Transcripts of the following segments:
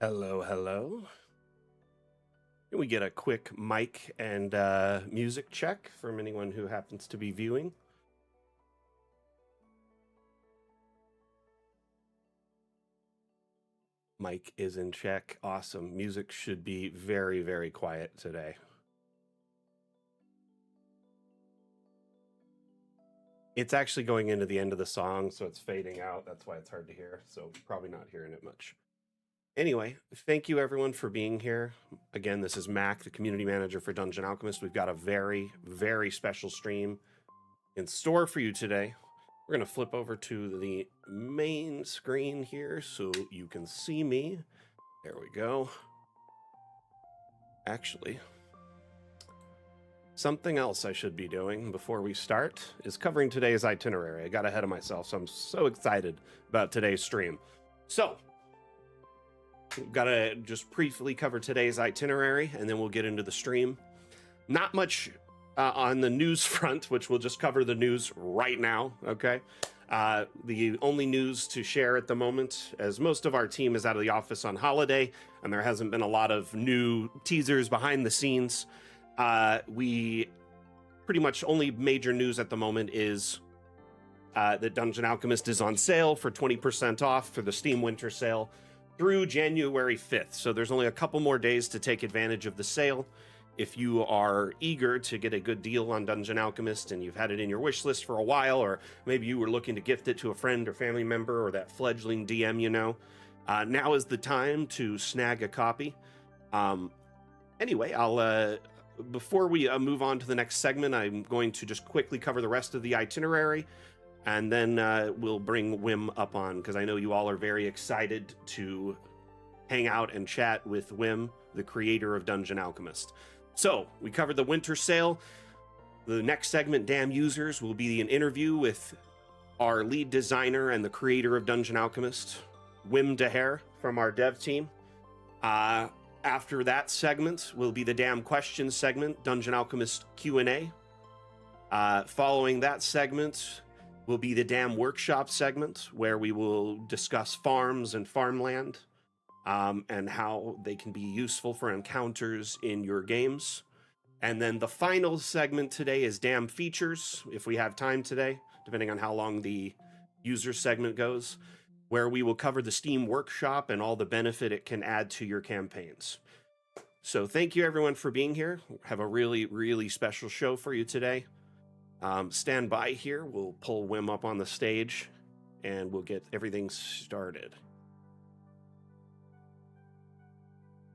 Hello, hello. Can we get a quick mic and music check from anyone who happens to be viewing? Mic is in check. Awesome. Music should be very, very quiet today. It's actually going into the end of the song, so it's fading out. That's why it's hard to hear. So probably not hearing it much. Anyway, thank you everyone for being here. Again, this is Mac, the community manager for Dungeon Alchemist. We've got a very, very special stream in store for you today. We're going to flip over to the main screen here so you can see me. There we go. Actually, something else I should be doing before we start is covering today's itinerary. I got ahead of myself, so I'm so excited about today's stream. So, we've got to just briefly cover today's itinerary, and then we'll get into the stream. Not much on the news front, which we'll just cover the news right now, okay? The only news to share at the moment, as most of our team is out of the office on holiday, and there hasn't been a lot of new teasers behind the scenes, we pretty much only major news at the moment is that Dungeon Alchemist is on sale for 20% off for the Steam Winter Sale through January 5th. So there's only a couple more days to take advantage of the sale. If you are eager to get a good deal on Dungeon Alchemist and you've had it in your wish list for a while, or maybe you were looking to gift it to a friend or family member or that fledgling DM you know, now is the time to snag a copy. Anyway, before we move on to the next segment, I'm going to just quickly cover the rest of the itinerary, and then we'll bring Wim up on, because I know you all are very excited to hang out and chat with Wim, the creator of Dungeon Alchemist. So, we covered the winter sale. The next segment, Damn Users, will be an interview with our lead designer and the creator of Dungeon Alchemist, Wim De Hert, from our dev team. After that segment will be the Damn Questions segment, Dungeon Alchemist Q&A. Following that segment will be the Damn Workshop segment, where we will discuss farms and farmland, and how they can be useful for encounters in your games. And then the final segment today is Damn Features, if we have time today, depending on how long the user segment goes, where we will cover the Steam Workshop and all the benefit it can add to your campaigns. So thank you everyone for being here. Have a really, really special show for you today. Stand by here. We'll pull Wim up on the stage and we'll get everything started.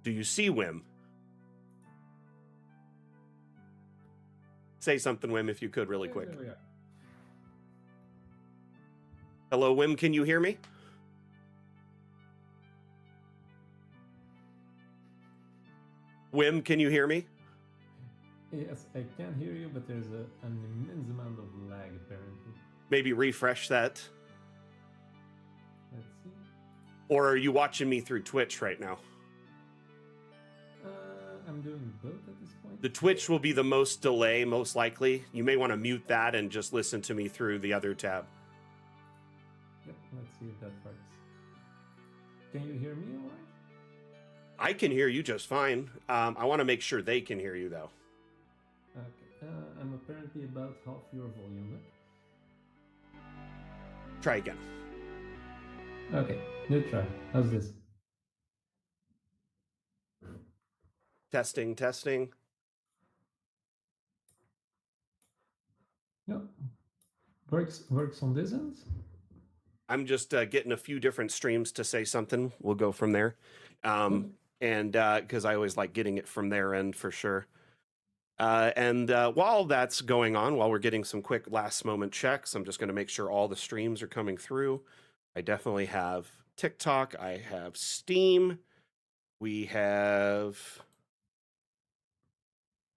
Do you see Wim? Say something, Wim, if you could, really quick. Hello, Wim, can you hear me? Wim, can you hear me? Yes, I can hear you, but there's an immense amount of lag, apparently. Maybe refresh that. Let's see. Or are you watching me through Twitch right now? I'm doing both at this point. The Twitch will be the most delay, most likely. You may want to mute that and just listen to me through the other tab. Yep, let's see if that works. Can you hear me all right? I can hear you just fine. I want to make sure they can hear you, though. Okay, I'm apparently about half your volume. Try again. Okay, good try. How's this? Testing, testing. Yep. Works on this end? I'm just getting a few different streams to say something. We'll go from there. And because I always like getting it from their end for sure. And while that's going on, while we're getting some quick last moment checks, I'm just going to make sure all the streams are coming through. I definitely have TikTok. I have Steam. We have...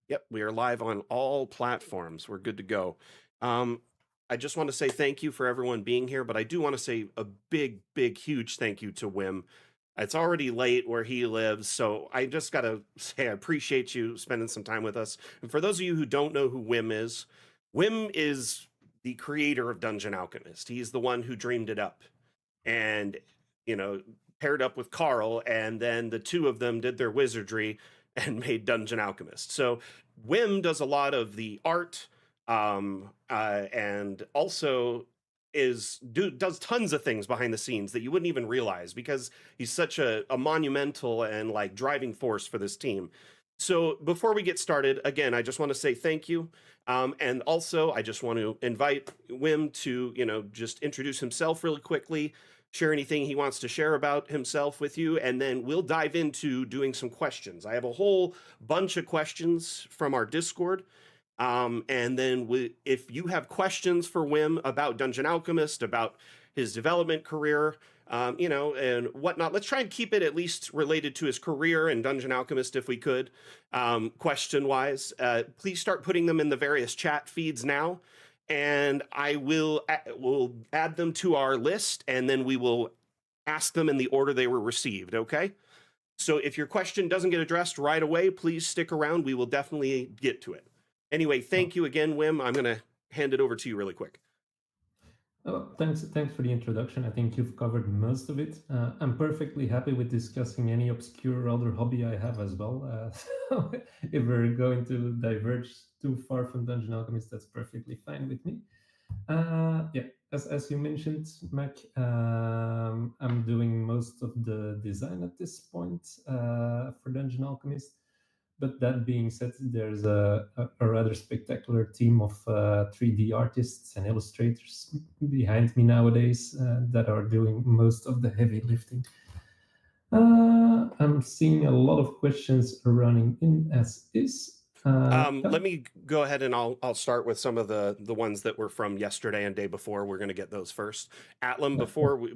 Yep, we are live on all platforms. We're good to go. I just want to say thank you for everyone being here, but I do want to say a big, big, huge thank you to Wim. It's already late where he lives, so I just got to say I appreciate you spending some time with us. And for those of you who don't know who Wim is the creator of Dungeon Alchemist. He's the one who dreamed it up. And, you know, paired up with Carl, and then the two of them did their wizardry and made Dungeon Alchemist. So Wim does a lot of the art, and also does tons of things behind the scenes that you wouldn't even realize, because he's such a monumental and like driving force for this team. So before we get started, again, I just want to say thank you. And also, I just want to invite Wim to, just introduce himself really quickly, share anything he wants to share about himself with you, and then we'll dive into doing some questions. I have a whole bunch of questions from our Discord. And then if you have questions for Wim about Dungeon Alchemist, about his development career, and whatnot, let's try and keep it at least related to his career and Dungeon Alchemist if we could, question-wise. Please start putting them in the various chat feeds now, and I will add them to our list, and then we will ask them in the order they were received, okay? So if your question doesn't get addressed right away, please stick around. We will definitely get to it. Anyway, thank you again, Wim. I'm going to hand it over to you really quick. Oh, thanks for the introduction. I think you've covered most of it. I'm perfectly happy with discussing any obscure other hobby I have as well. So if we're going to diverge too far from Dungeon Alchemist, that's perfectly fine with me. Yeah, as you mentioned, Mac, I'm doing most of the design at this point for Dungeon Alchemist. But that being said, there's a rather spectacular team of 3D artists and illustrators behind me nowadays that are doing most of the heavy lifting. I'm seeing a lot of questions running in as is. Let me go ahead and I'll start with some of the ones that were from yesterday and day before. We're going to get those first. Atlam,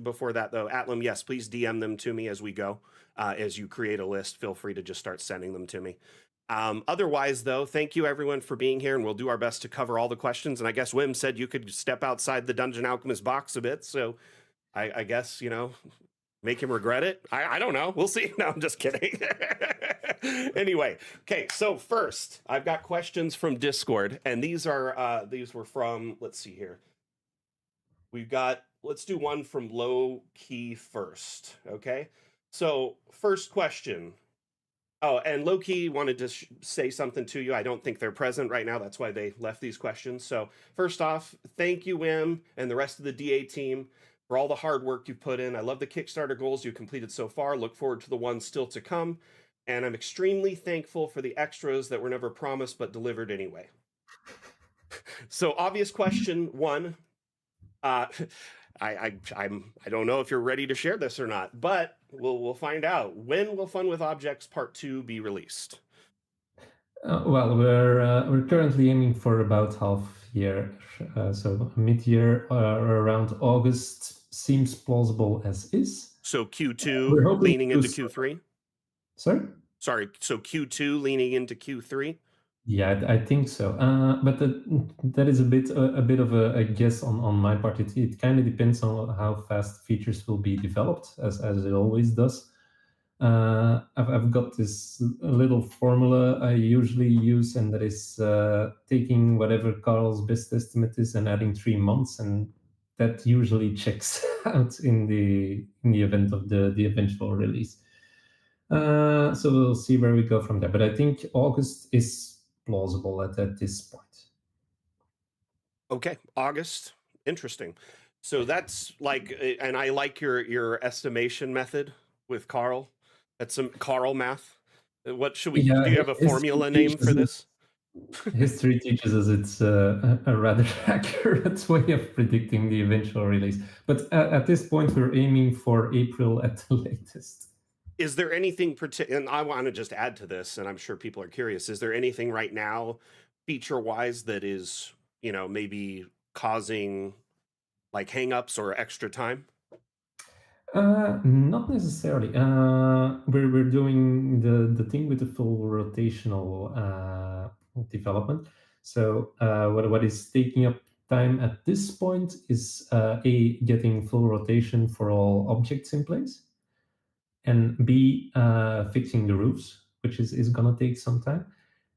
before that though, Atlam, yes, please DM them to me as we go. As you create a list, feel free to just start sending them to me. Otherwise though, thank you everyone for being here, and we'll do our best to cover all the questions. And I guess Wim said you could step outside the Dungeon Alchemist box a bit, so I guess, make him regret it. I don't know. We'll see. No, I'm just kidding. Anyway, okay. So first, I've got questions from Discord, and these were from. Let's see here. Let's do one from Low Key first. Okay. So first question. Oh, and Low Key wanted to say something to you. I don't think they're present right now. That's why they left these questions. So first off, thank you, Wim, and the rest of the DA team, for all the hard work you've put in. I love the Kickstarter goals you completed so far. Look forward to the ones still to come. And I'm extremely thankful for the extras that were never promised but delivered anyway. So obvious question one. I don't know if you're ready to share this or not, but we'll find out. When will Fun with Objects Part 2 be released? Well, we're currently aiming for about half year, so mid-year, around August seems plausible as is. So Q2 leaning into Q3. Sorry. So Q2 leaning into Q3. Yeah, I think so. But that is a bit of a guess on my part. It kind of depends on how fast features will be developed, as it always does. I've got this little formula I usually use, and that is taking whatever Carl's best estimate is and adding 3 months, and that usually checks out in the event of the eventual release. So we'll see where we go from there. But I think August is plausible at this point. Okay, August. Interesting. So that's like, and I like your estimation method with Carl. That's some Carl math. What should we? Yeah, do you have a formula name for this? History teaches us it's a rather accurate way of predicting the eventual release. But at this point, we're aiming for April at the latest. Is there anything particular? And I want to just add to this, and I'm sure people are curious. Is there anything right now, feature-wise, that is, maybe causing like hangups or extra time? Not necessarily. We're doing the thing with the full rotational development. So what is taking up time at this point is getting full rotation for all objects in place, and B, fixing the roofs, which is gonna take some time.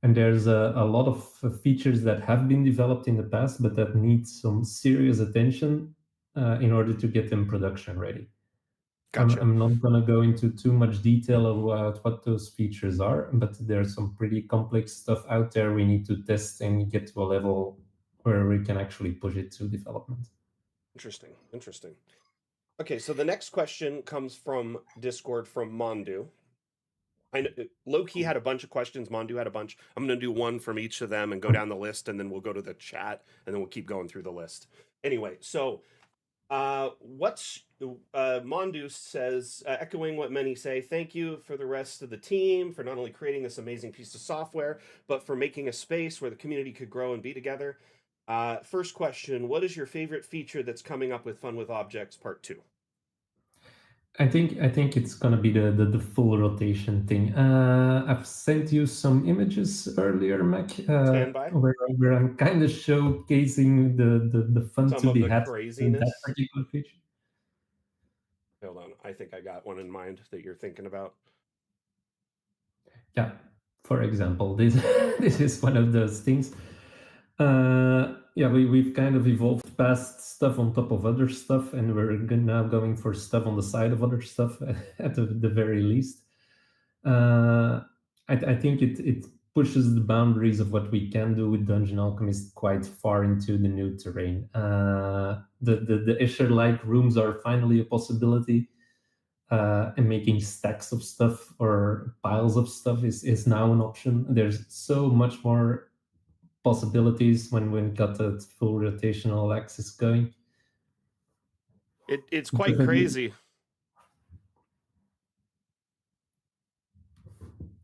And there's a lot of features that have been developed in the past, but that need some serious attention in order to get them production ready. Gotcha. I'm not going to go into too much detail about what those features are, but there's some pretty complex stuff out there we need to test and get to a level where we can actually push it to development. Interesting. Interesting. Okay, so the next question comes from Discord from Mondu. I know Loki had a bunch of questions. Mondu had a bunch. I'm going to do one from each of them and go down the list, and then we'll go to the chat, and then we'll keep going through the list. Anyway, so Mondu says, echoing what many say, thank you for the rest of the team for not only creating this amazing piece of software, but for making a space where the community could grow and be together. First question, what is your favorite feature that's coming up with Fun with Objects Part 2? I think it's gonna be the full rotation thing. I've sent you some images earlier, Mac, Stand by. where I'm kind of showcasing the fun Some to of be the had in that craziness. particular feature. Hold on, I think I got one in mind that you're thinking about. Yeah, for example, this this is one of those things. Yeah, we've kind of evolved past stuff on top of other stuff, and we're now going for stuff on the side of other stuff at the very least. I think it pushes the boundaries of what we can do with Dungeon Alchemist quite far into the new terrain. The Escher-like rooms are finally a possibility, and making stacks of stuff or piles of stuff is now an option. There's so much more possibilities when we got that full rotational axis going. It's quite Definitely. crazy.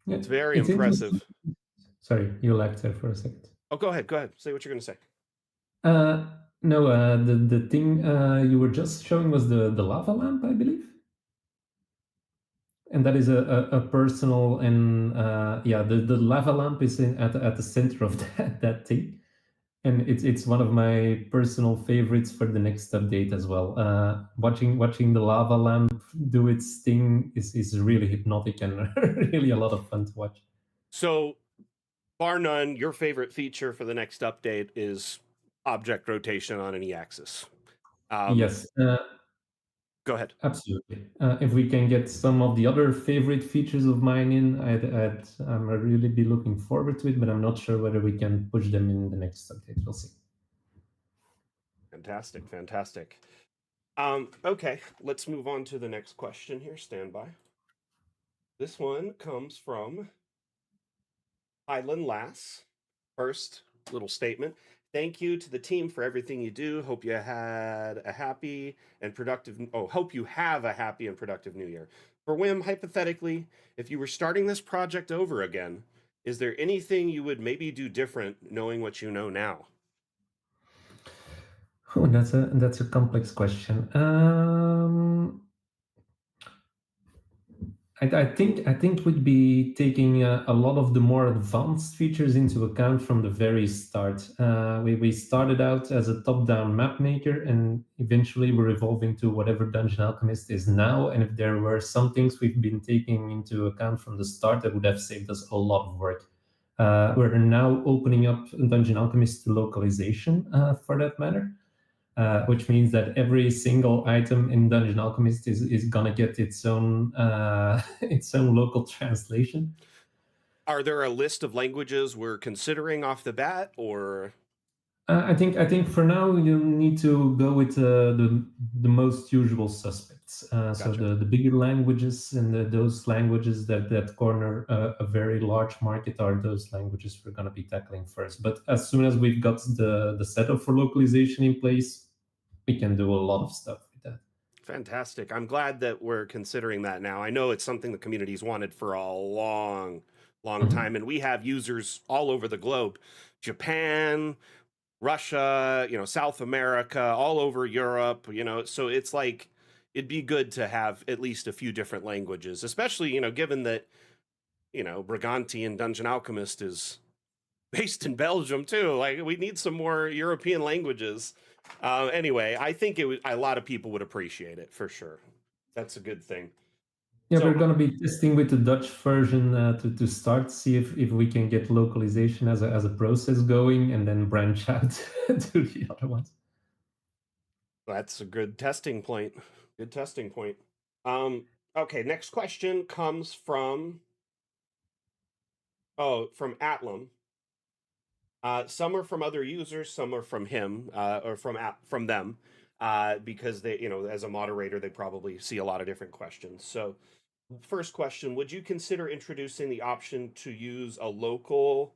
Yeah, It's very it's impressive. Sorry, you lagged there for a second. Oh, go ahead. Go ahead. Say what you're going to say. No, the thing you were just showing was the lava lamp, I believe. And that is a personal, and yeah, the lava lamp is at the center of that thing. And it's one of my personal favorites for the next update as well. Watching the lava lamp do its thing is really hypnotic and really a lot of fun to watch. So, bar none, your favorite feature for the next update is object rotation on an e-axis. Yes. Go ahead. Absolutely. If we can get some of the other favorite features of mine in, I'm really be looking forward to it, but I'm not sure whether we can push them in the next update. We'll see. Fantastic, fantastic. Okay, let's move on to the next question here. Stand by. This one comes from Highland Lass. First little statement. Thank you to the team for everything you do. Hope you had a happy and productive. Hope you have a happy and productive new year. For Wim, hypothetically, if you were starting this project over again, is there anything you would maybe do different knowing what you know now? Oh, that's a complex question. I think we'd be taking a lot of the more advanced features into account from the very start. We started out as a top-down map maker, and eventually we're evolving to whatever Dungeon Alchemist is now. And if there were some things we've been taking into account from the start, that would have saved us a lot of work. We're now opening up Dungeon Alchemist to localization, for that matter. Which means that every single item in Dungeon Alchemist is gonna get its own its own local translation. Are there a list of languages we're considering off the bat, or? I think for now you need to go with the most usual suspects. Gotcha. So the bigger languages and those languages that corner a very large market are those languages we're going to be tackling first. But as soon as we've got the setup for localization in place, we can do a lot of stuff with that. Fantastic. I'm glad that we're considering that now. I know it's something the community's wanted for a long time, and we have users all over the globe. Japan, Russia, South America, all over Europe, so it's like it'd be good to have at least a few different languages, especially, given that, Briganti and Dungeon Alchemist is based in Belgium too. Like, we need some more European languages. Anyway, I think a lot of people would appreciate it for sure. That's a good thing. Yeah, we're going to be testing with the Dutch version to start, see if we can get localization as a process going, and then branch out to the other ones. That's a good testing point. Good testing point. Okay, next question comes from from Atlam. Some are from other users, some are from him, or from them, because they, as a moderator, they probably see a lot of different questions. So, first question: would you consider introducing the option to use a local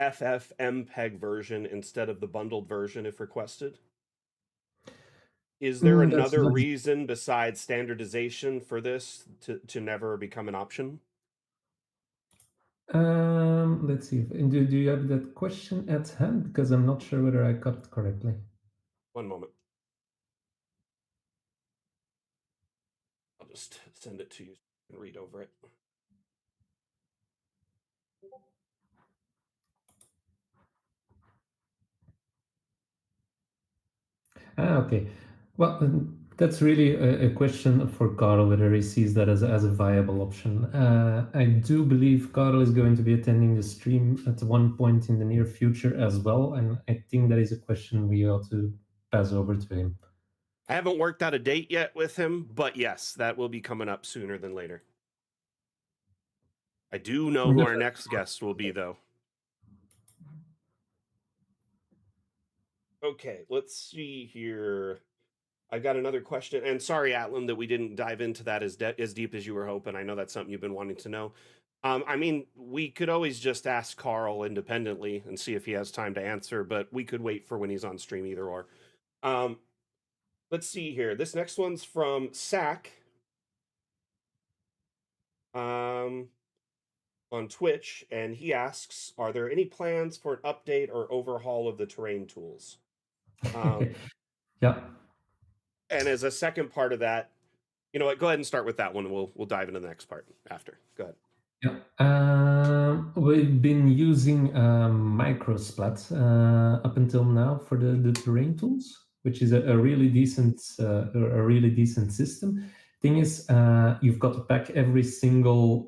FFmpeg version instead of the bundled version if requested? Is there That's another that's reason besides standardization for this to never become an option? let's see. Do you have that question at hand? Because I'm not sure whether I got it correctly. One moment. I'll just send it to you and read over it. Okay. Well, that's really a question for Carl whether he sees that as a viable option. I do believe Carl is going to be attending the stream at one point in the near future as well, and I think that is a question we ought to pass over to him. I haven't worked out a date yet with him, but yes, that will be coming up sooner than later. I do know who our next guest will be, though. Okay, let's see here. I got another question, and sorry, Atlan, that we didn't dive into that as deep as you were hoping. I know that's something you've been wanting to know. I mean, we could always just ask Carl independently and see if he has time to answer, but we could wait for when he's on stream, either or. Let's see here. This next one's from Sack. On Twitch, and he asks, "Are there any plans for an update or overhaul of the terrain tools?" Yeah. And as a second part of that, you know what? Go ahead and start with that one. We'll dive into the next part after. Go ahead. Yeah, we've been using Microsplat up until now for the terrain tools, which is a really decent system. Thing is, you've got to pack every single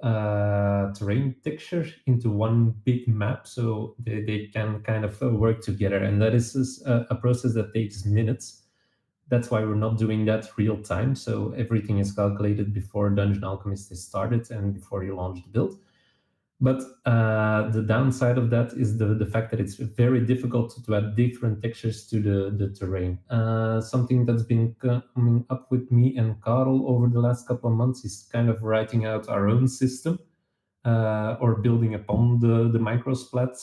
terrain texture into one big map, so they can kind of work together, and that is a process that takes minutes. That's why we're not doing that real time. So everything is calculated before Dungeon Alchemist is started and before you launch the build. But the downside of that is the fact that it's very difficult to add different textures to the terrain. Something that's been coming up with me and Karel over the last couple of months is kind of writing out our own system or building upon the microsplat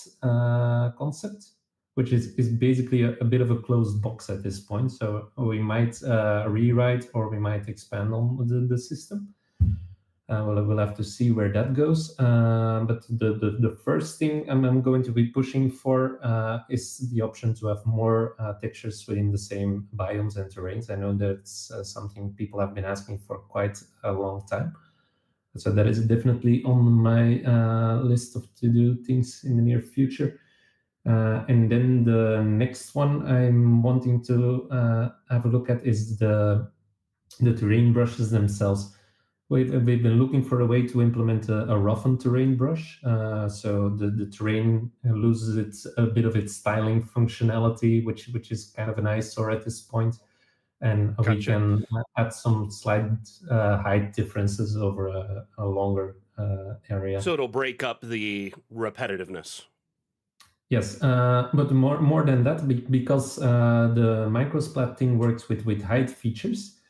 concept, which is basically a bit of a closed box at this point. So we might rewrite or we might expand on the system. We'll have to see where that goes. But the first thing I'm going to be pushing for is the option to have more textures within the same biomes and terrains. I know that's something people have been asking for quite a long time. So that is definitely on my list of to-do things in the near future. And then the next one I'm wanting to have a look at is the terrain brushes themselves. We've been looking for a way to implement a roughen terrain brush, so the terrain loses a bit of its styling functionality, which is kind of an eyesore at this point, and we Gotcha. can add some slight height differences over a longer area. So it'll break up the repetitiveness. Yes, but more than that, because the microsplat thing works with height features.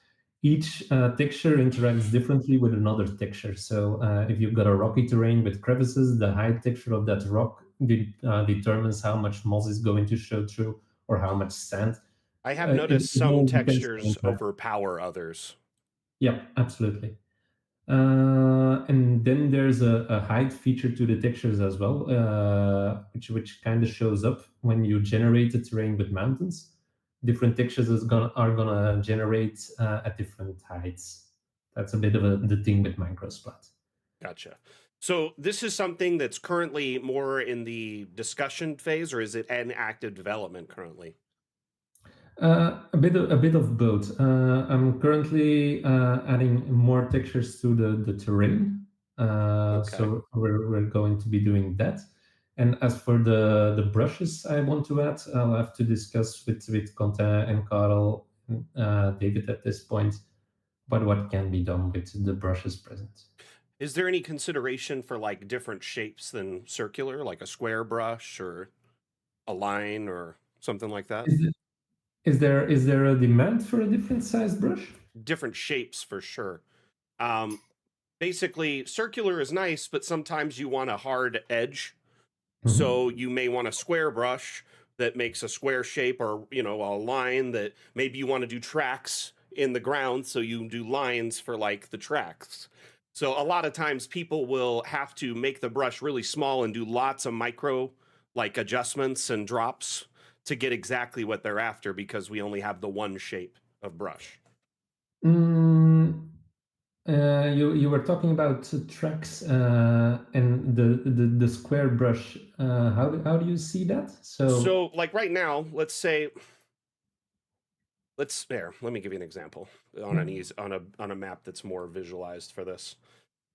Each texture interacts differently with another texture. So if you've got a rocky terrain with crevices, the height texture of that rock determines how much moss is going to show through or how much sand. I have noticed It some all depends on textures overpower others. Yeah, absolutely. And then there's a height feature to the textures as well, which kind of shows up when you generate a terrain with mountains. Different textures are gonna generate at different heights. That's a bit of the thing with Microsplat. Gotcha. So this is something that's currently more in the discussion phase, or is it an active development currently? A bit of both. I'm currently adding more textures to the terrain, Okay. so we're going to be doing that. And as for the brushes I want to add, I'll have to discuss with Quentin and Carl, David at this point, what can be done with the brushes present. Is there any consideration for like different shapes than circular, like a square brush or a line or something like that? Is, it, is there a demand for a different sized brush? Different shapes for sure. Um, Basically, circular is nice, but sometimes you want a hard edge. So Mhm. you may want a square brush that makes a square shape, or a line that maybe you want to do tracks in the ground, so you do lines for like the tracks. So a lot of times people will have to make the brush really small and do lots of micro like adjustments and drops to get exactly what they're after, because we only have the one shape of brush. Mm, you were talking about tracks and the square brush. How do you see that? So. So like right now, let's say, let me give you an example on an easy on a map that's more visualized for this.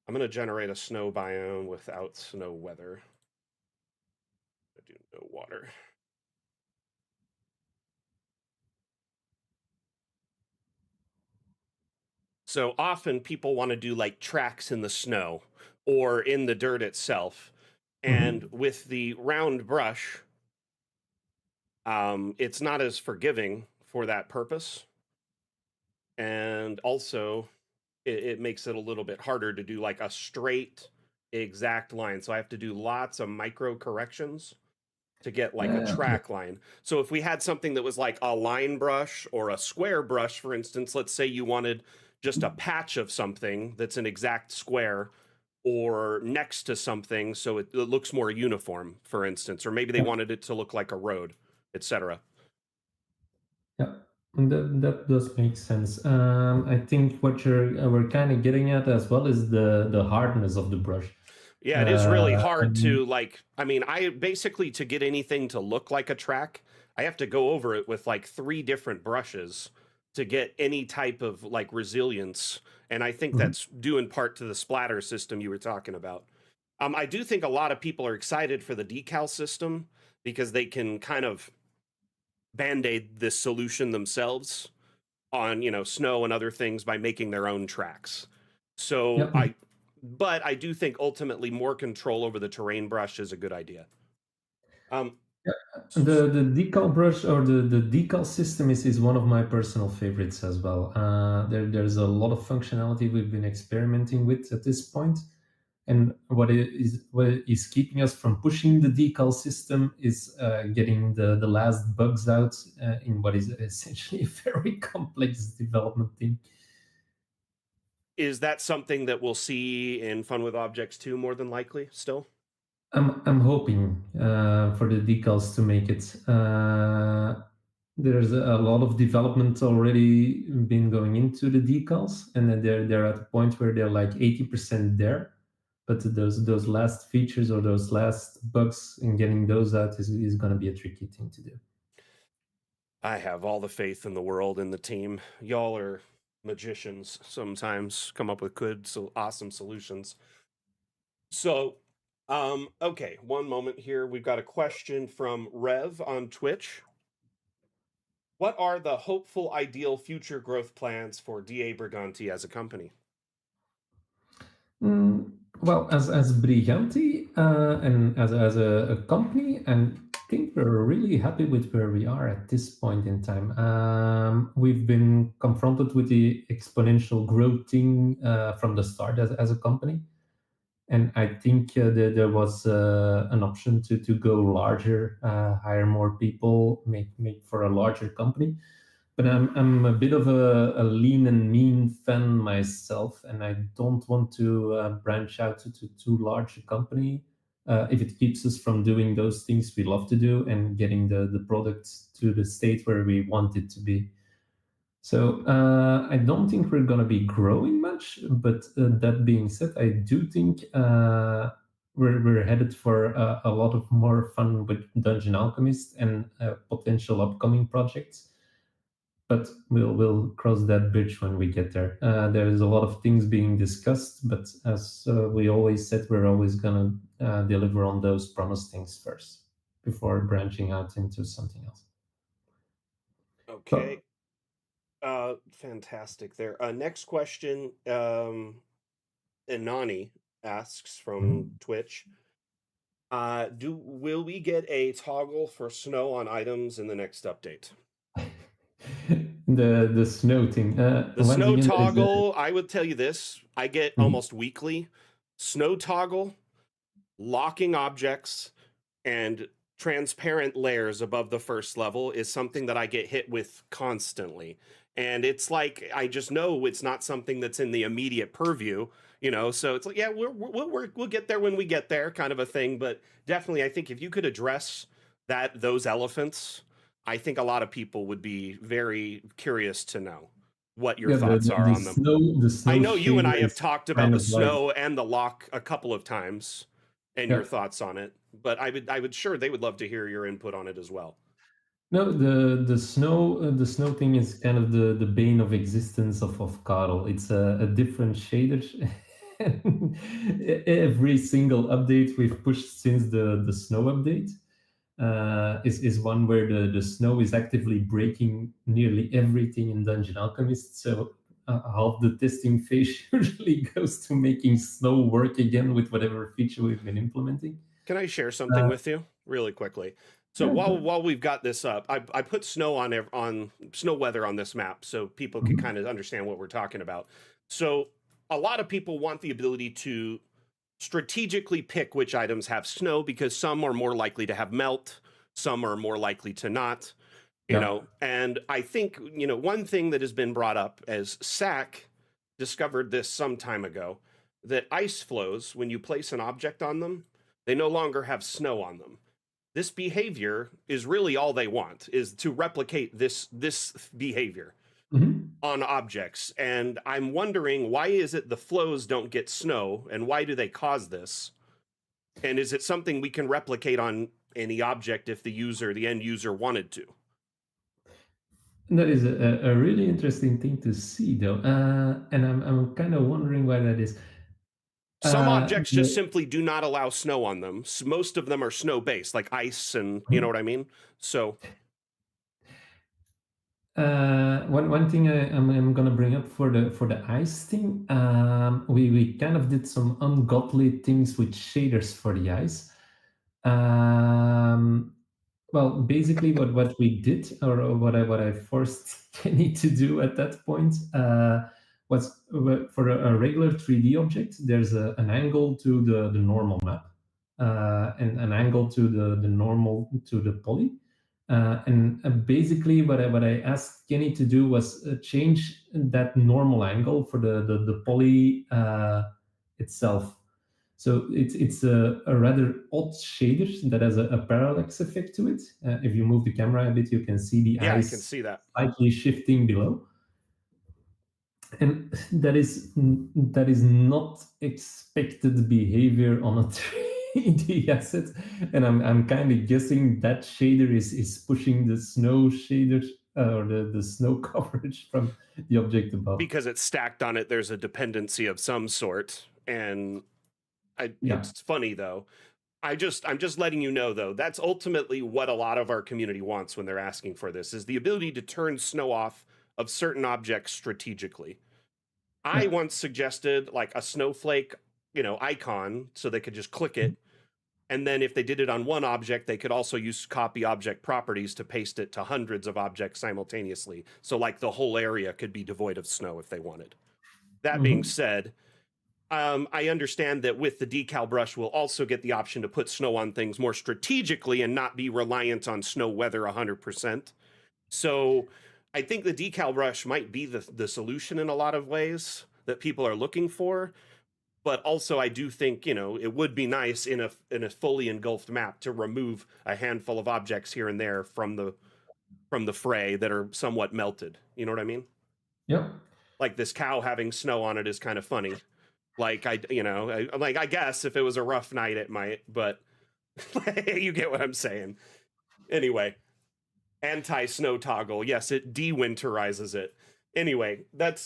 I'm going to generate a snow biome without snow weather. I do no water. So often people want to do like tracks in the snow or in the dirt itself. And Mhm. with the round brush, it's not as forgiving for that purpose. And also, it makes it a little bit harder to do like a straight, exact line. So I have to do lots of micro corrections to get like a Okay. track line. So if we had something that was like a line brush or a square brush, for instance, let's say you wanted just a patch of something that's an exact square or next to something so it looks more uniform, for instance, or maybe they Yeah. wanted it to look like a road, etc. Yeah. That does make sense. I think what we're kind of getting at as well is the hardness of the brush. Yeah, it is really hard And to like, I mean, I basically, to get anything to look like a track, I have to go over it with like three different brushes to get any type of like resilience. And I think Mhm. that's due in part to the splatter system you were talking about. I do think a lot of people are excited for the decal system because they can kind of band-aid this solution themselves on, snow and other things by making their own tracks. So Yeah. but I do think ultimately more control over the terrain brush is a good idea. Um, Yeah, the decal brush or the decal system is one of my personal favorites as well. There's a lot of functionality we've been experimenting with at this point, and what is keeping us from pushing the decal system is getting the last bugs out in what is essentially a very complex development team. is that something that we'll see in Fun with Objects too, more than likely, still? I'm hoping for the decals to make it. There's a lot of development already been going into the decals, and then they're at a point where they're like 80% there. But those last features or those last bugs and getting those out is going to be a tricky thing to do. I have all the faith in the world in the team. Y'all are magicians sometimes, come up with good, so awesome solutions. So, okay, one moment here. We've got a question from Rev on Twitch. What are the hopeful ideal future growth plans for DA Briganti as a company? Well, as Briganti and as a company, and I think we're really happy with where we are at this point in time. We've been confronted with the exponential growth thing from the start as a company, and I think there was an option to go larger, hire more people, make for a larger company. But I'm a bit of a lean and mean fan myself, and I don't want to branch out to too large a company if it keeps us from doing those things we love to do and getting the product to the state where we want it to be. So I don't think we're going to be growing much. But that being said, I do think we're headed for a lot of more fun with Dungeon Alchemist and potential upcoming projects, but we'll cross that bridge when we get there. There is a lot of things being discussed, but as we always said, we're always gonna deliver on those promised things first before branching out into something else. But Okay. Fantastic there. Next question. Inani asks from Mhm. Twitch. Will we get a toggle for snow on items in the next update? The snow thing. The Once snow again, there is a toggle, I would tell you this. I get Mhm. almost weekly snow toggle, locking objects, and transparent layers above the first level is something that I get hit with constantly. And it's like I just know it's not something that's in the immediate purview, So it's like, yeah, we'll get there when we get there, kind of a thing. But definitely, I think if you could address those elephants, I think a lot of people would be very curious to know what your yeah, thoughts are on them. the I snow know you and I shader have is talked about kind the of like snow and the lock a couple of times and your yeah. thoughts on it, but I would sure they would love to hear your input on it as well. No, the snow thing is kind of the bane of existence of Carl. It's a different shader. Every single update we've pushed since the snow update is one where the snow is actively breaking nearly everything in Dungeon Alchemist. So half the testing phase usually goes to making snow work again with whatever feature we've been implementing. Can I share something Uh, with you really quickly? So yeah, while we've got this up, I put snow on snow weather on this map so people can mhm. kind of understand what we're talking about. So a lot of people want the ability to strategically pick which items have snow because some are more likely to have melt, some are more likely to not. Yeah. And I think one thing that has been brought up as SAC discovered this some time ago, that ice flows, when you place an object on them, they no longer have snow on them. This behavior is really all they want, is to replicate this behavior Mhm. on objects. And I'm wondering, why is it the flows don't get snow, and why do they cause this? And is it something we can replicate on any object if the end user wanted to? That is a really interesting thing to see, though, and I'm kind of wondering why that is. Some objects just The, simply do not allow snow on them. Most of them are snow based, like ice, and you know what I mean? So, one thing I'm gonna bring up for the ice thing, we kind of did some ungodly things with shaders for the ice. Um, well, basically, what we did, or what I forced Kenny to do at that point, was for a regular 3D object, there's an angle to the normal map, and an angle to the normal to the poly. And basically, what I asked Kenny to do was change that normal angle for the poly itself. So it's a rather odd shader that has a parallax effect to it. If you move the camera a bit, you can see the yeah, I can ice see that. slightly shifting below, and that is not expected behavior on a 3D asset. And I'm kind of guessing that shader is pushing the snow shader or the snow coverage from the object above. Because it's stacked on it, there's a dependency of some sort. And Yeah. it's funny, though. I'm just letting you know, though, that's ultimately what a lot of our community wants when they're asking for this, is the ability to turn snow off of certain objects strategically. I Yeah. once suggested like a snowflake, icon, so they could just click it. And then if they did it on one object, they could also use copy object properties to paste it to hundreds of objects simultaneously. So like the whole area could be devoid of snow if they wanted. That being Mhm. said, I understand that with the decal brush, we'll also get the option to put snow on things more strategically and not be reliant on snow weather 100%. So I think the decal brush might be the solution in a lot of ways that people are looking for. But also, I do think it would be nice in a fully engulfed map to remove a handful of objects here and there from the fray that are somewhat melted. You know what I mean? Yeah. Like this cow having snow on it is kind of funny. Like I guess if it was a rough night, it might, but you get what I'm saying. Anyway, anti-snow toggle. Yes, it de-winterizes it. Anyway, that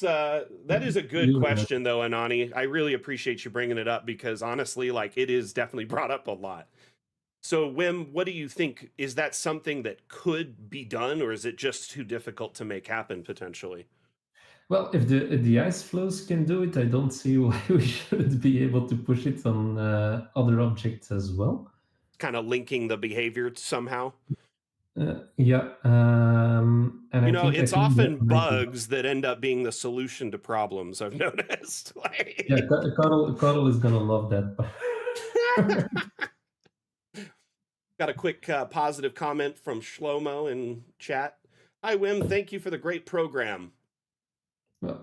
is a good You question though, Anani. I really appreciate you bringing it up because honestly, like it is definitely brought up a lot. So, Wim, what do you think? Is that something that could be done, or is it just too difficult to make happen potentially? Well, if the ice flows can do it, I don't see why we shouldn't be able to push it on other objects as well. Kind of linking the behavior somehow. Yeah, and You I know, think I it's think that often might be. bugs that end up being the solution to problems, I've noticed. Yeah, Like, Carl is gonna love that part. got a quick positive comment from Shlomo in chat. Hi, Wim. Thank you for the great program. Well,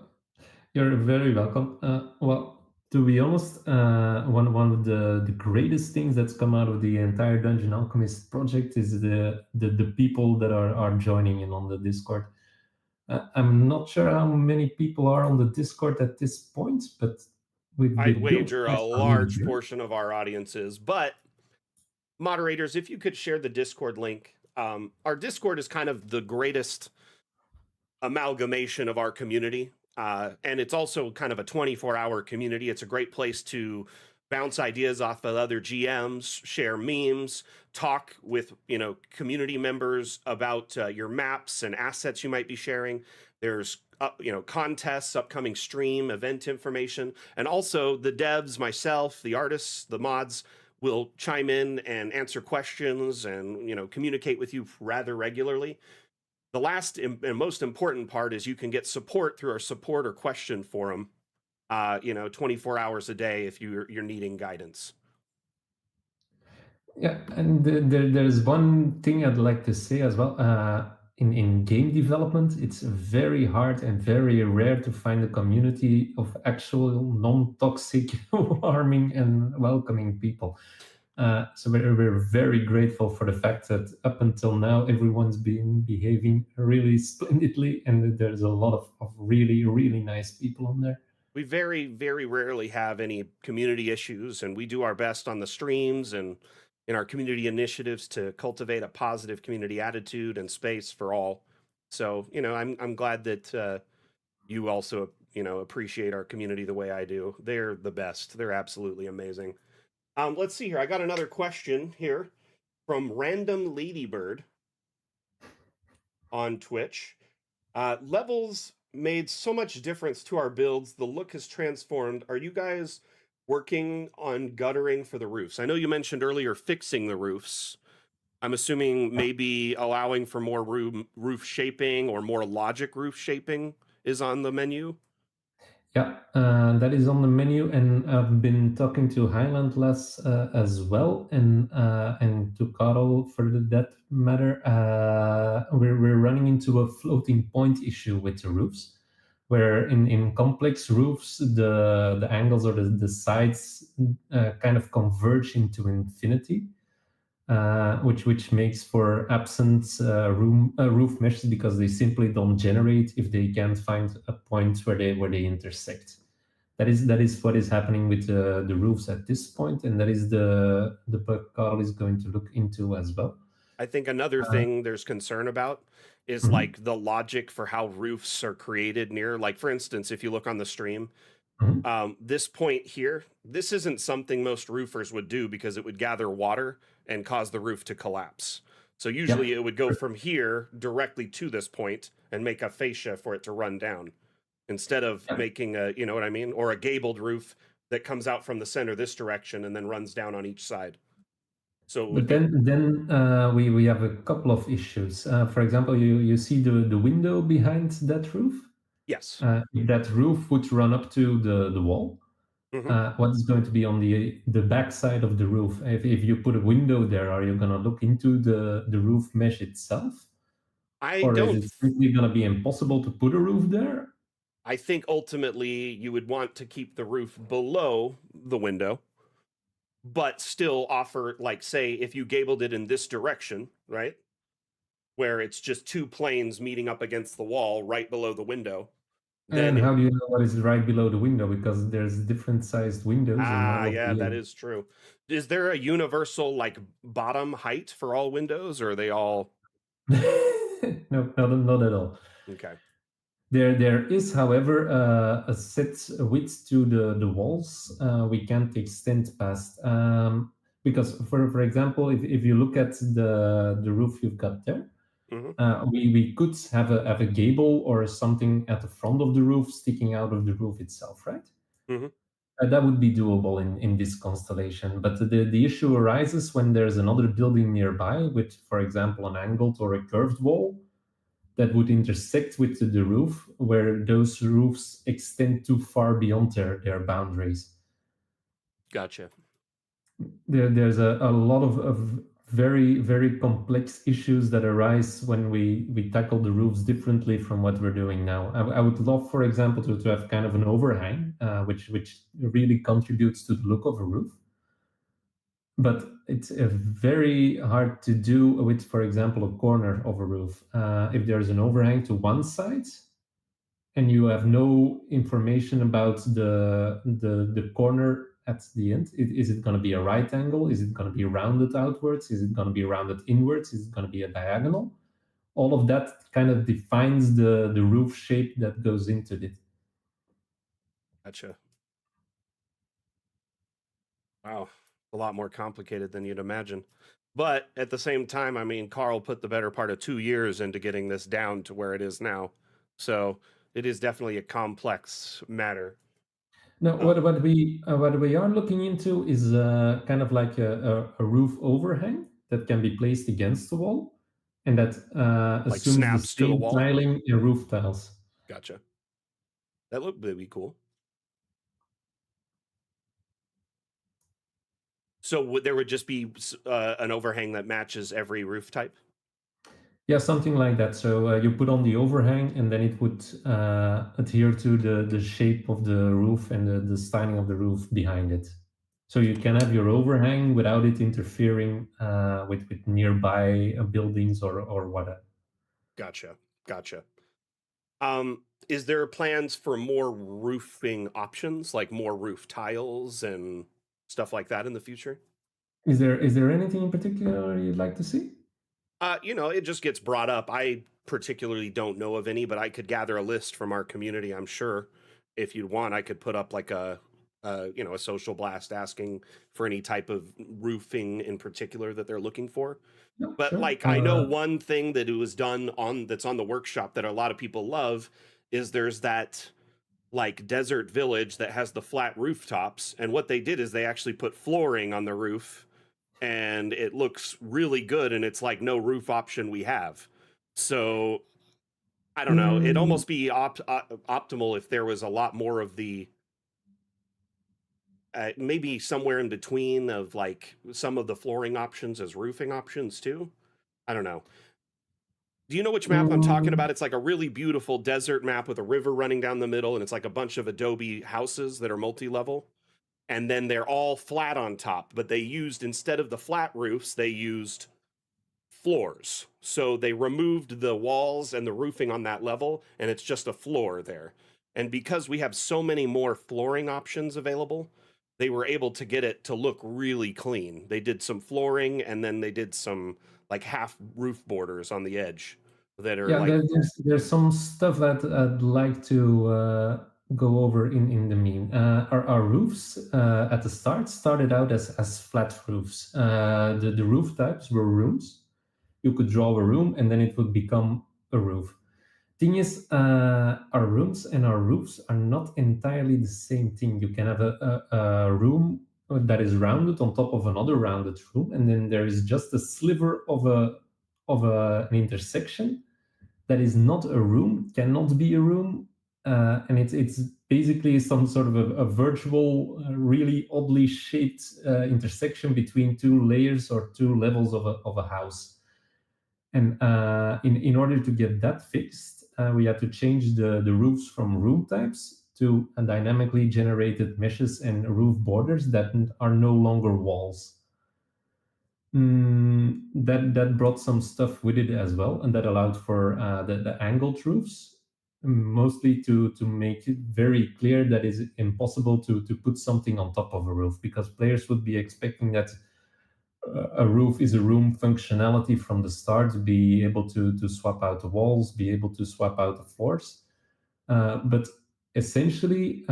you're very welcome. Well, to be honest, one of the greatest things that's come out of the entire Dungeon Alchemist project is the people that are joining in on the Discord. I'm not sure how many people are on the Discord at this point, but I'd we've built wager quite a a community large here. portion of our audiences, but moderators, if you could share the Discord link. Our Discord is kind of the greatest amalgamation of our community. And it's also kind of a 24-hour community. It's a great place to bounce ideas off of other GMs, share memes, talk with community members about your maps and assets you might be sharing. There's contests, upcoming stream, event information, and also the devs, myself, the artists, the mods will chime in and answer questions and communicate with you rather regularly. The last and most important part is you can get support through our support or question forum, 24 hours a day if you're needing guidance. Yeah, and there's one thing I'd like to say as well. In game development, it's very hard and very rare to find a community of actual non-toxic, warming, and welcoming people. So we're very grateful for the fact that up until now, everyone's been behaving really splendidly, and there's a lot of really, really nice people on there. We very, very rarely have any community issues, and we do our best on the streams and in our community initiatives to cultivate a positive community attitude and space for all. So, I'm glad that you also, appreciate our community the way I do. They're the best. They're absolutely amazing. Let's see here. I got another question here from Random Ladybird on Twitch. Levels made so much difference to our builds. The look has transformed. Are you guys working on guttering for the roofs? I know you mentioned earlier fixing the roofs. I'm assuming maybe allowing for more roof shaping or more logic roof shaping is on the menu. Yeah, that is on the menu, and I've been talking to Highland Lass as well, and to Carl for that matter. We're running into a floating point issue with the roofs, where in complex roofs the angles or the sides kind of converge into infinity. Which makes for absent roof meshes because they simply don't generate if they can't find a point where they intersect. That is what is happening with the roofs at this point, and that is the bug Carl is going to look into as well. I think another thing there's concern about is Mhm. like the logic for how roofs are created near, like for instance, if you look on the stream, this point here, this isn't something most roofers would do because it would gather water and cause the roof to collapse. So usually Yeah. it would go from here directly to this point and make a fascia for it to run down instead of Yeah. making a, you know what I mean? Or a gabled roof that comes out from the center this direction and then runs down on each side. So it would But be, then we have a couple of issues. For example, you see the window behind that roof. yes. If that roof would run up to the wall, Hmm. what is going to be on the back side of the roof? If you put a window there, are you going to look into the roof mesh itself, I or is don't, it simply going to be impossible to put a roof there? I think ultimately you would want to keep the roof below the window, but still offer, like, say, if you gabled it in this direction, right? Where it's just two planes meeting up against the wall right below the window, then And how do you know what is right below the window? Because there's different sized windows in all of yeah, that the. is true. Is there a universal like bottom height for all windows, or are they all No, not at all. okay? There is, however, a set width to the walls we can't extend past. Because for example, if you look at the roof you've got there, Hmm. we could have a gable or something at the front of the roof sticking out of the roof itself, right? Hmm. That would be doable in this constellation. But the issue arises when there's another building nearby with, for example, an angled or a curved wall that would intersect with the roof, where those roofs extend too far beyond their boundaries. Gotcha. There's a lot of very, very complex issues that arise when we tackle the roofs differently from what we're doing now. I would love, for example, to have kind of an overhang, which really contributes to the look of a roof. But it's very hard to do with, for example, a corner of a roof. If there's an overhang to one side, and you have no information about the corner at the end. Is it going to be a right angle? Is it going to be rounded outwards? Is it going to be rounded inwards? Is it going to be a diagonal? All of that kind of defines the roof shape that goes into it. Gotcha. Wow. A lot more complicated than you'd imagine. But at the same time, I mean, Carl put the better part of 2 years into getting this down to where it is now. So it is definitely a complex matter. Now, Uh, what we are looking into is kind of like a roof overhang that can be placed against the wall, and that like assumes the snaps to the same wall. tiling and roof tiles. Gotcha. That would be cool. So there would just be an overhang that matches every roof type? Yeah, something like that. So you put on the overhang, and then it would adhere to the shape of the roof and the styling of the roof behind it. So you can have your overhang without it interfering with nearby buildings or whatever. Gotcha. Gotcha. Is there plans for more roofing options, like more roof tiles and stuff like that in the future? Is there anything in particular you'd like to see? It just gets brought up. I particularly don't know of any, but I could gather a list from our community. I'm sure if you'd want, I could put up like a social blast asking for any type of roofing in particular that they're looking for. No, But sure. like, I know one thing that it was done on that's on the workshop that a lot of people love is there's that like desert village that has the flat rooftops, and what they did is they actually put flooring on the roof and it looks really good, and it's like no roof option we have. So I don't know, it'd Mm, almost be optimal if there was a lot more of the maybe somewhere in between of like some of the flooring options as roofing options too. I don't know. Do you know which map I'm talking mm, about? It's like a really beautiful desert map with a river running down the middle, and it's like a bunch of adobe houses that are multi-level, and then they're all flat on top, but they used, instead of the flat roofs, they used floors. So they removed the walls and the roofing on that level, and it's just a floor there. And because we have so many more flooring options available, they were able to get it to look really clean. They did some flooring, and then they did some like half roof borders on the edge that are yeah, like, there's some stuff that I'd like to go over in the mean. Our roofs at the start started out as flat roofs. The roof types were rooms. You could draw a room, and then it would become a roof. Thing is, our rooms and our roofs are not entirely the same thing. You can have a room that is rounded on top of another rounded room, and then there is just a sliver an intersection that is not a room, cannot be a room, and it's basically some sort of a virtual, really oddly shaped intersection between two layers or two levels of a house. And in order to get that fixed, we had to change the roofs from room types to dynamically generated meshes and roof borders that are no longer walls. That brought some stuff with it as well, and that allowed for the angled roofs, mostly to make it very clear that it's impossible to put something on top of a roof, because players would be expecting that a roof is a room functionality from the start, be able to swap out the walls, be able to swap out the floors. But essentially,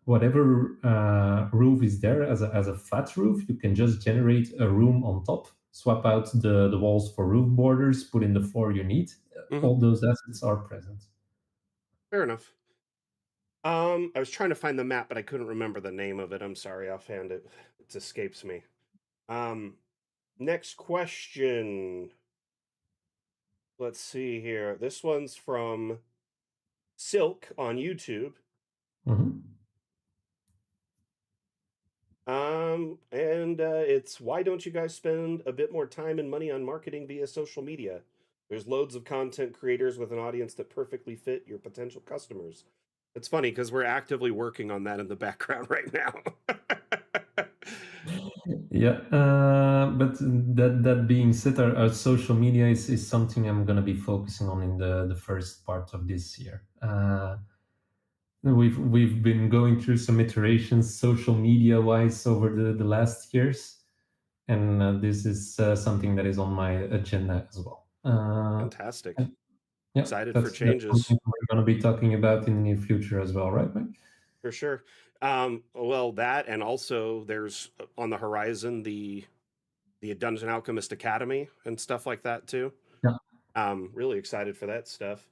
whatever roof is there as a flat roof, you can just generate a room on top, swap out the walls for roof borders, put in the floor you need. Hmm. All those assets are present. Fair enough. I was trying to find the map, but I couldn't remember the name of it. I'm sorry, offhand. It escapes me. Um, Next question. Let's see here. This one's from Silk on YouTube. Mhm. And it's why don't you guys spend a bit more time and money on marketing via social media? There's loads of content creators with an audience that perfectly fit your potential customers. It's funny because we're actively working on that in the background right now. Yeah, but that being said, our social media is something I'm gonna be focusing on in the first part of this year. We've been going through some iterations social media wise over the last years, and this is something that is on my agenda as well. Fantastic. And yeah, Excited for that's changes. something we're gonna be talking about in the near future as well, right, Mike? For sure. Well, that and also there's on the horizon the Dungeon Alchemist Academy and stuff like that too. Yeah. Really excited for that stuff.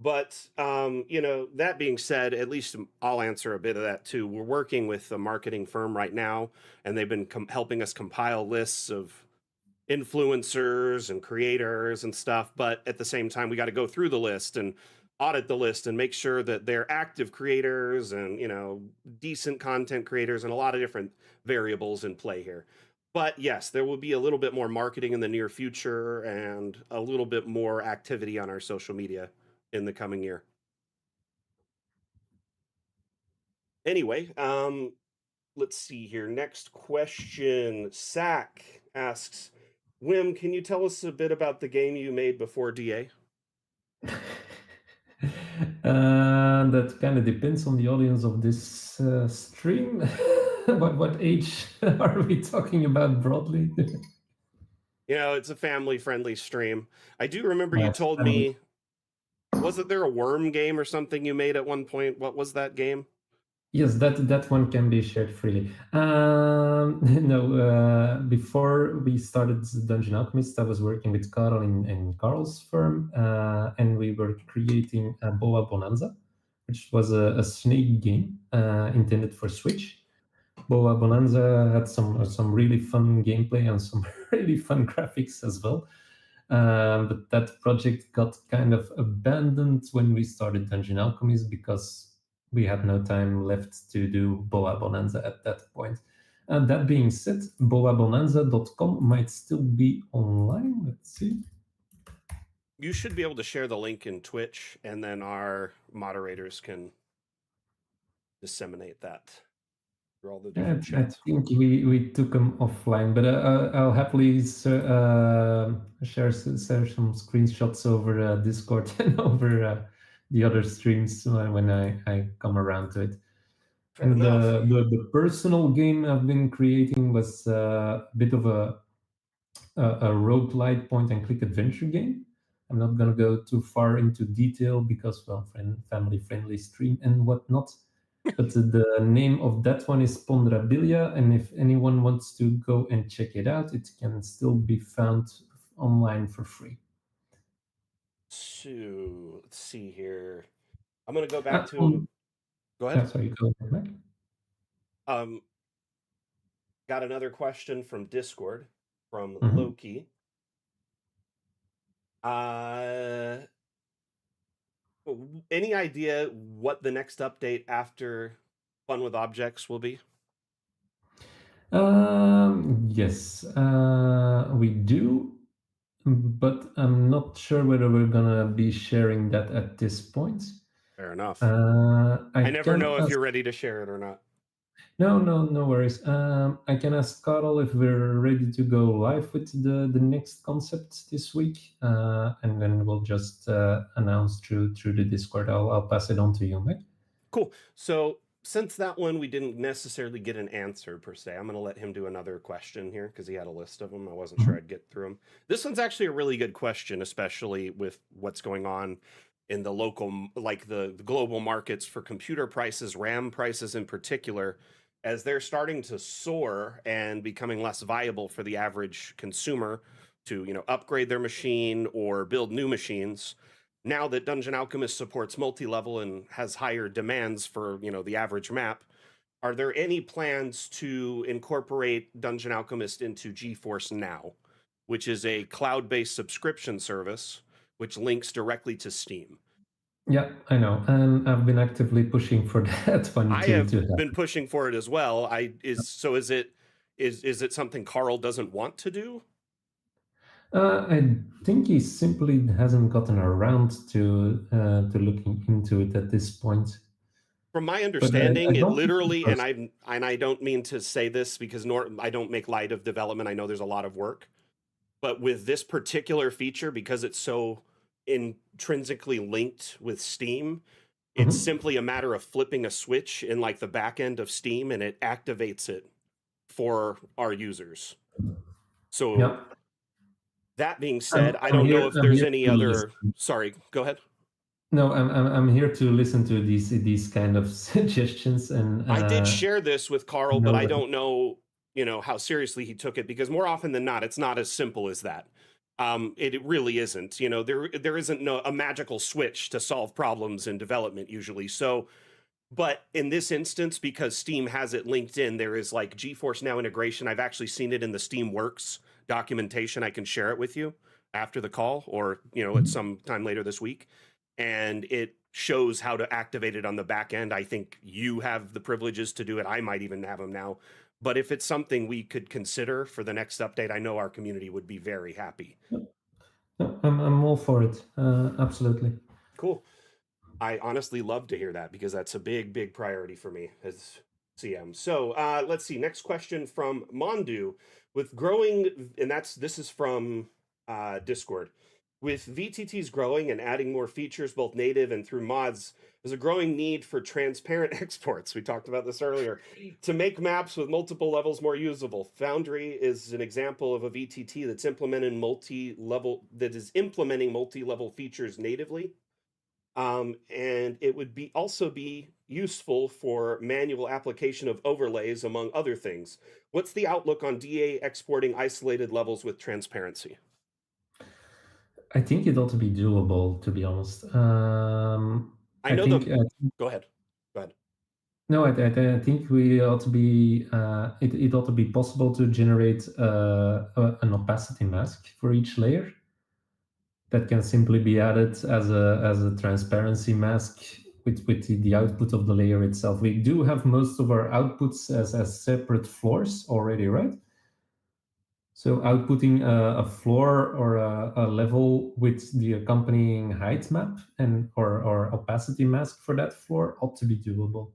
But that being said, at least I'll answer a bit of that too. We're working with a marketing firm right now, and they've been helping us compile lists of influencers and creators and stuff. But at the same time, we got to go through the list and audit the list and make sure that they're active creators and decent content creators and a lot of different variables in play here. But yes, there will be a little bit more marketing in the near future and a little bit more activity on our social media in the coming year. Anyway, let's see here. Next question. Sack asks, Wim, can you tell us a bit about the game you made before DA? That kind of depends on the audience of this stream. What age are we talking about broadly? It's a family friendly stream. I do remember you Nice. told me, wasn't there a worm game or something you made at one point? What was that game? Yes, that one can be shared freely. No, before we started Dungeon Alchemist, I was working with Carl in Carl's firm, and we were creating a Boa Bonanza, which was a snake game intended for Switch. Boa Bonanza had some really fun gameplay and some really fun graphics as well. But that project got kind of abandoned when we started Dungeon Alchemist because we had no time left to do Boa Bonanza at that point. And that being said, boabonanza.com might still be online. Let's see. You should be able to share the link in Twitch, and then our moderators can disseminate that through all the different I chats. think we took them offline, but I'll happily share some screenshots over Discord and over the other streams when I come around to it. Fair And enough. the personal game I've been creating was a bit of a roguelite point and click adventure game. I'm not going to go too far into detail because, well, family friendly stream and whatnot. But the name of that one is Ponderabilia, and if anyone wants to go and check it out, it can still be found online for free. So let's see here. I'm gonna go back Uh, to. um, Go ahead. yeah, sorry, go ahead, Mac. Um, got another question from Discord from Mhm. Loki. Uh, any idea what the next update after Fun with Objects will be? Yes, we do, but I'm not sure whether we're gonna be sharing that at this point. Fair enough. I I never can know if ask. you're ready to share it or not. No worries. I can ask Carl if we're ready to go live with the next concept this week, and then we'll just announce through the Discord. I'll pass it on to you, Mike. Cool. So since that one we didn't necessarily get an answer per se, I'm going to let him do another question here because he had a list of them. I wasn't sure Mhm. I'd get through them. This one's actually a really good question, especially with what's going on in the local, like the global markets for computer prices, RAM prices in particular, as they're starting to soar and becoming less viable for the average consumer to, upgrade their machine or build new machines. Now that Dungeon Alchemist supports multi-level and has higher demands for, the average map, are there any plans to incorporate Dungeon Alchemist into GeForce Now, which is a cloud-based subscription service which links directly to Steam? Yeah, I know, and I've been actively pushing for that one I to have happen. been pushing for it as well. Is it something Carl doesn't want to do? I think he simply hasn't gotten around to looking into it at this point. From my But understanding, I it don't think it's literally, first. and I don't mean to say this because I don't make light of development. I know there's a lot of work, but with this particular feature, because it's so intrinsically linked with Steam, it's Mhm. simply a matter of flipping a switch in like the back end of Steam and it activates it for our users. So Yeah, that being said, I I'm don't know here. if I'm there's here any to other. listen. Sorry, go ahead. No, I'm here to listen to these kind of suggestions and I did share this with Carl, but know I that. don't know, how seriously he took it because more often than not, it's not as simple as that. It really isn't. There isn't a magical switch to solve problems in development usually. So, but in this instance, because Steam has it linked in, there is like GeForce Now integration. I've actually seen it in the Steam Works documentation. I can share it with you after the call or, at some time later this week. And it shows how to activate it on the back end. I think you have the privileges to do it. I might even have them now. But if it's something we could consider for the next update, I know our community would be very happy. No, I'm all for it. Absolutely. Cool. I honestly love to hear that because that's a big, big priority for me as CM. So let's see. Next question from Mondu. With growing, and this is from Discord. With VTTs growing and adding more features, both native and through mods, there's a growing need for transparent exports. We talked about this earlier to make maps with multiple levels more usable. Foundry is an example of a VTT that's implementing multi-level features natively. And it would also be useful for manual application of overlays, among other things. What's the outlook on DA exporting isolated levels with transparency? I think it ought to be doable, to be honest. I I know think Go ahead. Go ahead. no, I think we ought to be. It ought to be possible to generate an opacity mask for each layer that can simply be added as a transparency mask with the output of the layer itself. We do have most of our outputs as separate floors already, right? So outputting a floor or a level with the accompanying height map and or opacity mask for that floor ought to be doable.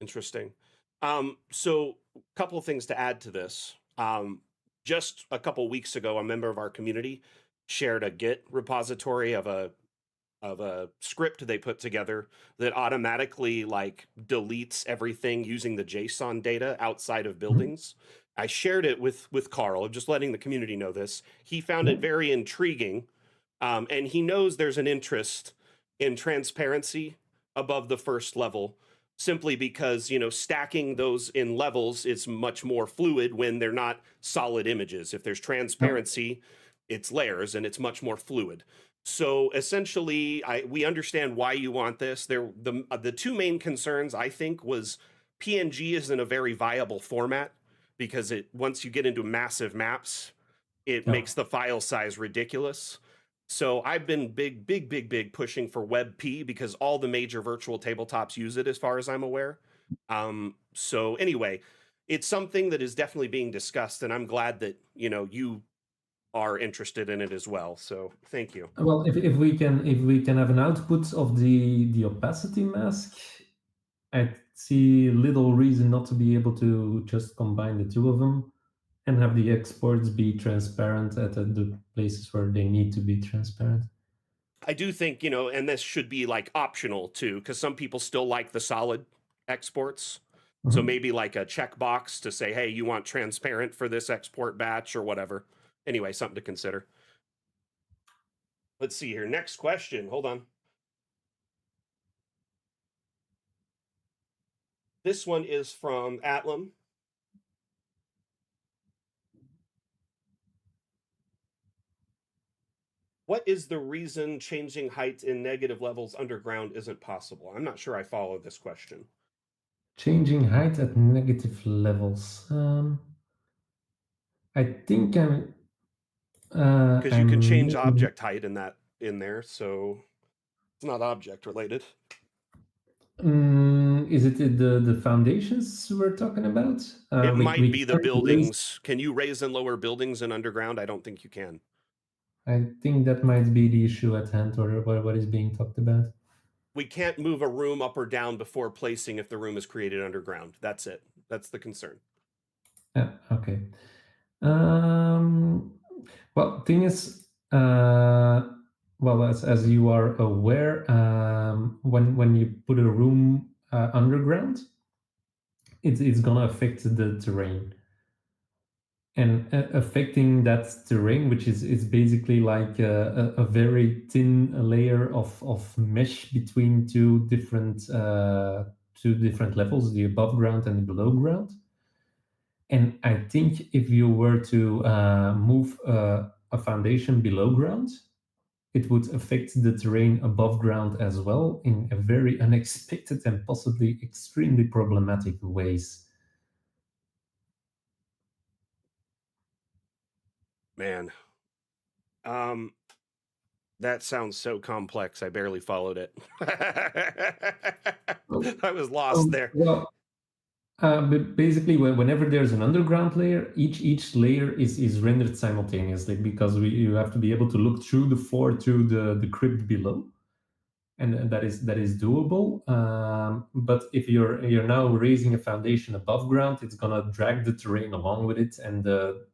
Interesting. So a couple of things to add to this. Just a couple weeks ago, a member of our community shared a Git repository of a script they put together that automatically like deletes everything using the JSON data outside of Mhm. buildings. I shared it with Carl, just letting the community know this. He found Yeah. it very intriguing, and he knows there's an interest in transparency above the first level simply because stacking those in levels is much more fluid when they're not solid images. If there's Yeah. transparency, it's layers and it's much more fluid. So essentially, we understand why you want this. The two main concerns I think was PNG isn't a very viable format because once you get into massive maps, it Yeah. makes the file size ridiculous. So I've been big pushing for WebP because all the major virtual tabletops use it, as far as I'm aware. So anyway, it's something that is definitely being discussed, and I'm glad that you are interested in it as well. So thank you. Well, if we can have an output of the opacity mask, I see little reason not to be able to just combine the two of them and have the exports be transparent at the places where they need to be transparent. I do think, and this should be like optional too, because some people still like the solid exports. So Mhm. maybe like a checkbox to say, hey, you want transparent for this export batch or whatever. Anyway, something to consider. Let's see here. Next question. Hold on. This one is from Atlam. What is the reason changing height in negative levels underground isn't possible? I'm not sure I follow this question. Changing height at negative levels. I think Because you can change I'm object height in there, so it's not object related. is it the foundations we're talking about? It might We be the can't raise. buildings. Can you raise and lower buildings in underground? I don't think you can. I think that might be the issue at hand, or what is being talked about. We can't move a room up or down before placing if the room is created underground. That's it. That's the concern. Yeah. Okay. Well, thing is, well, as you are aware, when you put a room underground, it's gonna affect the terrain, and affecting that terrain, which is basically like a very thin layer of mesh between two different levels, the above ground and the below ground. And I think if you were to move a foundation below ground, it would affect the terrain above ground as well in a very unexpected and possibly extremely problematic ways. Man. That sounds so complex. I barely followed it. Oh, I was lost there. well, but basically, whenever there's an underground layer, each layer is rendered simultaneously because you have to be able to look through the floor to the crypt below, and that is doable. But if you're now raising a foundation above ground, it's gonna drag the terrain along with it, and the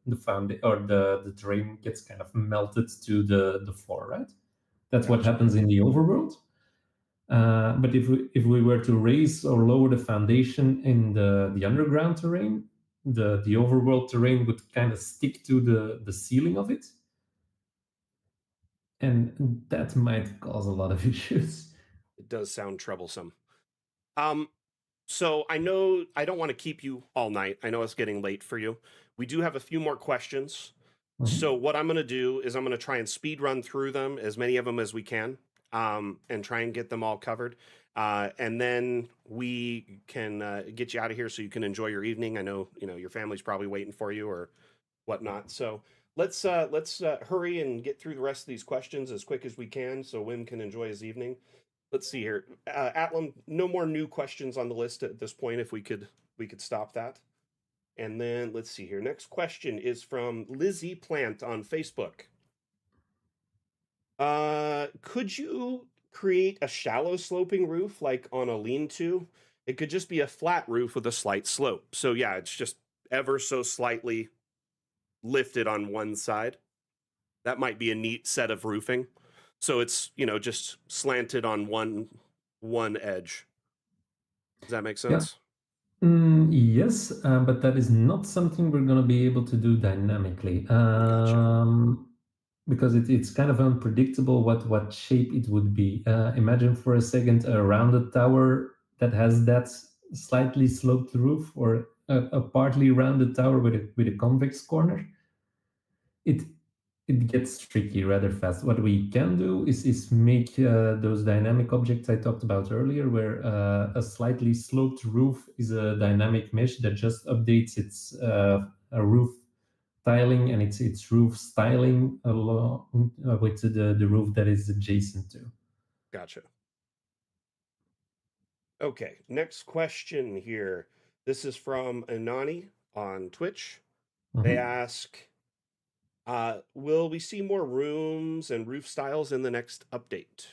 terrain gets kind of melted to the floor, right? That's what Gotcha. happens in the overworld. But if we were to raise or lower the foundation in the underground terrain, the overworld terrain would kind of stick to the ceiling of it, and that might cause a lot of issues. It does sound troublesome. So I know I don't want to keep you all night. I know it's getting late for you. We do have a few more questions. Mhm. So what I'm going to do is I'm going to try and speed run through them, as many of them as we can, and try and get them all covered. And then we can get you out of here so you can enjoy your evening. I know your family's probably waiting for you or whatnot. So let's hurry and get through the rest of these questions as quick as we can so Wim can enjoy his evening. Let's see here. Atlam, no more new questions on the list at this point. If we could stop that. And then let's see here. Next question is from Lizzie Plant on Facebook. Could you create a shallow sloping roof like on a lean-to? It could just be a flat roof with a slight slope. So yeah, it's just ever so slightly lifted on one side. That might be a neat set of roofing. So it's, just slanted on one edge. Does that make Yeah. sense? Yes, but that is not something we're going to be able to do dynamically. Gotcha. Because it's kind of unpredictable what shape it would be. Imagine for a second a rounded tower that has that slightly sloped roof, or a partly rounded tower with a convex corner. It gets tricky rather fast. What we can do is make those dynamic objects I talked about earlier, where a slightly sloped roof is a dynamic mesh that just updates its a roof tiling and its roof styling along with the roof that is adjacent to. Gotcha. Okay, next question here. This is from Anani on Twitch. They Mhm. ask, will we see more rooms and roof styles in the next update?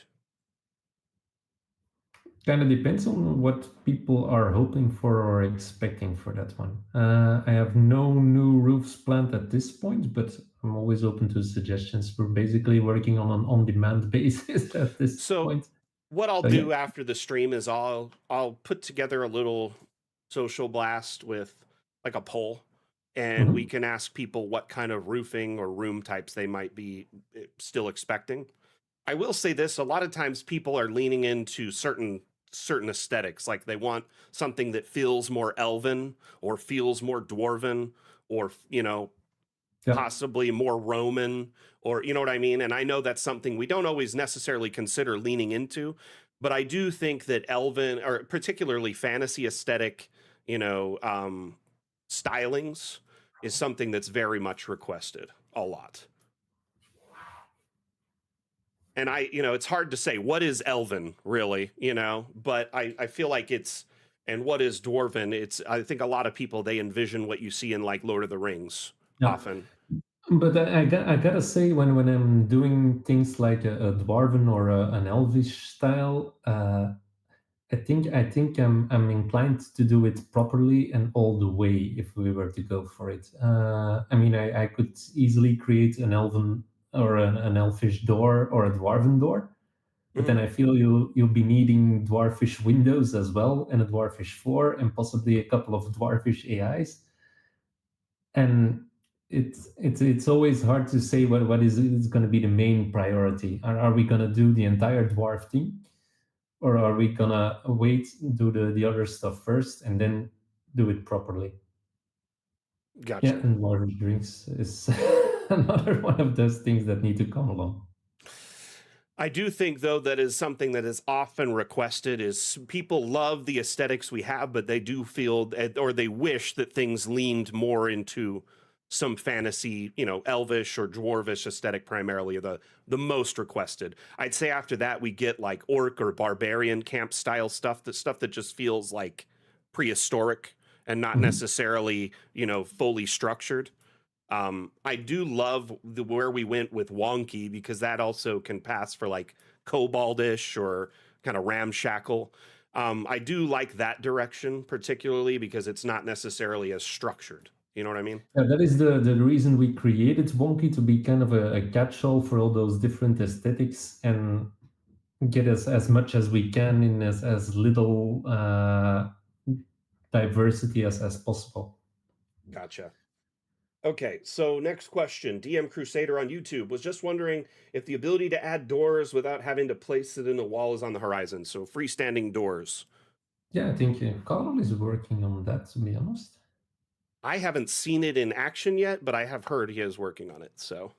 Kind of depends on what people are hoping for or expecting for that one. I have no new roofs planned at this point, but I'm always open to suggestions. We're basically working on an on-demand basis at this So point. what I'll So yeah. do after the stream is I'll put together a little social blast with like a poll, and we Mhm. can ask people what kind of roofing or room types they might be still expecting. I will say this, a lot of times people are leaning into certain certain aesthetics. Like they want something that feels more elven or feels more dwarven or, Yeah. possibly more Roman, or you know what I mean? And I know that's something we don't always necessarily consider leaning into, but I do think that elven or particularly fantasy aesthetic, stylings is something that's very much requested a lot. And it's hard to say what is elven really, but I feel like and what is dwarven. I think a lot of people, they envision what you see in like Lord of the Rings Yeah. often. But I gotta say, when I'm doing things like a dwarven or an elvish style, I think I'm inclined to do it properly and all the way if we were to go for it. I mean, I could easily create an elven or an elfish door or a dwarven door, but then Mhm. I feel you'll be needing dwarfish windows as well, and a dwarfish floor, and possibly a couple of dwarfish AIs. And it's always hard to say what is going to be the main priority. Are we going to do the entire dwarf thing, or are we gonna wait, do the other stuff first, and then do it properly? Yeah, Gotcha. and water drinks is another one of those things that need to come along. I do think, though, that is something that is often requested is people love the aesthetics we have, but they do feel or they wish that things leaned more into some fantasy, elvish or dwarvish aesthetic primarily, the most requested. I'd say after that we get like orc or barbarian camp style stuff, that just feels like prehistoric and not Mhm. necessarily, fully structured. I do love where we went with wonky because that also can pass for like koboldish or kind of ramshackle. I do like that direction particularly because it's not necessarily as structured. You know what I mean? Yeah, that is the reason we created Wonky, to be kind of a catch-all for all those different aesthetics and get as much as we can in as little diversity as possible. Gotcha. Okay, so next question. DM Crusader on YouTube was just wondering if the ability to add doors without having to place it in a wall is on the horizon. So freestanding doors. Yeah, I think Carl is working on that, to be honest. I haven't seen it in action yet, but I have heard he is working on it. So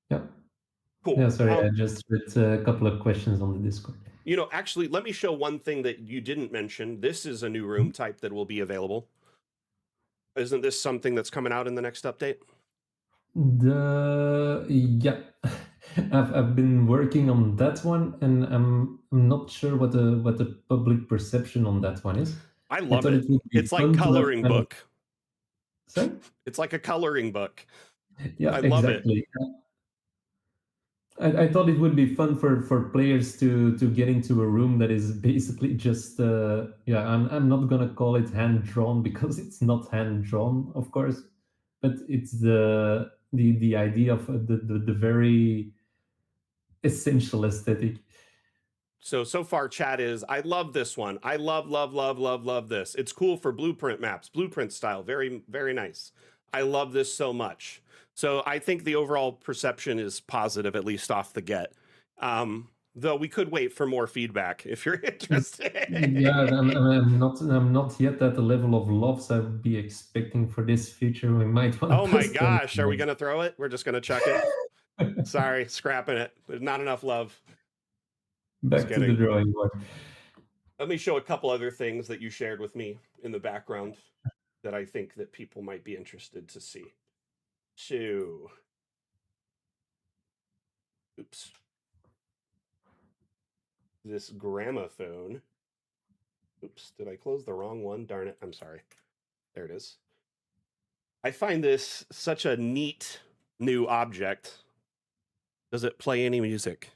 Yeah. cool. Yeah, sorry, I just read a couple of questions on the Discord. Actually, let me show one thing that you didn't mention. This is a new room type that will be available. Isn't this something that's coming out in the next update? Yeah, I've been working on that one, and I'm not sure what the public perception on that one is. I I love thought it. it would be It's like fun to have coloring kind of. book. Sorry? It's like a coloring book. Yeah, I love it. exactly. I thought it would be fun for players to get into a room that is basically just yeah, I'm not gonna call it hand drawn because it's not hand drawn, of course, but it's the idea of the very essential aesthetic. So far, chat is, I love this one. I love, love, love, love, love this. It's cool for blueprint maps, blueprint style. Very, very nice. I love this so much. So I think the overall perception is positive, at least off the get. Though we could wait for more feedback if you're Yeah, interested. I'm not yet at the level of loves I would be expecting for this feature. We might want Oh to my post them. gosh, are we going to throw it? We're just going to chuck it. Sorry, scrapping it. There's not enough love. Just Back to the kidding. drawing board. Let me show a couple other things that you shared with me in the background that I think that people might be interested to see. So, oops. This gramophone. Oops, did I close the wrong one? Darn it. I'm sorry. There it is. I find this such a neat new object. Does it play any music?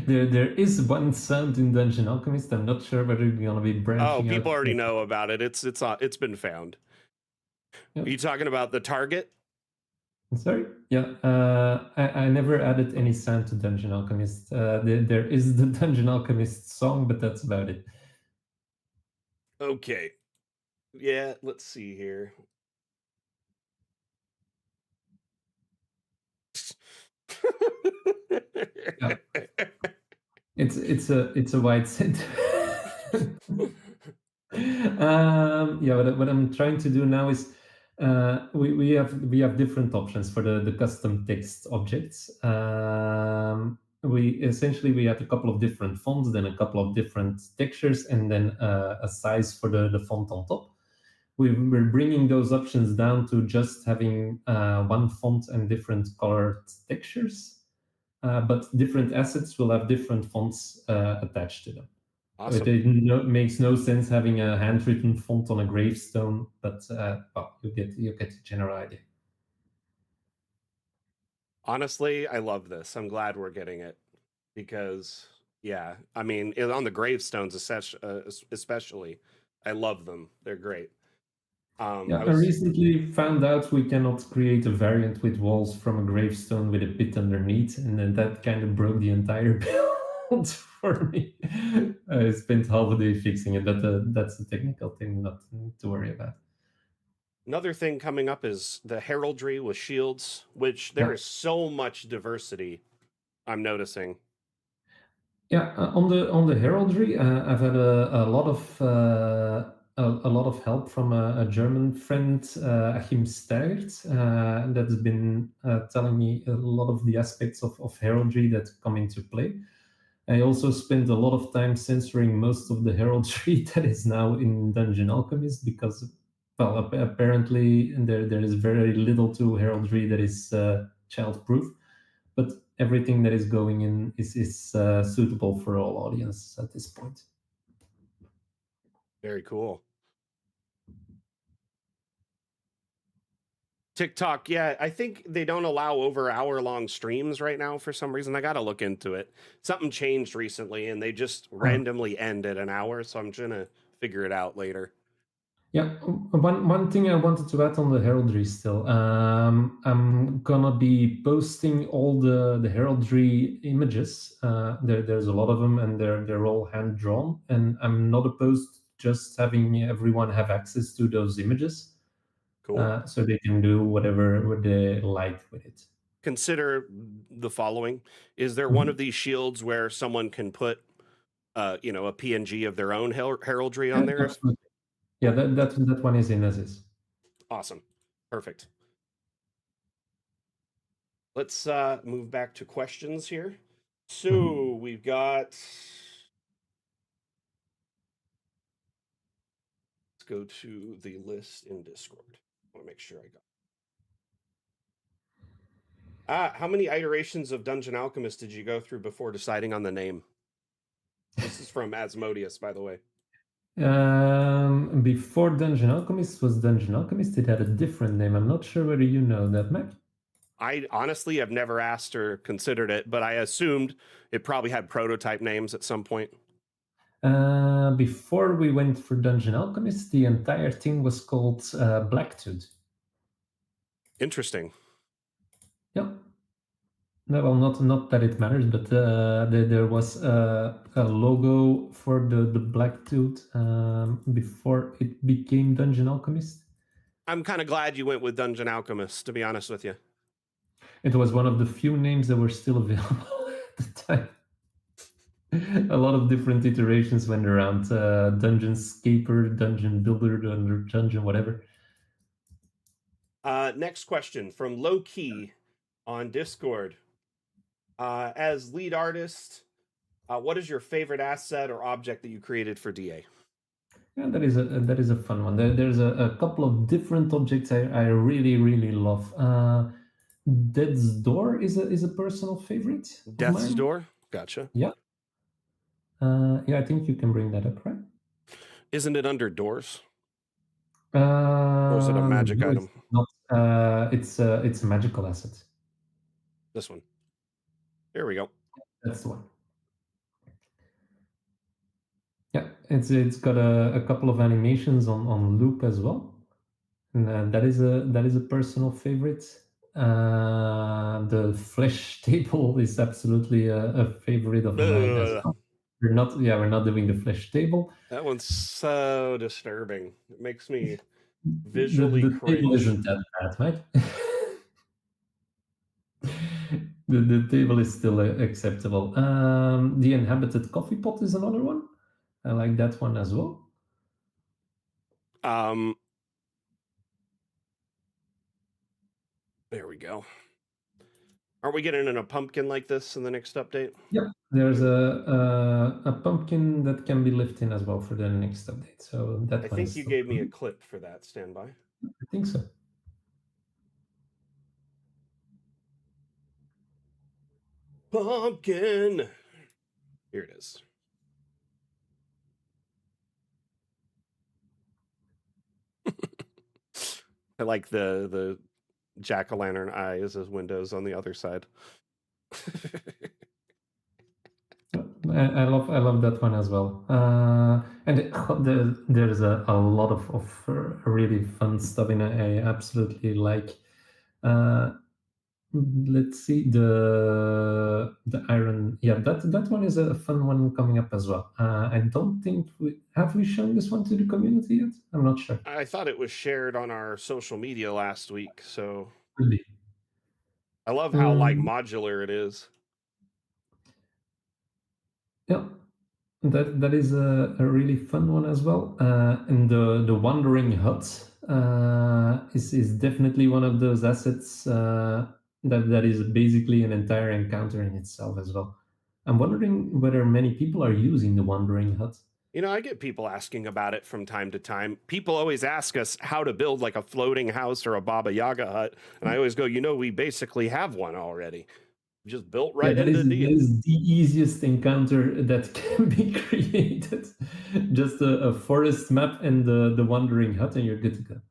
There is one sound in Dungeon Alchemist. I'm not sure whether we're gonna be Oh, branching out. people already know about it. It's been found. Yeah. Are you talking about the target? Sorry? Yeah. I never added any sound to Dungeon Alchemist. There is the Dungeon Alchemist song, but that's about it. Okay. Yeah, let's see here. Yeah. It's a wide set. Yeah, what I'm trying to do now is we have different options for the custom text objects. We have a couple of different fonts, then a couple of different textures, and then a size for the font on top. We're bringing those options down to just having one font and different colored textures, but different assets will have different fonts attached to them. Awesome. Makes no sense having a handwritten font on a gravestone, but well, you get the general idea. Honestly, I love this. I'm glad we're getting it because, yeah, I mean, on the gravestones, especially, I love them. They're great. Yeah, I I was recently found out we cannot create a variant with walls from a gravestone with a pit underneath, and then that kind of broke the entire build for me. I spent half a day fixing it, but that's a technical thing, not to worry about. Another thing coming up is the heraldry with shields, which there Yeah. is so much diversity I'm noticing. Yeah, on the heraldry, I've had a lot of a lot of help from a German friend, Alchemist Dev, that's been telling me a lot of the aspects of heraldry that come into play. I also spent a lot of time censoring most of the heraldry that is now in Dungeon Alchemist because, well, apparently there is very little to heraldry that is child-proof, but everything that is going in is suitable for all audiences at this point. Very cool. TikTok, yeah, I think they don't allow over hour-long streams right now for some reason. I got to look into it. Something changed recently, and they just randomly end at an hour, so I'm gonna figure it out later. Yeah, one thing I wanted to add on the heraldry still. I'm gonna be posting all the heraldry images. There's a lot of them, and they're all hand drawn. And I'm not opposed just having everyone have access to those images, Cool. so they can do whatever they like with it. Consider the following: is there one Mhm. of these shields where someone can put, a PNG of their own heraldry Yeah, on there? absolutely. Yeah, Cool. that one is in as is. Awesome. Perfect. Let's move back to questions here. Mhm. So we've got. Let's go to the list in Discord. I want to make sure I got. How many iterations of Dungeon Alchemist did you go through before deciding on the name? This is from Asmodeus, by the way. Before Dungeon Alchemist was Dungeon Alchemist, it had a different name. I'm not sure whether you know that, Mac. I honestly have never asked or considered it, but I assumed it probably had prototype names at some point. Before we went for Dungeon Alchemist, the entire thing was called Blacktooth. Interesting. Yeah. No, well, not that it matters, but there was a logo for the Blacktooth before it became Dungeon Alchemist. I'm kind of glad you went with Dungeon Alchemist, to be honest with you. It was one of the few names that were still available at the time. A lot of different iterations went around. Dungeon Scaper, Dungeon Builder, Dungeon whatever. Next question from Low Key on Discord. As lead artist, what is your favorite asset or object that you created for DA? Yeah, that is a fun one. There's a couple of different objects I really love. Dead's Door is a personal favorite of Death's mine. Door? Gotcha. Yeah. Yeah, I think you can bring that up, right? Isn't it under doors? Or is it a magic No, it's item? not. It's a magical asset. This one. There we go. That's the one. Yeah, it's got a couple of animations on loop as well, and that is a personal favorite. The flesh table is absolutely a favorite of mine as Ugh, well. We're not doing the flesh table. that one's so disturbing. It makes me The visually the table cringe. isn't that bad, right? The table is still acceptable. The inhabited coffee pot is another one. I like that one as well. There we go. Aren't we getting in a pumpkin like this in the next update? Yep, there's a pumpkin that can be lived in as well for the next update. So that I one think is you still gave me a coming. clip for that. Stand by. I think so. Pumpkin. Here it is. I like the jack-o'-lantern eyes as windows on the other side. I love that one as well. And there's a lot of really fun stuff in it. I absolutely like. Let's see the iron. Yeah, that one is a fun one coming up as well. I don't think we shown this one to the community yet. I'm not sure. I thought it was shared on our social media last week, so Really. I love how like modular it is. Yeah, that is a really fun one as well. And the wandering hut is definitely one of those assets that is basically an entire encounter in itself as well. I'm wondering whether many people are using the wandering hut. You know, I get people asking about it from time to time. People always ask us how to build like a floating house or a Baba Yaga hut, and I always go, you know, we basically have one already. Just built right that into that is the easiest encounter that can be created. Just a forest map and the wandering hut, and you're good to go.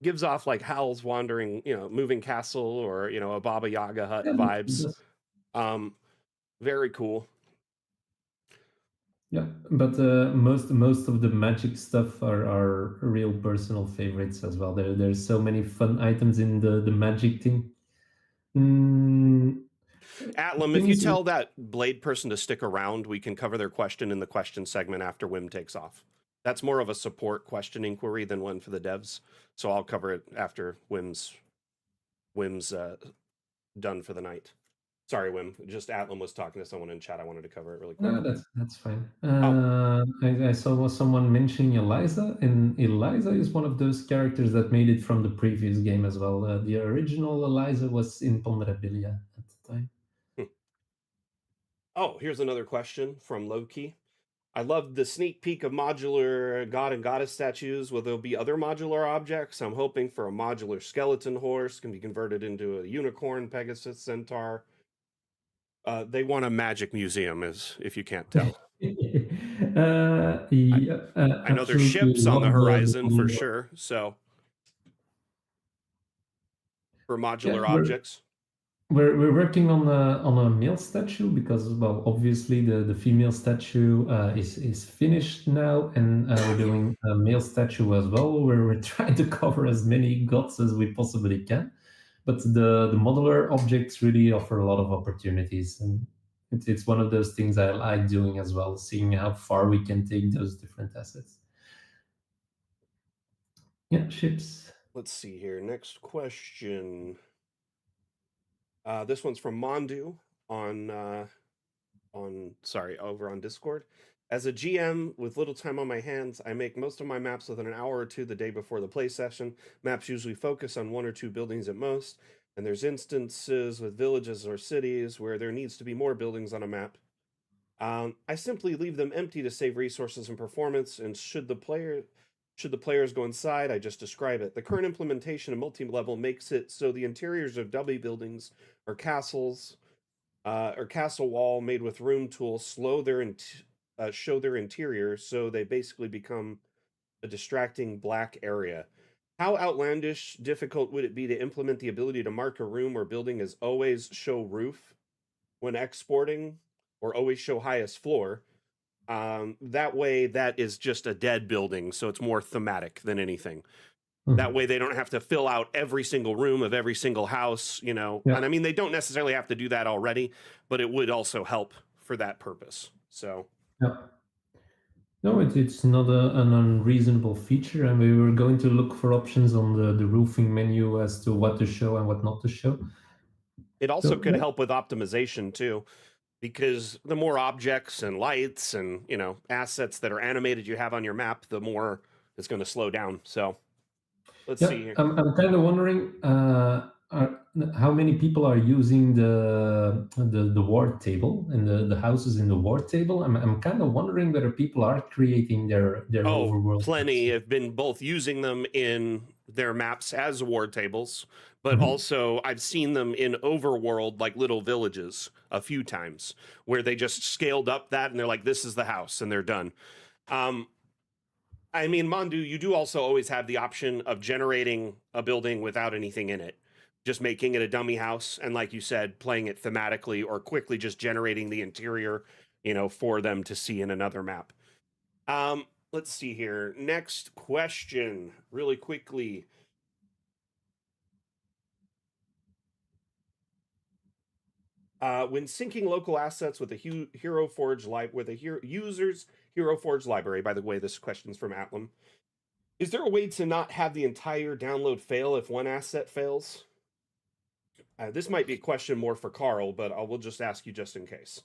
Gives off like Howl's Wandering, you know, Moving Castle or, you know, a Baba Yaga hut Yeah, vibes. Very cool. Yeah, but most of the magic stuff are real personal favorites as well. There's so many fun items in the magic thing. Atlam, if you Things tell that Blade person to stick around, we can cover their question in the question segment after Wim takes off. That's more of a support question inquiry than one for the devs. So I'll cover it after Wim's done for the night. Sorry, Wim. Just Atlam was talking to someone in chat. I wanted to cover it really quick. No, that's fine. I saw someone mentioning Eliza, and Eliza is one of those characters that made it from the previous game as well. The original Eliza was in Ponderabilia at the time. Oh, here's another question from Loki. I love the sneak peek of modular god and goddess statues. Will there be other modular objects? I'm hoping for a modular skeleton horse can be converted into a unicorn, Pegasus, centaur. They want a magic museum, as if you can't tell. Yeah, I know there's ships on the horizon for sure. So for modular objects. We're working on a male statue because, well, obviously the female statue is finished now, and we're doing a male statue as well, where we're trying to cover as many gods as we possibly can. But the modular objects really offer a lot of opportunities, and it's one of those things I like doing as well, seeing how far we can take those different assets. Yeah, ships. Let's see here. Next question. This one's from Mondu over on Discord. As a GM with little time on my hands, I make most of my maps within an hour or two the day before the play session. Maps usually focus on one or two buildings at most, and there's instances with villages or cities where there needs to be more buildings on a map. I simply leave them empty to save resources and performance, and should the players go inside, I just describe it. The current implementation of multi-level makes it so the interiors of W buildings or castles or castle wall made with room tools show their interior, so they basically become a distracting black area. How outlandish difficult would it be to implement the ability to mark a room or building as always show roof when exporting, or always show highest floor? That way, that is just a dead building, so it's more thematic than anything. That way, they don't have to fill out every single room of every single house, you know. Yeah. And I mean, they don't necessarily have to do that already, but it would also help for that purpose. So, yeah. No, it's not an unreasonable feature, and we were going to look for options on the roofing menu as to what to show and what not to show. It also So could help with optimization too, because the more objects and lights and assets that are animated you have on your map, the more it's going to slow down. So let's yeah, see here. I'm kind of wondering how many people are using the ward table and the houses in the ward table. I'm kind of wondering whether people are creating their overworld Plenty maps. have been both using them in their maps as ward tables, but also I've seen them in overworld, like little villages, a few times where they just scaled up that and they're like, this is the house, and they're done. I mean, Mandu, you do also always have the option of generating a building without anything in it, just making it a dummy house, and like you said, playing it thematically or quickly just generating the interior, for them to see in another map. Let's see here. Next question, really quickly. When syncing local assets with a Hero Forge user's Hero Forge library, by the way, this question's from Atlam. Is there a way to not have the entire download fail if one asset fails? This might be a question more for Carl, but I will just ask you just in case.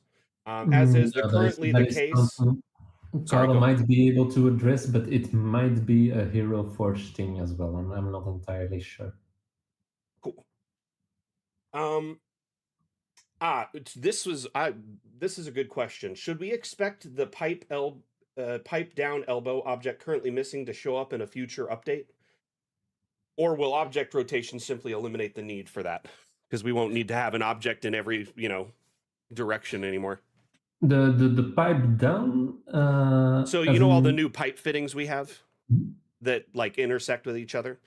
As is currently the case. Sorry, Carl go. might be able to address, but it might be a Hero Forge thing as well. I'm not entirely sure. Cool. This is a good question. Should we expect the pipe down elbow object currently missing to show up in a future update? Or will object rotation simply eliminate the need for that? Because we won't need to have an object in every, direction anymore. The pipe down. So all the new pipe fittings we have that like intersect with each other.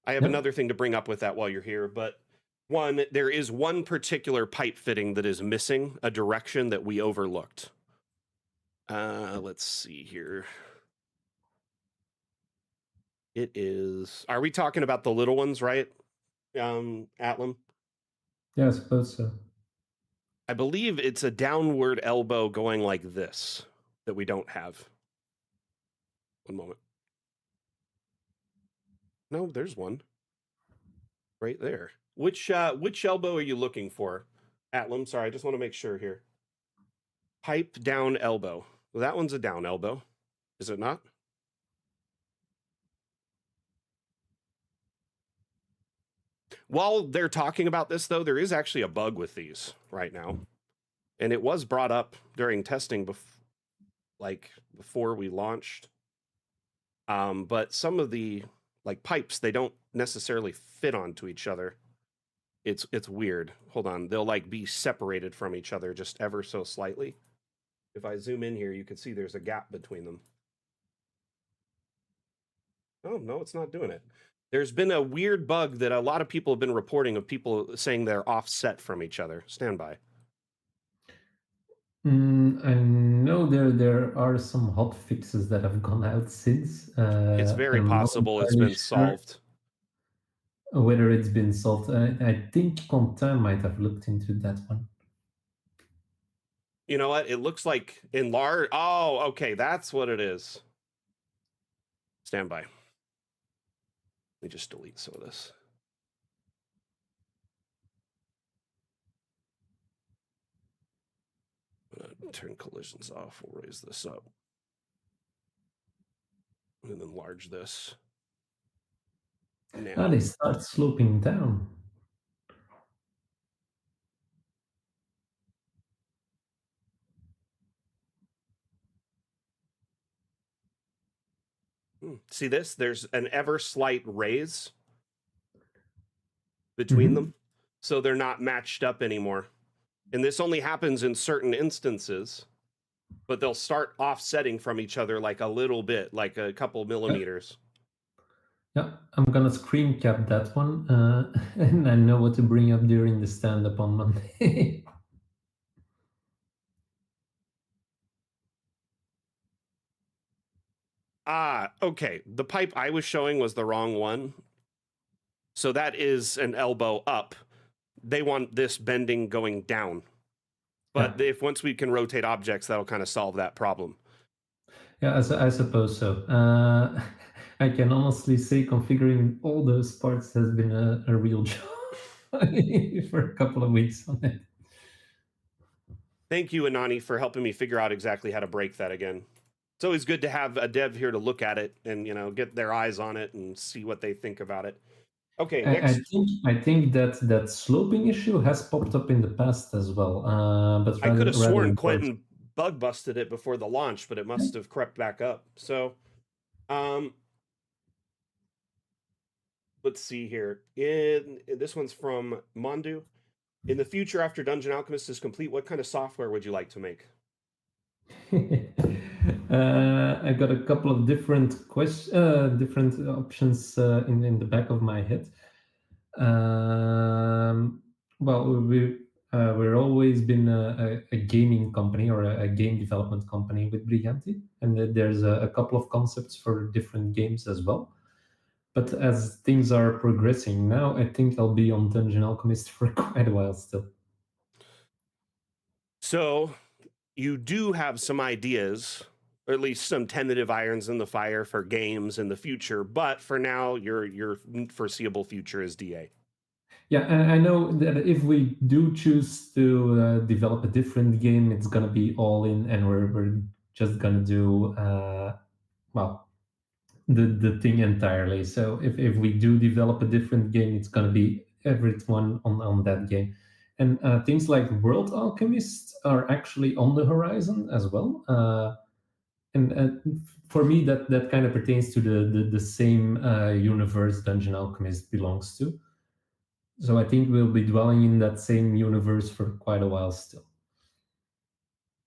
I have another thing to bring up with that while you're here, but there is one particular pipe fitting that is missing a direction that we overlooked. Let's see here. It is. Are we talking about the little ones, right? Atlam? Yeah, I suppose so. I believe it's a downward elbow going like this that we don't have. One moment. No, there's one. Right there. Which elbow are you looking for? Atlam, sorry, I just want to make sure here. Pipe down elbow. Well, that one's a down elbow. Is it not? While they're talking about this, though, there is actually a bug with these right now. And it was brought up during testing before we launched. But some of the pipes, they don't necessarily fit onto each other. It's weird. Hold on. They'll be separated from each other just ever so slightly. If I zoom in here, you can see there's a gap between them. Oh, no, it's not doing it. There's been a weird bug that a lot of people have been reporting of people saying they're offset from each other. Stand by. I know there are some hot fixes that have gone out since. It's very possible it's been solved. Whether it's been solved, I think Quentin might have looked into that one. You know what? It looks like enlarge. Oh, okay, that's what it is. Stand by. Let me just delete some of this. I'm gonna turn collisions off. We'll raise this up. And then enlarge this. Now they start sloping down. See this? There's an ever slight raise between them. So they're not matched up anymore. And this only happens in certain instances, but they'll start offsetting from each other like a little bit, like a couple millimeters. Yeah, I'm gonna screen cap that one, and I know what to bring up during the stand-up on Monday. Okay. The pipe I was showing was the wrong one. So that is an elbow up. They want this bending going down. But if once we can rotate objects, that'll kind of solve that problem. Yeah, I suppose so. I can honestly say configuring all those parts has been a real job. for a couple of weeks on it. Thank you, Anani, for helping me figure out exactly how to break that again. It's always good to have a dev here to look at it and get their eyes on it and see what they think about it. Okay, next. I think that that sloping issue has popped up in the past as well, but I could have rather sworn in Persian. Quentin bug busted it before the launch, but it must have crept back up. So, let's see here. This one's from Mondu. In the future, after Dungeon Alchemist is complete, what kind of software would you like to make? I got a couple of different different options in the back of my head. Well, we're always been a gaming company or a game development company with Briganti, and there's a couple of concepts for different games as well. But as things are progressing now, I think I'll be on Dungeon Alchemist for quite a while still. So, you do have some ideas, or at least some tentative irons in the fire for games in the future, but for now, your foreseeable future is DA. Yeah, and I know that if we do choose to develop a different game, it's gonna be all in, and we're just gonna do well the thing entirely. So if we do develop a different game, it's gonna be everyone on that game. And things like World Alchemists are actually on the horizon as well. And for me, that kind of pertains to the same universe Dungeon Alchemist belongs to. So I think we'll be dwelling in that same universe for quite a while still.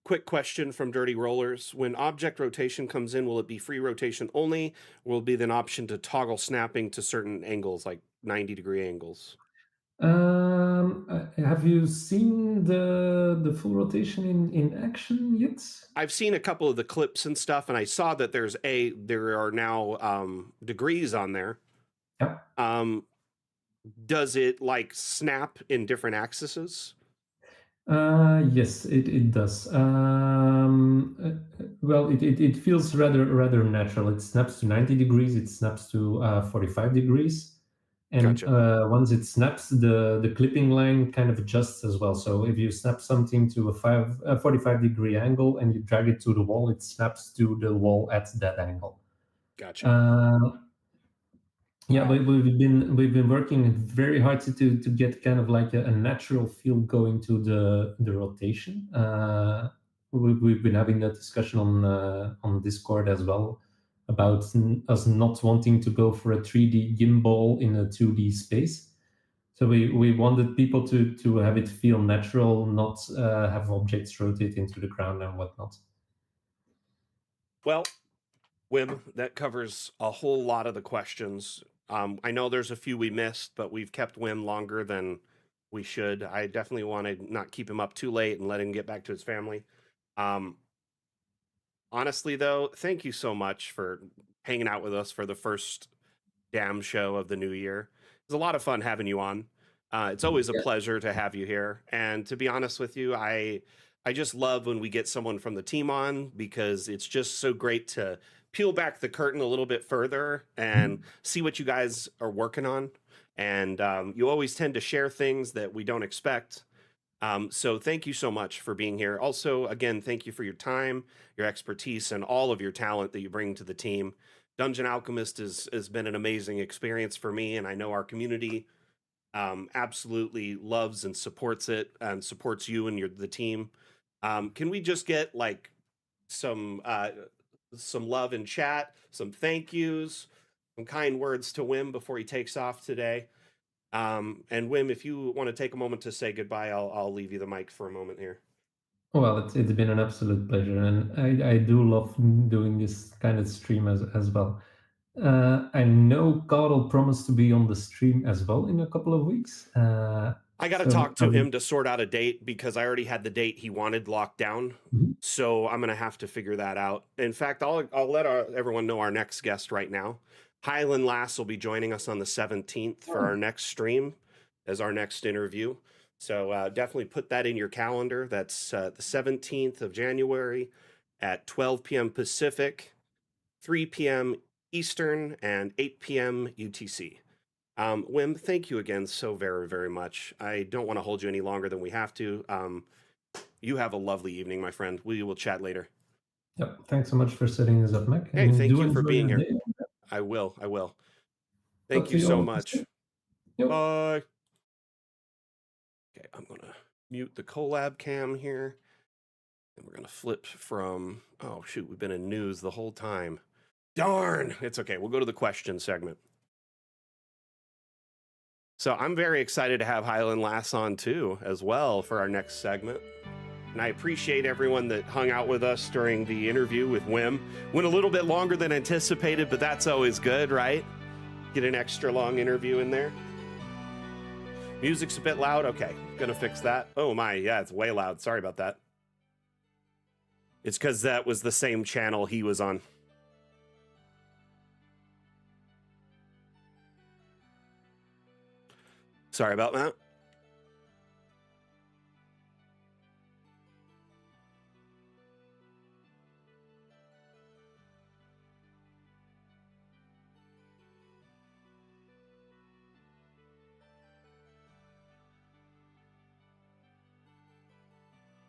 Quick question from Dirty Rollers. When object rotation comes in, will it be free rotation only? Or will it be an option to toggle snapping to certain angles, like 90-degree angles? Have you seen the full rotation in action yet? I've seen a couple of the clips and stuff, and I saw that there are now degrees on there. Yeah. Does it like snap in different axes? Yes, it does. Well, it feels rather natural. It snaps to 90 degrees. It snaps to 45 degrees. And Gotcha. once it snaps, the clipping line kind of adjusts as well. So if you snap something to a 45-degree angle and you drag it to the wall, it snaps to the wall at that angle. Gotcha. Yeah, we've been working very hard to get kind of like a natural feel going to the rotation. We've been having that discussion on Discord as well about us not wanting to go for a 3D gimbal in a 2D space. So we wanted people to have it feel natural, not have objects rotate into the ground and whatnot. Well, Wim, that covers a whole lot of the questions. I know there's a few we missed, but we've kept Wim longer than we should. I definitely want to not keep him up too late and let him get back to his family. Honestly, though, thank you so much for hanging out with us for the first damn show of the new year. It's a lot of fun having you on. It's always a pleasure to have you here. And to be honest with you, I just love when we get someone from the team on because it's just so great to peel back the curtain a little bit further and see what you guys are working on. And you always tend to share things that we don't expect. So thank you so much for being here. Also, again, thank you for your time, your expertise, and all of your talent that you bring to the team. Dungeon Alchemist has been an amazing experience for me, and I know our community absolutely loves and supports it and supports you and the team. Can we just get like some love in chat, some thank yous, some kind words to Wim before he takes off today? And Wim, if you want to take a moment to say goodbye, I'll leave you the mic for a moment here. Well, it's been an absolute pleasure, and I do love doing this kind of stream as well. I know Carl promised to be on the stream as well in a couple of weeks. I got to talk to him to sort out a date because I already had the date he wanted locked down. So I'm going to have to figure that out. In fact, I'll let everyone know our next guest right now. Highland Lass will be joining us on the 17th for our next stream as our next interview. So definitely put that in your calendar. That's the 17th of January at 12 p.m. Pacific, 3 p.m. Eastern, and 8 p.m. UTC. Wim, thank you again so very, very much. I don't want to hold you any longer than we have to. You have a lovely evening, my friend. We will chat later. Yep. Thanks so much for setting this up, Mac. Hey, And thank do you for enjoy being your here. day. I will. Talk Thank to you you so all. much. Yep. Bye. Okay, I'm going to mute the collab cam here. And we're going to flip from, oh, shoot, we've been in news the whole time. Darn. It's okay. We'll go to the question segment. So I'm very excited to have Highland Lass on too, as well, for our next segment. And I appreciate everyone that hung out with us during the interview with Wim. Went a little bit longer than anticipated, but that's always good, right? Get an extra long interview in there. Music's a bit loud. Okay, gonna fix that. Oh my, yeah, it's way loud. Sorry about that. It's because that was the same channel he was on. Sorry about that.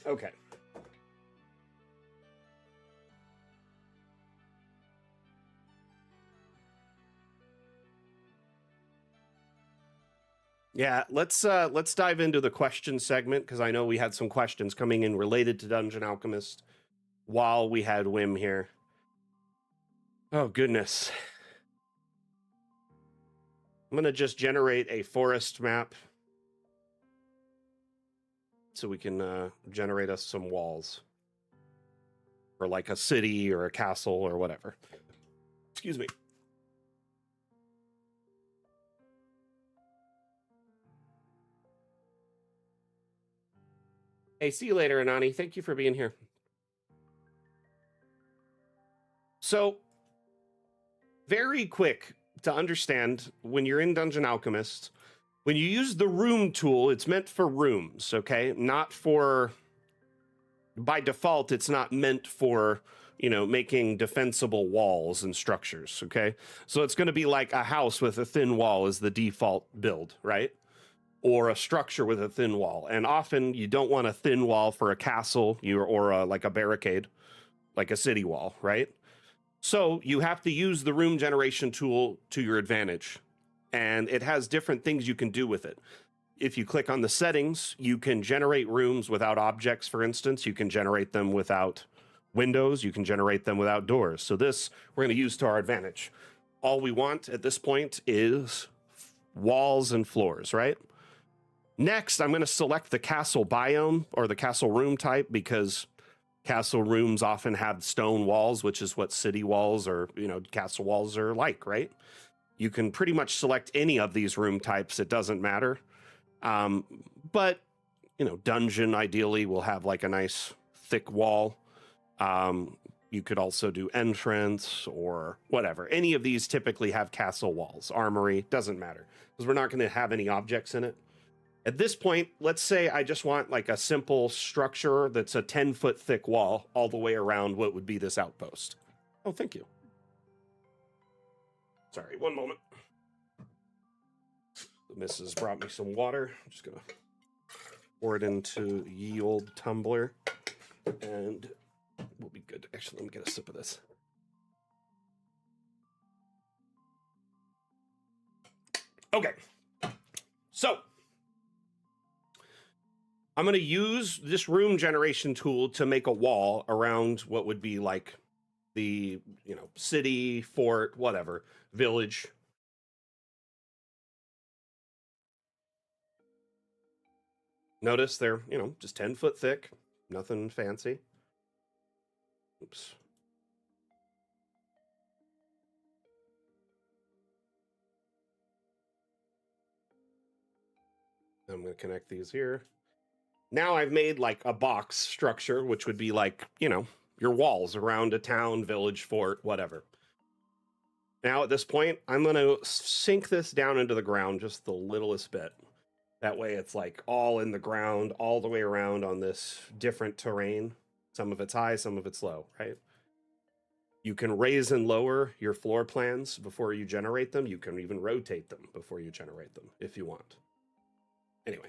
Okay. Yeah, let's dive into the question segment because I know we had some questions coming in related to Dungeon Alchemist while we had Wim here. Oh goodness. I'm gonna just generate a forest map so we can generate us some walls. Or like a city or a castle or whatever. Excuse me. Hey, see you later, Anani. Thank you for being here. So, very quick to understand, when you're in Dungeon Alchemist, when you use the room tool, it's meant for rooms, okay? Not for, by default, it's not meant for, making defensible walls and structures, okay? So it's going to be like a house with a thin wall is the default build, right? Or a structure with a thin wall. And often you don't want a thin wall for a castle or like a barricade, like a city wall, right? So you have to use the room generation tool to your advantage. And it has different things you can do with it. If you click on the settings, you can generate rooms without objects, for instance. You can generate them without windows. You can generate them without doors. So this we're going to use to our advantage. All we want at this point is walls and floors, right? Next, I'm going to select the castle biome or the castle room type because castle rooms often have stone walls, which is what city walls or, castle walls are like, right? You can pretty much select any of these room types. It doesn't matter. But, dungeon ideally will have like a nice thick wall. You could also do entrance or whatever. Any of these typically have castle walls. Armory, doesn't matter because we're not going to have any objects in it. At this point, let's say I just want like a simple structure that's a 10-foot thick wall all the way around what would be this outpost. Oh, thank you. Sorry, one moment. The missus brought me some water. I'm just going to pour it into ye old tumbler and we'll be good. Actually, let me get a sip of this. Okay. So, I'm going to use this room generation tool to make a wall around what would be like the, city, fort, whatever, village. Notice they're, just 10 foot thick, nothing fancy. Oops. I'm going to connect these here. Now I've made like a box structure, which would be like, your walls around a town, village, fort, whatever. Now at this point, I'm going to sink this down into the ground just the littlest bit. That way it's like all in the ground, all the way around on this different terrain. Some of it's high, some of it's low, right? You can raise and lower your floor plans before you generate them. You can even rotate them before you generate them if you want. Anyway.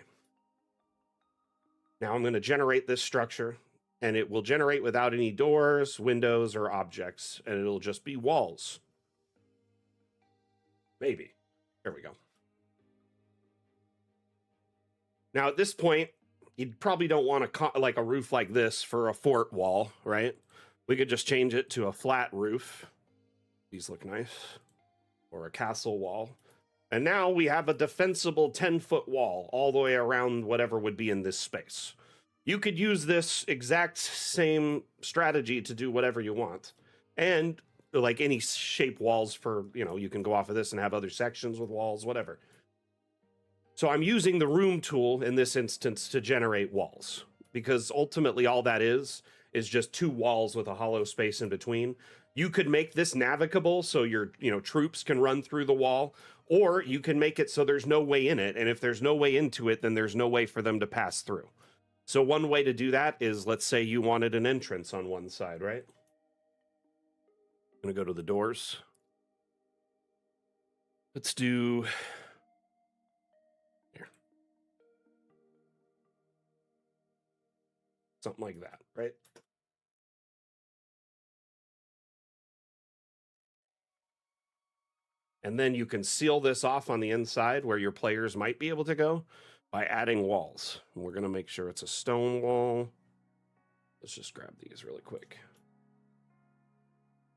Now I'm going to generate this structure, and it will generate without any doors, windows, or objects, and it'll just be walls. Maybe. There we go. Now at this point, you probably don't want like a roof like this for a fort wall, right? We could just change it to a flat roof. These look nice. Or a castle wall. And now we have a defensible 10-foot wall all the way around whatever would be in this space. You could use this exact same strategy to do whatever you want. And like any shape walls for, you can go off of this and have other sections with walls, whatever. So I'm using the room tool in this instance to generate walls, because ultimately all that is just 2 walls with a hollow space in between. You could make this navigable so your troops can run through the wall, or you can make it so there's no way in it, and if there's no way into it, then there's no way for them to pass through. So one way to do that is, let's say you wanted an entrance on one side, right? I'm gonna go to the doors. Let's do here. Something like that, right? And then you can seal this off on the inside where your players might be able to go by adding walls. And we're going to make sure it's a stone wall. Let's just grab these really quick.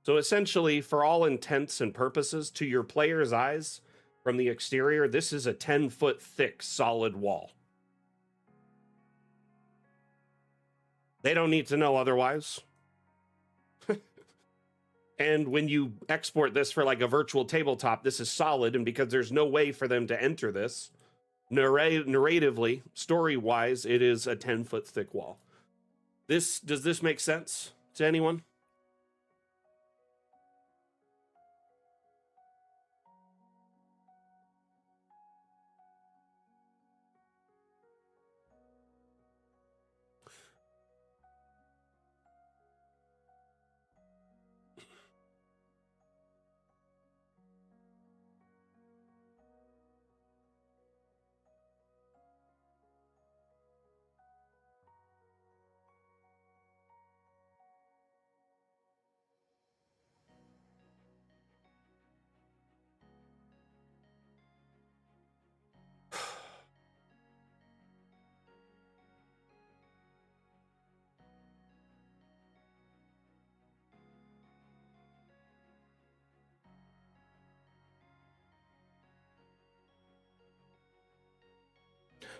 So essentially, for all intents and purposes, to your player's eyes from the exterior, this is a 10-foot thick solid wall. They don't need to know otherwise. And when you export this for like a virtual tabletop, this is solid. And because there's no way for them to enter this, narratively, story-wise, it is a 10-foot thick wall. Does this make sense to anyone?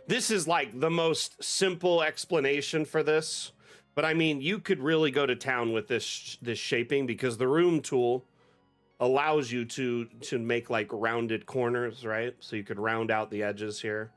This is like the most simple explanation for this, but I mean, you could really go to town with this shaping, because the room tool allows you to make like rounded corners, right? So you could round out the edges here.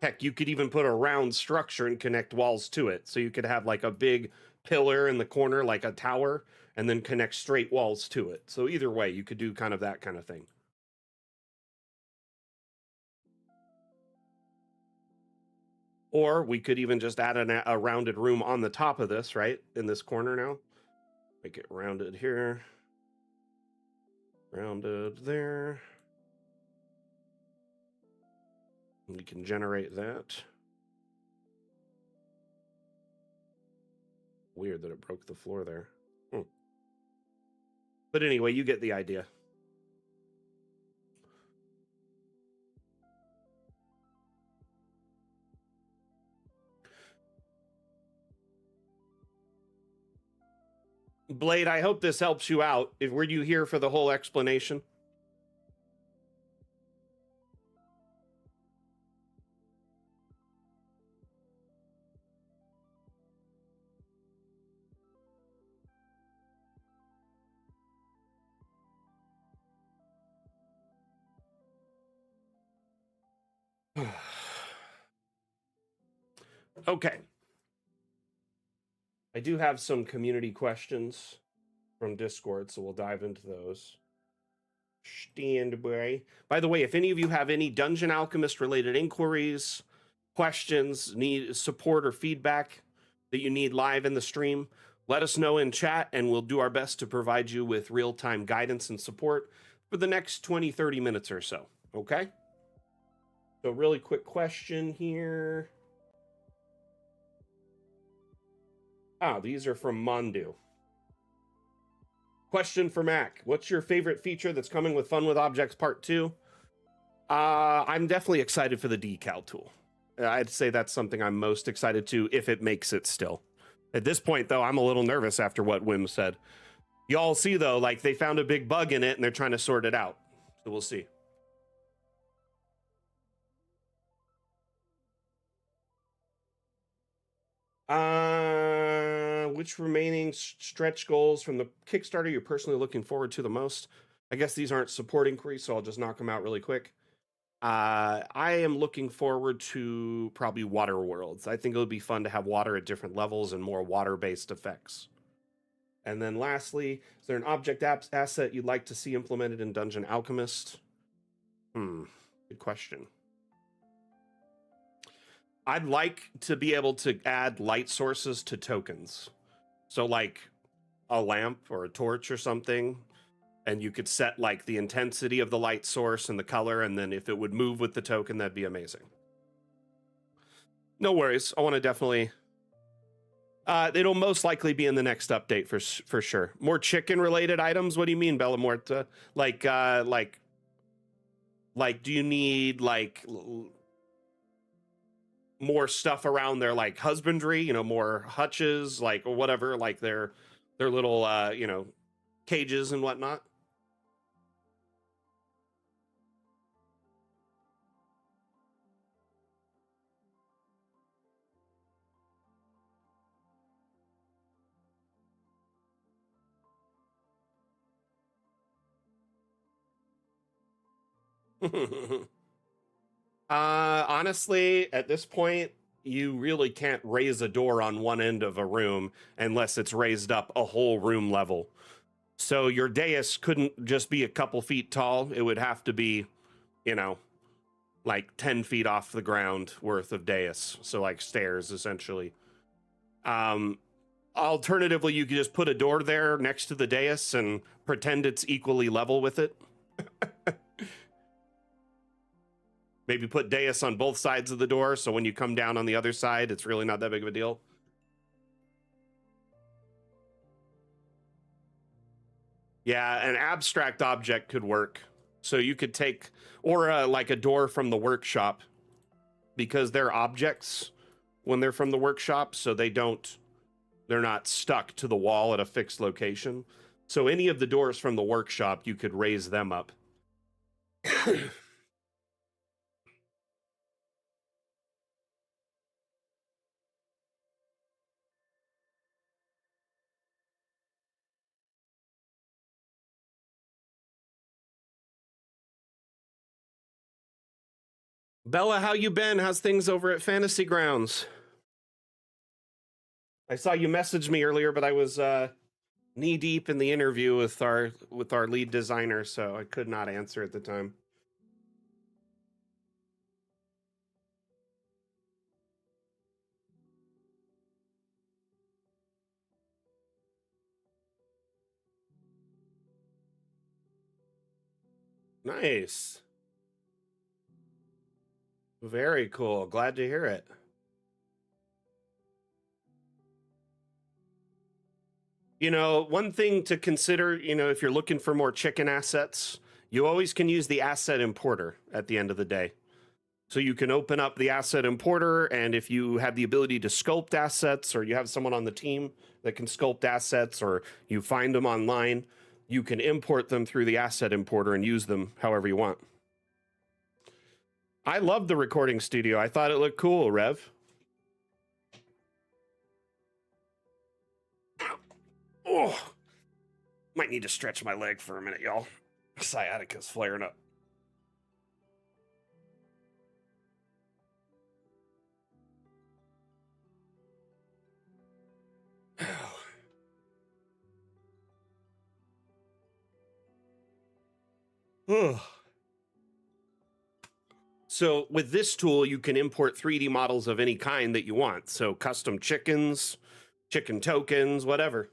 Heck, you could even put a round structure and connect walls to it. So you could have like a big pillar in the corner, like a tower, and then connect straight walls to it. So either way, you could do kind of that kind of thing. Or we could even just add a rounded room on the top of this, right? In this corner now. Make it rounded here. Rounded there. We can generate that. Weird that it broke the floor there. But anyway, you get the idea. Blade, I hope this helps you out. Were you here for the whole explanation? Okay. I do have some community questions from Discord, so we'll dive into those. Stand by. By the way, if any of you have any Dungeon Alchemist related inquiries, questions, need support or feedback that you need live in the stream, let us know in chat and we'll do our best to provide you with real-time guidance and support for the next 20, 30 minutes or so, okay? So really quick question here. These are from Mondu. Question for Mac. What's your favorite feature that's coming with Fun with Objects Part 2? I'm definitely excited for the decal tool. I'd say that's something I'm most excited to if it makes it still. At this point, though, I'm a little nervous after what Wim said. Y'all see, though, like they found a big bug in it and they're trying to sort it out. So we'll see. Which remaining stretch goals from the Kickstarter you're personally looking forward to the most? I guess these aren't support inquiries, so I'll just knock them out really quick. I am looking forward to probably water worlds. I think it would be fun to have water at different levels and more water-based effects. And then lastly, is there an object asset you'd like to see implemented in Dungeon Alchemist? Good question. I'd like to be able to add light sources to tokens. So like a lamp or a torch or something, and you could set like the intensity of the light source and the color, and then if it would move with the token, that'd be amazing. No worries. I want to definitely... it'll most likely be in the next update for sure. More chicken-related items? What do you mean, Bellamorta? Like, do you need, like... more stuff around their like husbandry, you know, more hutches, like or whatever, like their little you know, cages and whatnot? Honestly, at this point, you really can't raise a door on one end of a room unless it's raised up a whole room level. So your dais couldn't just be a couple feet tall. It would have to be, you know, like 10 feet off the ground worth of dais. So like stairs, essentially. Alternatively, you could just put a door there next to the dais and pretend it's equally level with it. Maybe put dais on both sides of the door, so when you come down on the other side, it's really not that big of a deal. Yeah, an abstract object could work. So you could take, or like a door from the workshop, because they're objects when they're from the workshop, so they're not stuck to the wall at a fixed location. So any of the doors from the workshop, you could raise them up. Bella, how you been? How's things over at Fantasy Grounds? I saw you message me earlier, but I was knee deep in the interview with our lead designer, so I could not answer at the time. Nice. Very cool. Glad to hear it. You know, one thing to consider, you know, if you're looking for more chicken assets, you always can use the asset importer at the end of the day. So you can open up the asset importer, and if you have the ability to sculpt assets, or you have someone on the team that can sculpt assets, or you find them online, you can import them through the asset importer and use them however you want. I love the recording studio. I thought it looked cool, Rev. Oh, might need to stretch my leg for a minute, y'all. Sciatica's flaring up. So with this tool, you can import 3D models of any kind that you want. So custom chickens, chicken tokens, whatever.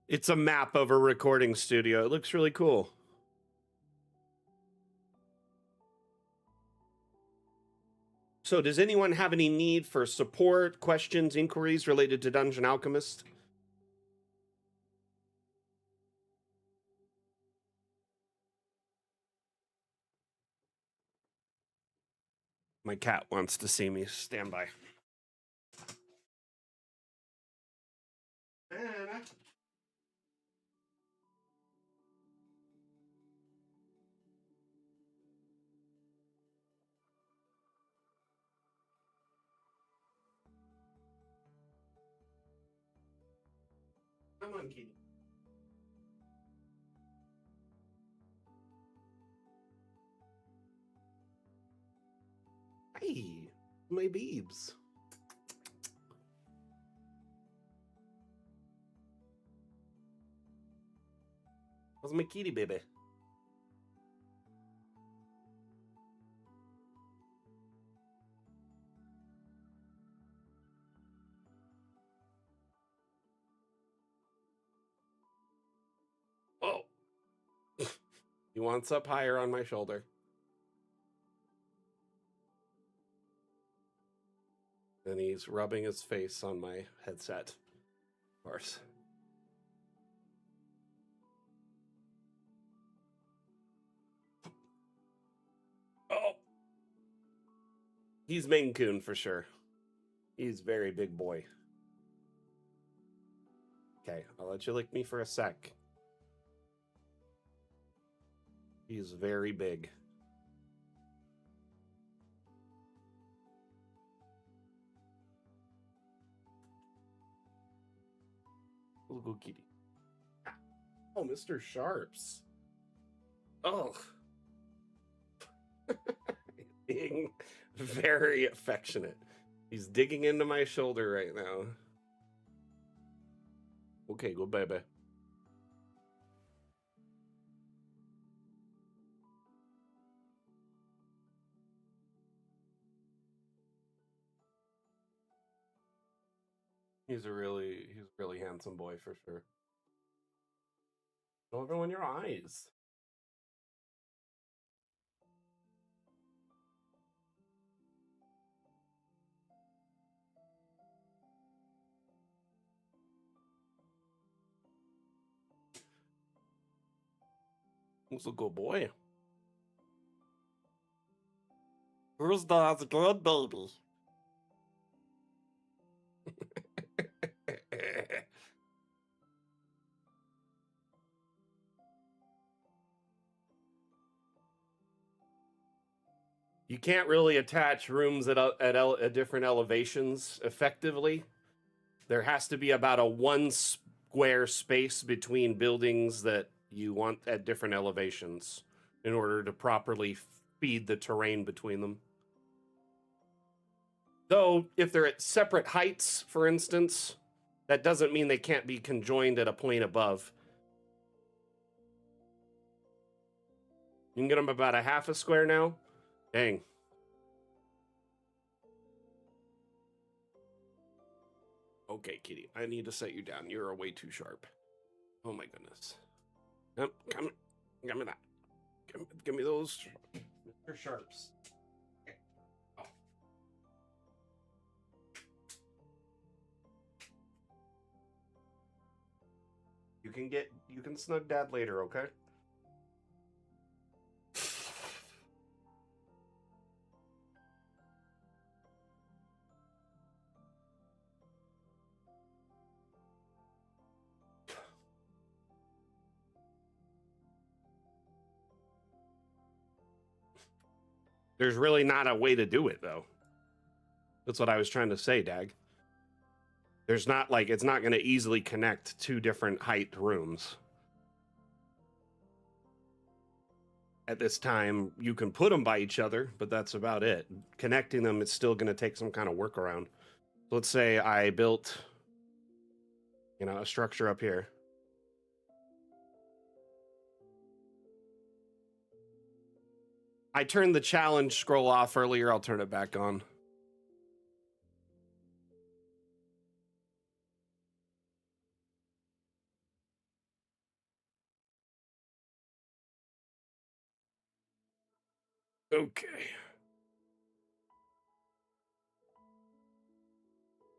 It's a map of a recording studio. It looks really cool. So does anyone have any need for support, questions, inquiries related to Dungeon Alchemist? My cat wants to see me. Stand by. Come on, kitty. Hey, my beebs. How's my kitty, baby? Oh. He wants up higher on my shoulder. And he's rubbing his face on my headset. Of course. Oh. He's Maine Coon for sure. He's very big boy. Okay, I'll let you lick me for a sec. He's very big. Little go kitty. Oh, Mr. Sharps. Oh. Being very affectionate. He's digging into my shoulder right now. Okay, go baby. He's a really handsome boy for sure. Don't ruin your eyes. He's a good boy. Who's that good baby? You can't really attach rooms at different elevations effectively. There has to be about a 1 square space between buildings that you want at different elevations in order to properly feed the terrain between them. Though, if they're at separate heights, for instance, that doesn't mean they can't be conjoined at a point above. You can get them about a half a square now. Dang. Okay, kitty, I need to set you down. You're way too sharp. Oh my goodness. Come, give me that. Give me those, Mr. Sharps. Oh. You can snug dad later, okay? There's really not a way to do it, though. That's what I was trying to say, Dag. There's not, like, it's not going to easily connect 2 different height rooms. at this time. You can put them by each other, but that's about it. Connecting them is still going to take some kind of workaround. So let's say I built, you know, a structure up here. I turned the challenge scroll off earlier. I'll turn it back on. Okay.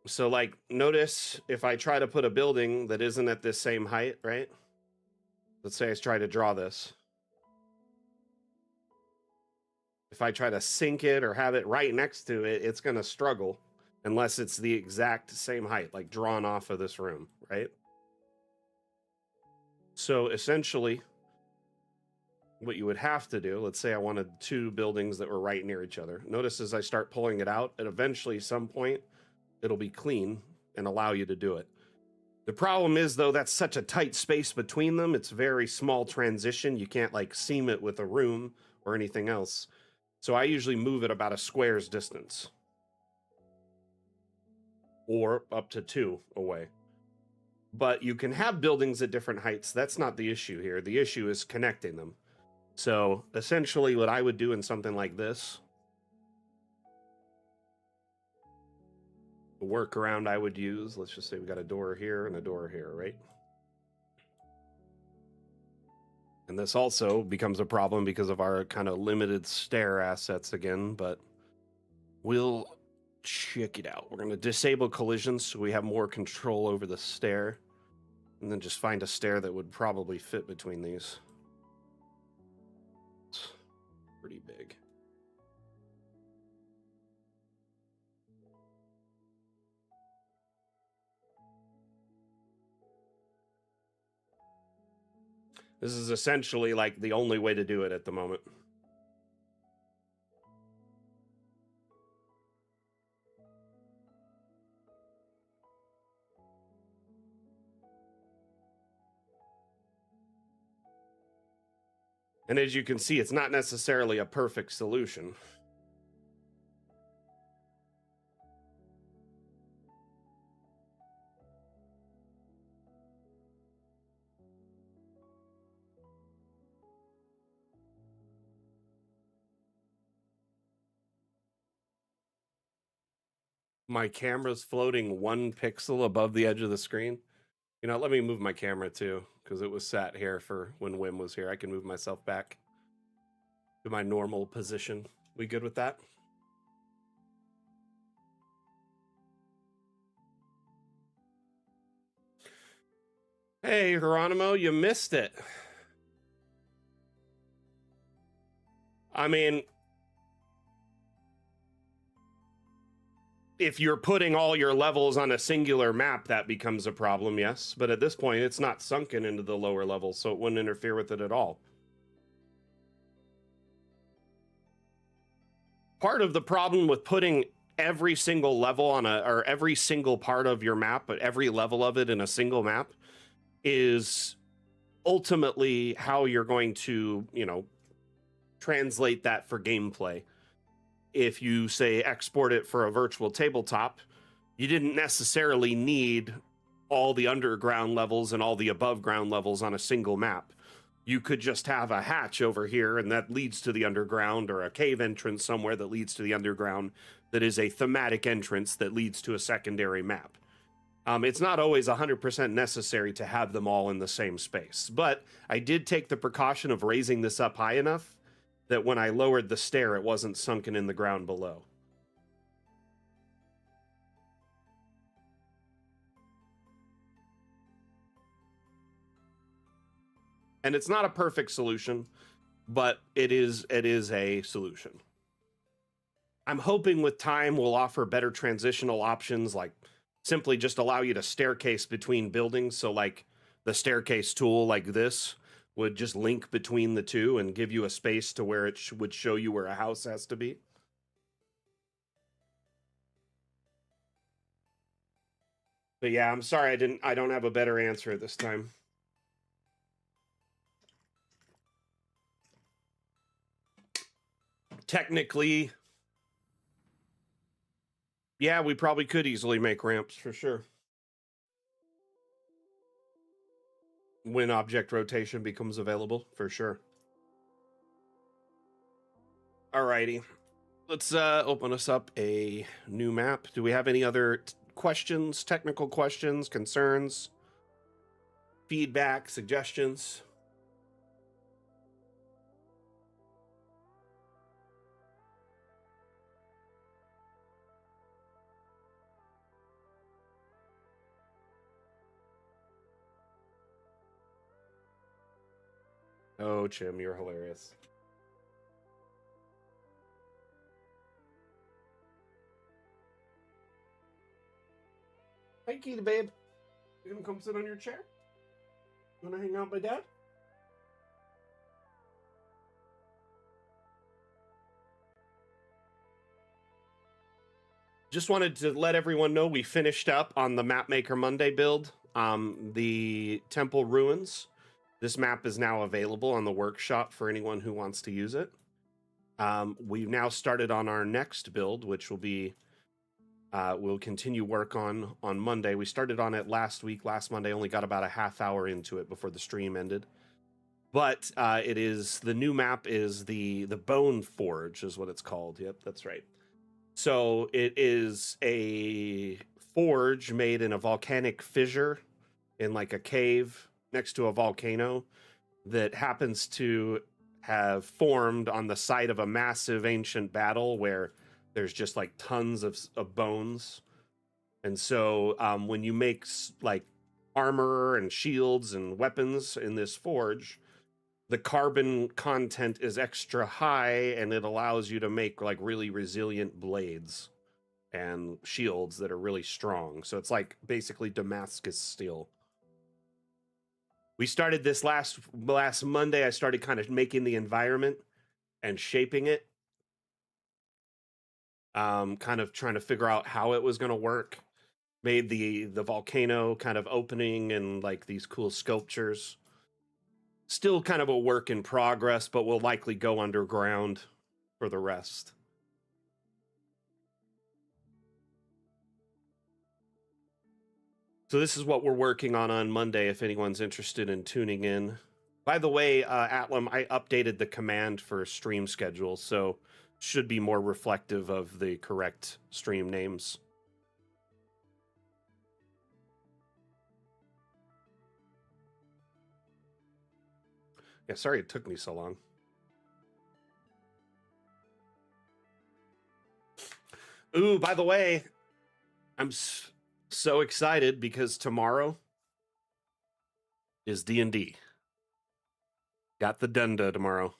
So, like, notice if I try to put a building that isn't at this same height, right? Let's say I try to draw this. If I try to sync it or have it right next to it, it's going to struggle unless it's the exact same height, like drawn off of this room, right? So essentially, what you would have to do, let's say I wanted two buildings that were right near each other. Notice as I start pulling it out, at eventually some point, it'll be clean and allow you to do it. The problem is, though, that's such a tight space between them. It's very small transition. You can't like seam it with a room or anything else. So I usually move it about a square's distance or up to 2 away. But you can have buildings at different heights. That's not the issue here. The issue is connecting them. So essentially what I would do in something like this, the workaround I would use, let's just say we got a door here and a door here, right? And this also becomes a problem because of our kind of limited stair assets again, but we'll check it out. We're going to disable collisions so we have more control over the stair, and then just find a stair that would probably fit between these. It's pretty big. This is essentially like the only way to do it at the moment. And as you can see, it's not necessarily a perfect solution. My camera's floating 1 pixel above the edge of the screen. You know, let me move my camera too, because it was sat here for when Wim was here. I can move myself back to my normal position. We good with that? Hey, Geronimo, you missed it. I mean, if you're putting all your levels on a singular map, that becomes a problem, yes. But at this point, it's not sunken into the lower levels, so it wouldn't interfere with it at all. Part of the problem with putting every single level on or every single part of your map, but every level of it in a single map, is ultimately how you're going to, you know, translate that for gameplay. If you say export it for a virtual tabletop, you didn't necessarily need all the underground levels and all the above ground levels on a single map. You could just have a hatch over here and that leads to the underground, or a cave entrance somewhere that leads to the underground that is a thematic entrance that leads to a secondary map. It's not always 100% necessary to have them all in the same space, but I did take the precaution of raising this up high enough that when I lowered the stair, it wasn't sunken in the ground below. And it's not a perfect solution, but it is a solution. I'm hoping with time we'll offer better transitional options, like simply just allow you to staircase between buildings. So like the staircase tool like this would just link between the two and give you a space to where it would show you where a house has to be. But yeah, I'm sorry I don't have a better answer this time. technically, yeah, we probably could easily make ramps for sure. When object rotation becomes available, for sure. Alrighty. Let's open us up a new map. Do we have any other questions, technical questions, concerns, feedback, suggestions? Oh, Chim, you're hilarious. Hey, Kitty babe. You gonna come sit on your chair? You wanna hang out with Dad? Just wanted to let everyone know we finished up on the Mapmaker Monday build. The Temple Ruins. This map is now available on the workshop for anyone who wants to use it. We've now started on our next build, which will be we'll continue work on Monday. We started on it last week. Last Monday, only got about a half hour into it before the stream ended. But it is the new map is the Bone Forge is what it's called. Yep, that's right. So it is a forge made in a volcanic fissure in like a cave next to a volcano that happens to have formed on the site of a massive ancient battle where there's just like tons of bones. And so when you make like armor and shields and weapons in this forge, the carbon content is extra high and it allows you to make like really resilient blades and shields that are really strong. So it's like basically Damascus steel. We started this last Monday. I started kind of making the environment and shaping it. Kind of trying to figure out how it was going to work. Made the volcano kind of opening and like these cool sculptures. Still kind of a work in progress, but we'll likely go underground for the rest. So this is what we're working on Monday, if anyone's interested in tuning in. By the way, Atlam, I updated the command for stream schedule, so should be more reflective of the correct stream names. Yeah, sorry it took me so long. Ooh, by the way, I'm so excited because tomorrow is D&D. Got the Dunda tomorrow.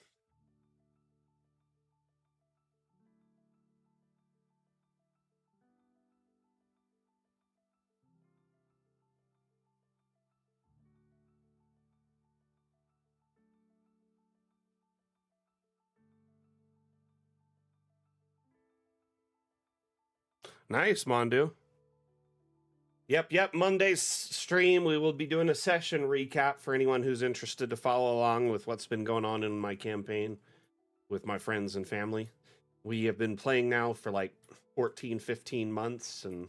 Nice, Mondu. Yep. Monday's stream, we will be doing a session recap for anyone who's interested to follow along with what's been going on in my campaign with my friends and family. We have been playing now for like 14, 15 months, and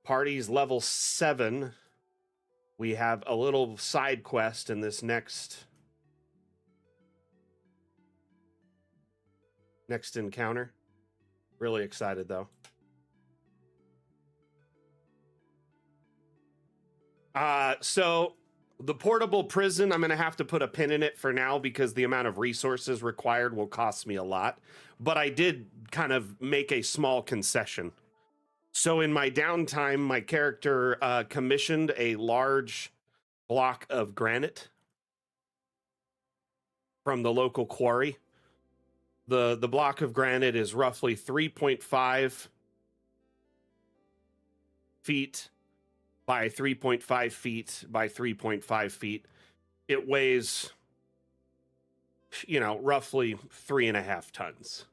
party's level 7. We have a little side quest in this next encounter. Really excited, though. So the portable prison, I'm going to have to put a pin in it for now because the amount of resources required will cost me a lot. But I did kind of make a small concession. So in my downtime, my character commissioned a large block of granite from the local quarry. The block of granite is roughly 3.5 feet by 3.5 feet by 3.5 feet. It weighs, roughly 3.5 tons.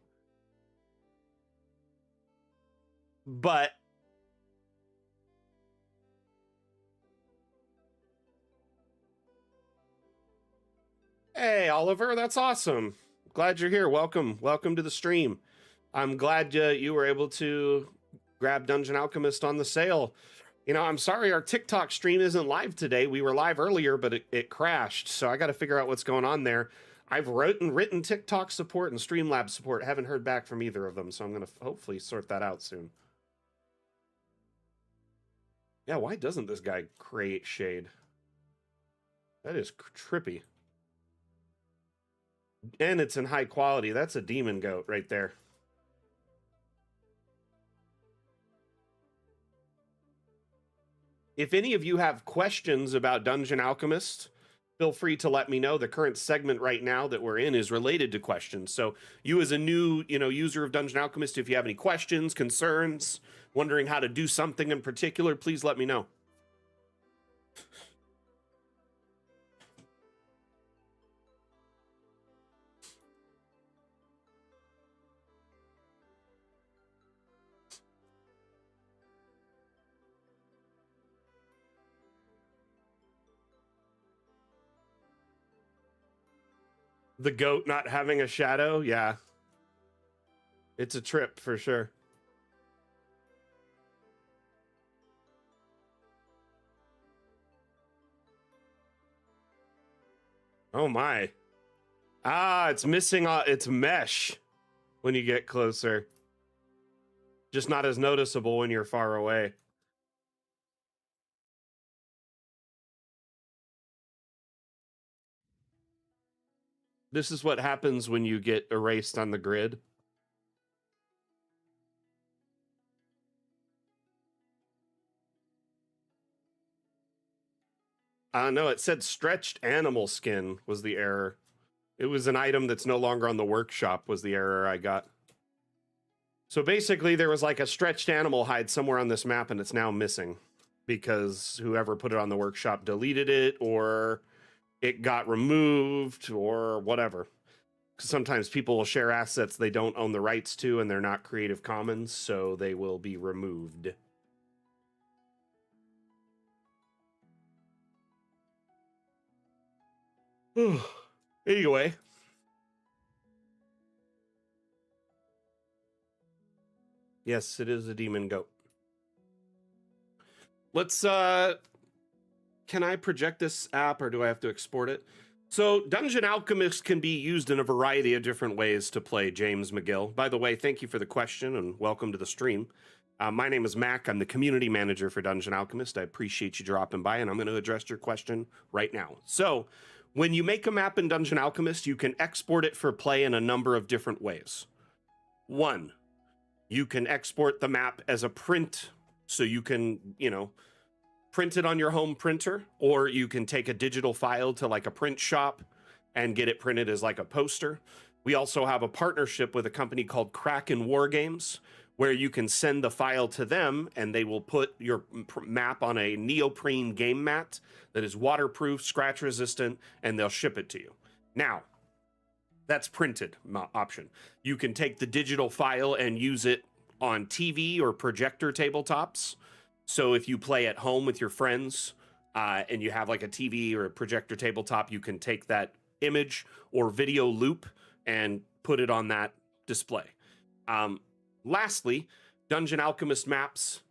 But hey, Oliver, that's awesome. Glad you're here. Welcome to the stream. I'm glad you were able to grab Dungeon Alchemist on the sale. I'm sorry our TikTok stream isn't live today. We were live earlier, but it crashed, so I got to figure out what's going on there. I've written TikTok support and Streamlabs support. Haven't heard back from either of them, so I'm going to hopefully sort that out soon. Yeah, why doesn't this guy create shade? That is trippy. And it's in high quality. That's a demon goat right there. If any of you have questions about Dungeon Alchemist, feel free to let me know. The current segment right now that we're in is related to questions. So you as a new, user of Dungeon Alchemist, if you have any questions, concerns, wondering how to do something in particular, please let me know. The goat not having a shadow? Yeah. It's a trip for sure. Oh my. Ah, it's missing its mesh when you get closer. Just not as noticeable when you're far away. This is what happens when you get erased on the grid. No, it said stretched animal skin was the error. It was an item that's no longer on the workshop was the error I got. So basically there was like a stretched animal hide somewhere on this map and it's now missing because whoever put it on the workshop deleted it or it got removed or whatever. Sometimes people will share assets they don't own the rights to and they're not Creative Commons, so they will be removed. Anyway. Yes, it is a demon goat. Let's, can I project this app or do I have to export it? So Dungeon Alchemist can be used in a variety of different ways to play, James McGill. By the way, thank you for the question and welcome to the stream. My name is Mac. I'm the community manager for Dungeon Alchemist. I appreciate you dropping by and I'm going to address your question right now. So when you make a map in Dungeon Alchemist, you can export it for play in a number of different ways. One, you can export the map as a print, so you can, print it on your home printer, or you can take a digital file to like a print shop and get it printed as like a poster. We also have a partnership with a company called Kraken War Games, where you can send the file to them and they will put your map on a neoprene game mat that is waterproof, scratch resistant, and they'll ship it to you. Now, that's printed option. You can take the digital file and use it on TV or projector tabletops. So if you play at home with your friends and you have like a TV or a projector tabletop, you can take that image or video loop and put it on that display. Lastly, Dungeon Alchemist maps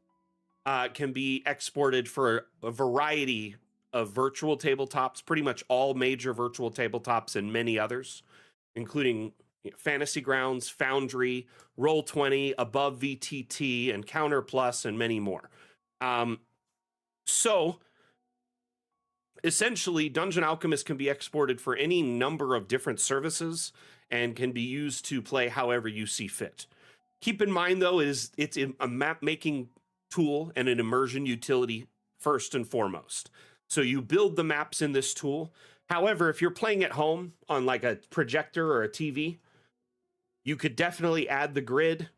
can be exported for a variety of virtual tabletops, pretty much all major virtual tabletops and many others, including Fantasy Grounds, Foundry, Roll20, Above VTT, and Counter Plus, and many more. So essentially, Dungeon Alchemist can be exported for any number of different services and can be used to play however you see fit. Keep in mind, though, it's a map-making tool and an immersion utility first and foremost. So you build the maps in this tool. However, if you're playing at home on like a projector or a TV, you could definitely add the grid,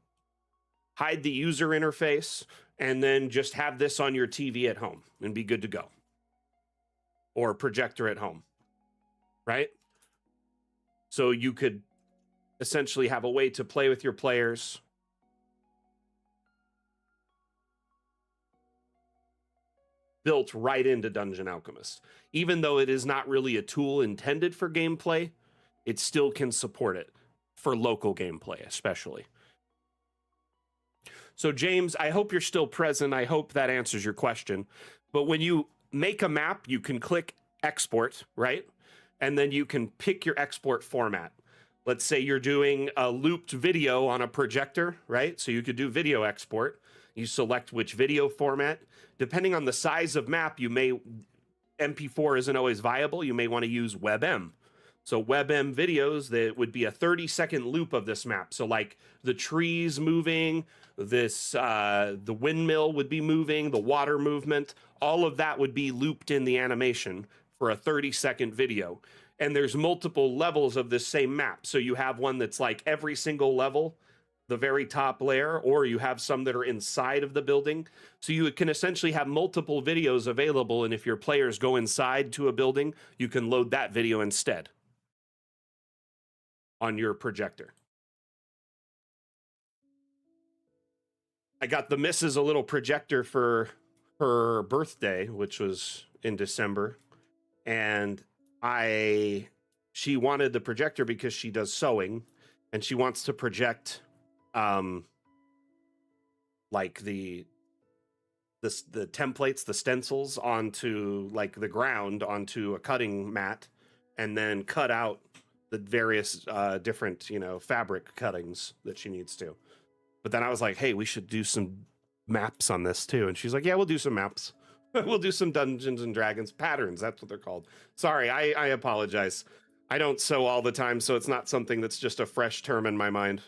hide the user interface, and then just have this on your TV at home and be good to go. Or projector at home, right? So you could essentially have a way to play with your players. Built right into Dungeon Alchemist. Even though it is not really a tool intended for gameplay, it still can support it for local gameplay, especially. So James, I hope you're still present. I hope that answers your question. But when you make a map, you can click export, right? And then you can pick your export format. Let's say you're doing a looped video on a projector, right? So you could do video export. You select which video format. Depending on the size of map, MP4 isn't always viable. You may want to use WebM. So WebM videos, that would be a 30-second loop of this map. So like the trees moving, the windmill would be moving, the water movement, all of that would be looped in the animation for a 30-second video. And there's multiple levels of this same map. So you have one that's like every single level, the very top layer, or you have some that are inside of the building. So you can essentially have multiple videos available. And if your players go inside to a building, you can load that video instead on your projector. I got the missus a little projector for her birthday, which was in December. And she wanted the projector because she does sewing, and she wants to project like the templates, the stencils onto like the ground onto a cutting mat, and then cut out the various different, fabric cuttings that she needs to. But then I was like, hey, we should do some maps on this too. And she's like, yeah, we'll do some maps. We'll do some Dungeons and Dragons patterns. That's what they're called. Sorry, I apologize. I don't sew all the time, so it's not something that's just a fresh term in my mind.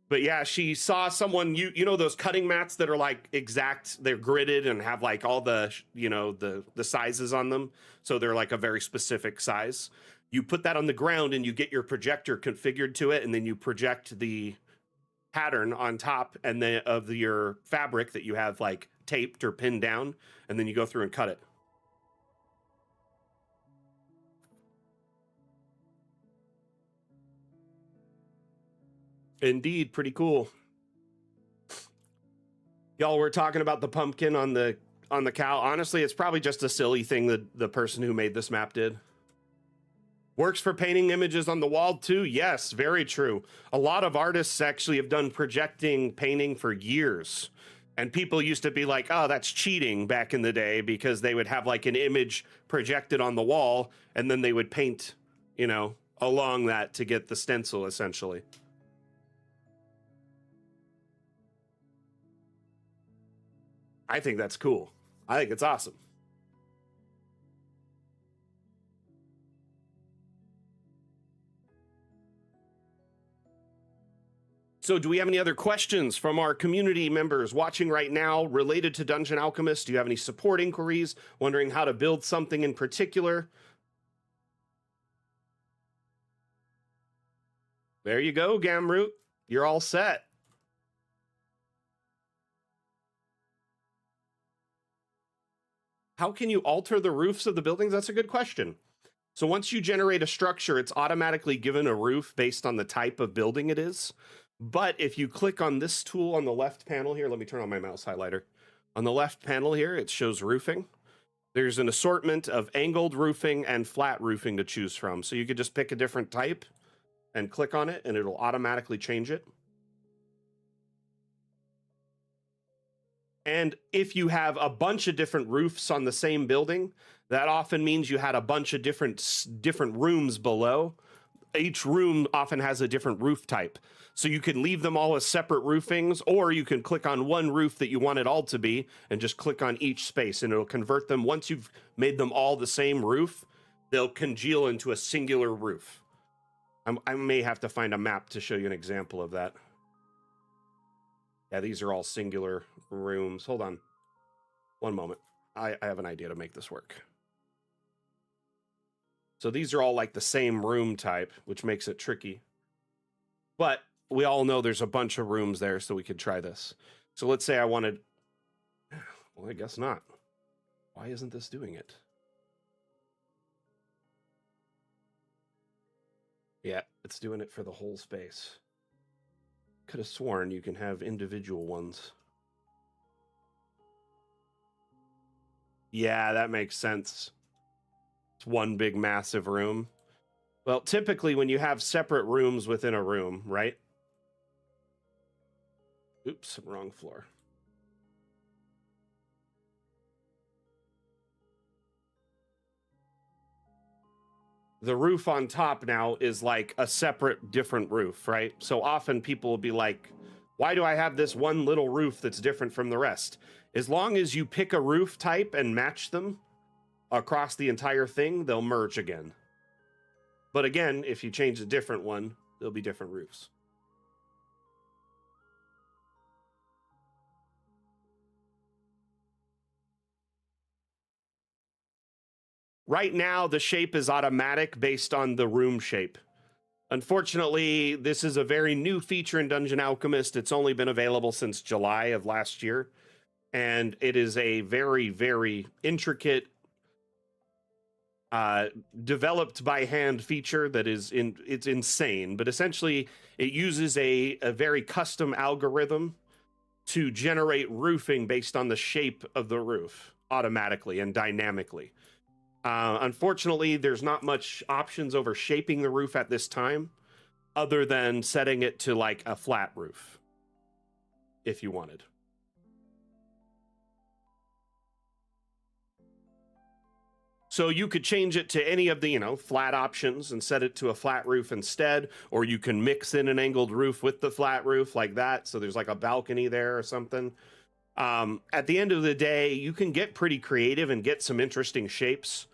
But yeah, she saw someone, you know those cutting mats that are like exact, they're gridded and have like all the, the sizes on them. So they're like a very specific size. You put that on the ground and you get your projector configured to it, and then you project the pattern on top and then of your fabric that you have like taped or pinned down, and then you go through and cut it. Indeed, pretty cool. Y'all were talking about the pumpkin on the cow. Honestly, it's probably just a silly thing that the person who made this map did. Works for painting images on the wall too. Yes, very true. A lot of artists actually have done projecting painting for years. And people used to be like, oh, that's cheating back in the day, because they would have like an image projected on the wall and then they would paint, along that to get the stencil essentially. I think that's cool. I think it's awesome. So do we have any other questions from our community members watching right now related to Dungeon Alchemist? Do you have any support inquiries, wondering how to build something in particular? There you go, Gamroot. You're all set. How can you alter the roofs of the buildings? That's a good question. So once you generate a structure, it's automatically given a roof based on the type of building it is. But if you click on this tool on the left panel here, let me turn on my mouse highlighter. On the left panel here, it shows roofing. There's an assortment of angled roofing and flat roofing to choose from. So you could just pick a different type and click on it, and it'll automatically change it. And if you have a bunch of different roofs on the same building, that often means you had a bunch of different rooms below. Each room often has a different roof type. So you can leave them all as separate roofings, or you can click on one roof that you want it all to be and just click on each space, and it'll convert them. Once you've made them all the same roof, they'll congeal into a singular roof. I may have to find a map to show you an example of that. Yeah, these are all singular rooms. Hold on. One moment. I have an idea to make this work. So these are all like the same room type, which makes it tricky. But we all know there's a bunch of rooms there, so we could try this. So let's say I wanted... Well, I guess not. Why isn't this doing it? Yeah, it's doing it for the whole space. Could have sworn you can have individual ones. Yeah, that makes sense. It's one big massive room. Well, typically when you have separate rooms within a room, right? Oops, wrong floor. The roof on top now is like a separate, different roof, right? So often people will be like, why do I have this one little roof that's different from the rest? As long as you pick a roof type and match them across the entire thing, they'll merge again. But again, if you change a different one, there'll be different roofs. Right now, the shape is automatic based on the room shape. Unfortunately, this is a very new feature in Dungeon Alchemist. It's only been available since July of last year. And it is a very, very intricate, developed by hand feature that it's insane. But essentially, it uses a very custom algorithm to generate roofing based on the shape of the roof automatically and dynamically. Unfortunately, there's not much options over shaping the roof at this time, other than setting it to like a flat roof, if you wanted. So you could change it to any of the, flat options and set it to a flat roof instead, or you can mix in an angled roof with the flat roof like that. So there's like a balcony there or something. At the end of the day, you can get pretty creative and get some interesting shapes.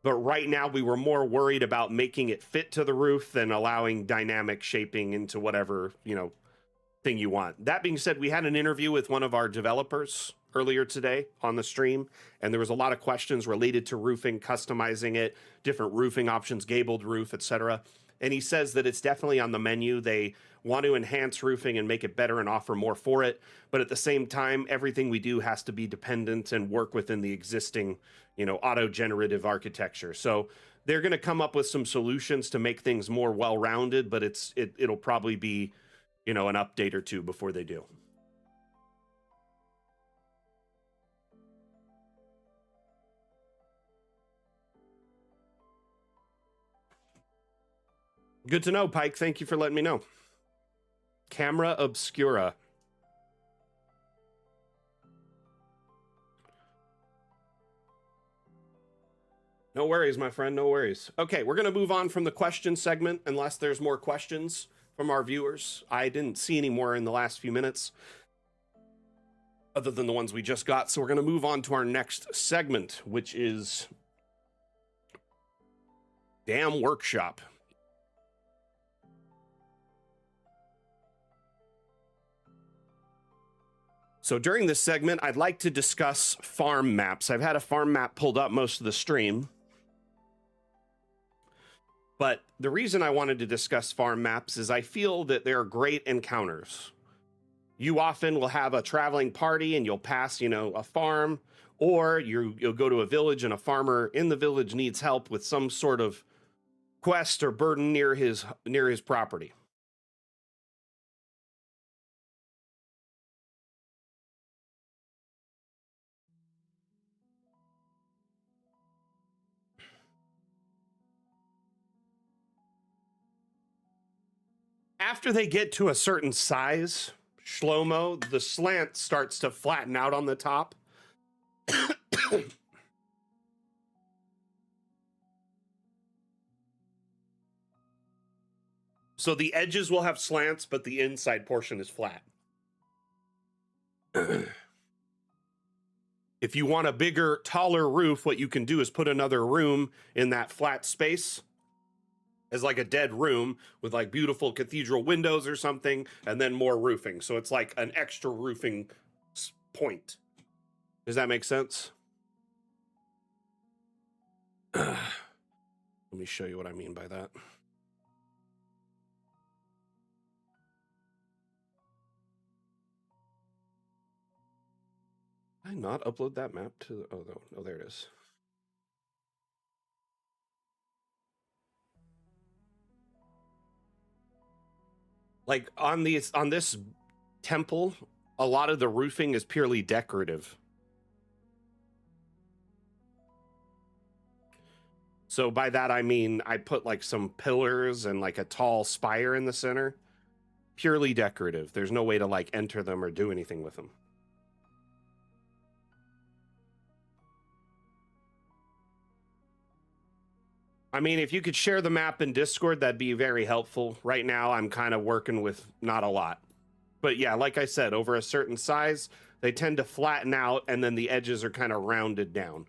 But right now we were more worried about making it fit to the roof than allowing dynamic shaping into whatever, thing you want. That being said, we had an interview with one of our developers earlier today on the stream, and there was a lot of questions related to roofing, customizing it, different roofing options, gabled roof, etc. And he says that it's definitely on the menu. They want to enhance roofing and make it better and offer more for it. But at the same time, everything we do has to be dependent and work within the existing, auto-generative architecture. So they're going to come up with some solutions to make things more well-rounded, but it'll probably be, an update or two before they do. Good to know, Pike. Thank you for letting me know. Camera Obscura. No worries, my friend. No worries. Okay, we're going to move on from the question segment unless there's more questions from our viewers. I didn't see any more in the last few minutes other than the ones we just got. So we're going to move on to our next segment, which is Damn Workshop. So during this segment, I'd like to discuss farm maps. I've had a farm map pulled up most of the stream. But the reason I wanted to discuss farm maps is I feel that they're great encounters. You often will have a traveling party and you'll pass, a farm, or you'll go to a village and a farmer in the village needs help with some sort of quest or burden near his property. After they get to a certain size, Shlomo, the slant starts to flatten out on the top. So the edges will have slants, but the inside portion is flat. If you want a bigger, taller roof, what you can do is put another room in that flat space as like a dead room with like beautiful cathedral windows or something, and then more roofing. So it's like an extra roofing point. Does that make sense? Let me show you what I mean by that. Did I not upload that map to? Oh no, oh there it is. Like on this temple, a lot of the roofing is purely decorative. So by that I mean I put like some pillars and like a tall spire in the center. Purely decorative. There's no way to like enter them or do anything with them. I mean, if you could share the map in Discord, that'd be very helpful. Right now, I'm kind of working with not a lot. But yeah, like I said, over a certain size, they tend to flatten out and then the edges are kind of rounded down.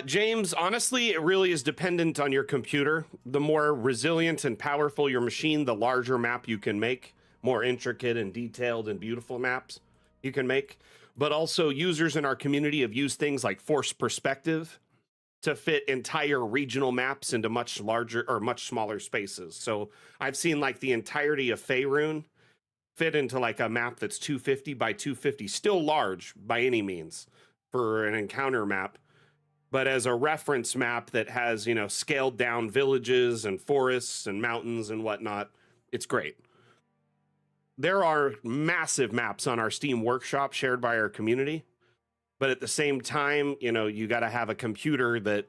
James, honestly, it really is dependent on your computer. The more resilient and powerful your machine, the larger map you can make. More intricate and detailed and beautiful maps you can make. But also, users in our community have used things like forced perspective to fit entire regional maps into much larger or much smaller spaces. So I've seen like the entirety of Faerun fit into like a map that's 250 by 250, still large by any means for an encounter map, but as a reference map that has, you know, scaled down villages and forests and mountains and whatnot, it's great. There are massive maps on our Steam workshop shared by our community, but at the same time, you know, you got to have a computer that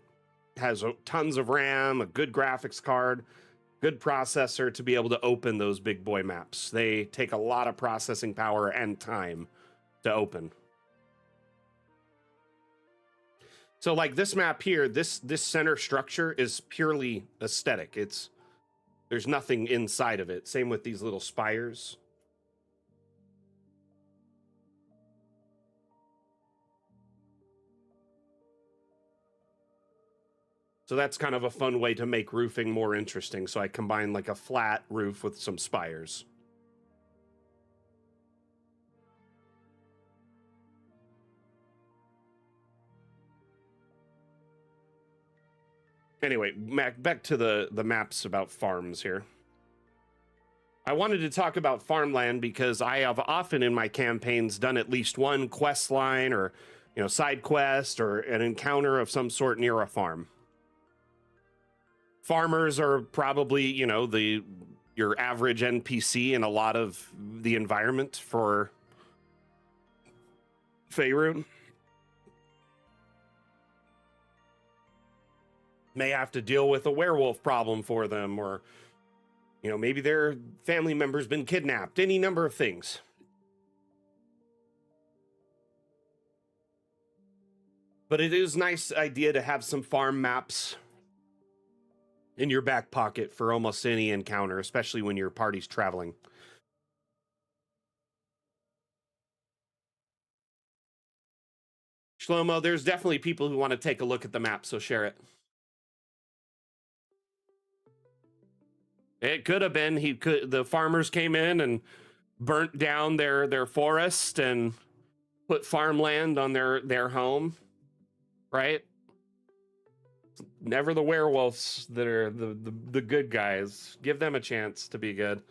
has tons of RAM, a good graphics card, good processor to be able to open those big boy maps. They take a lot of processing power and time to open. So like this map here, this center structure is purely aesthetic. There's nothing inside of it. Same with these little spires. So that's kind of a fun way to make roofing more interesting. So I combine like a flat roof with some spires. Anyway, back to the maps about farms here. I wanted to talk about farmland because I have often in my campaigns done at least one quest line or, you know, side quest or an encounter of some sort near a farm. Farmers are probably, you know, your average NPC in a lot of the environment for Faerun. May have to deal with a werewolf problem for them, or, you know, maybe their family member's been kidnapped, any number of things. But it is a nice idea to have some farm maps in your back pocket for almost any encounter, especially when your party's traveling. Shlomo, there's definitely people who want to take a look at the map, so share it. It could have been the farmers came in and burnt down their forest and put farmland on their home, right? Never the werewolves that are the good guys. Give them a chance to be good.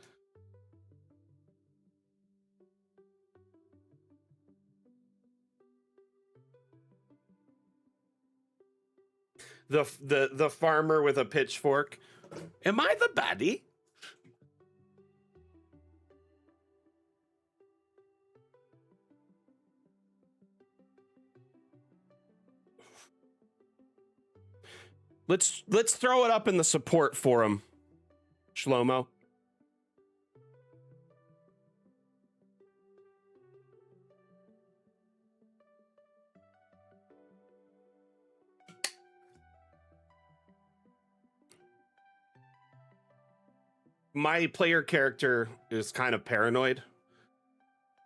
The farmer with a pitchfork. Am I the baddie? Let's throw it up in the support forum, Shlomo. My player character is kind of paranoid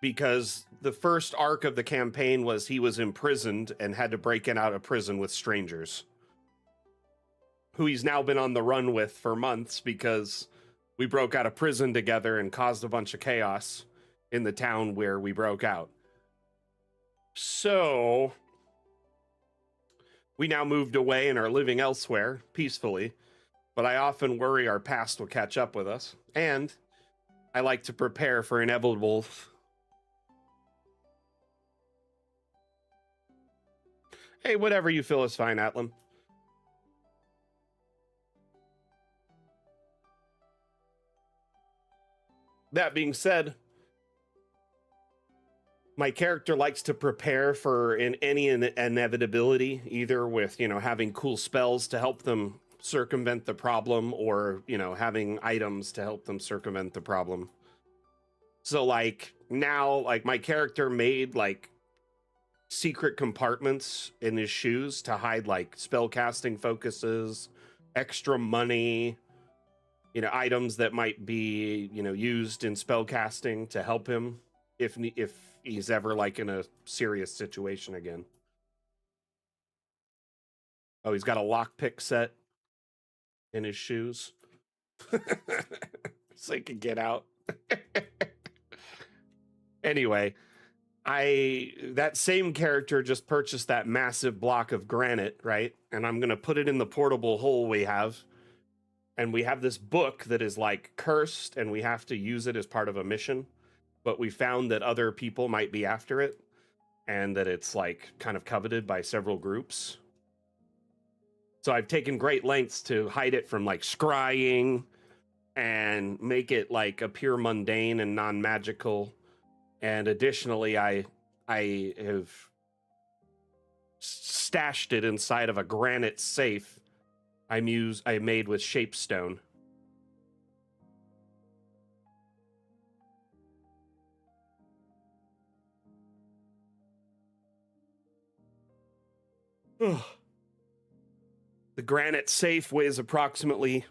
because the first arc of the campaign was he was imprisoned and had to break in out of prison with strangers who he's now been on the run with for months because we broke out of prison together and caused a bunch of chaos in the town where we broke out. So we now moved away and are living elsewhere peacefully, but I often worry our past will catch up with us, and I like to prepare for inevitable. Hey, whatever you feel is fine, Atlam. That being said, my character likes to prepare for any inevitability, either with, you know, having cool spells to help them circumvent the problem, or, you know, having items to help them circumvent the problem. So like now, like my character made like secret compartments in his shoes to hide like spell casting focuses, extra money, you know, items that might be, you know, used in spell casting to help him if he's ever like in a serious situation again. Oh, he's got a lockpick set in his shoes. So he can get out. Anyway, that same character just purchased that massive block of granite, right? And I'm gonna put it in the portable hole we have. And we have this book that is like cursed, and we have to use it as part of a mission. But we found that other people might be after it, and that it's like kind of coveted by several groups. So I've taken great lengths to hide it from like scrying and make it like appear mundane and non-magical. And additionally, I have stashed it inside of a granite safe I made with shapestone. The granite safe weighs approximately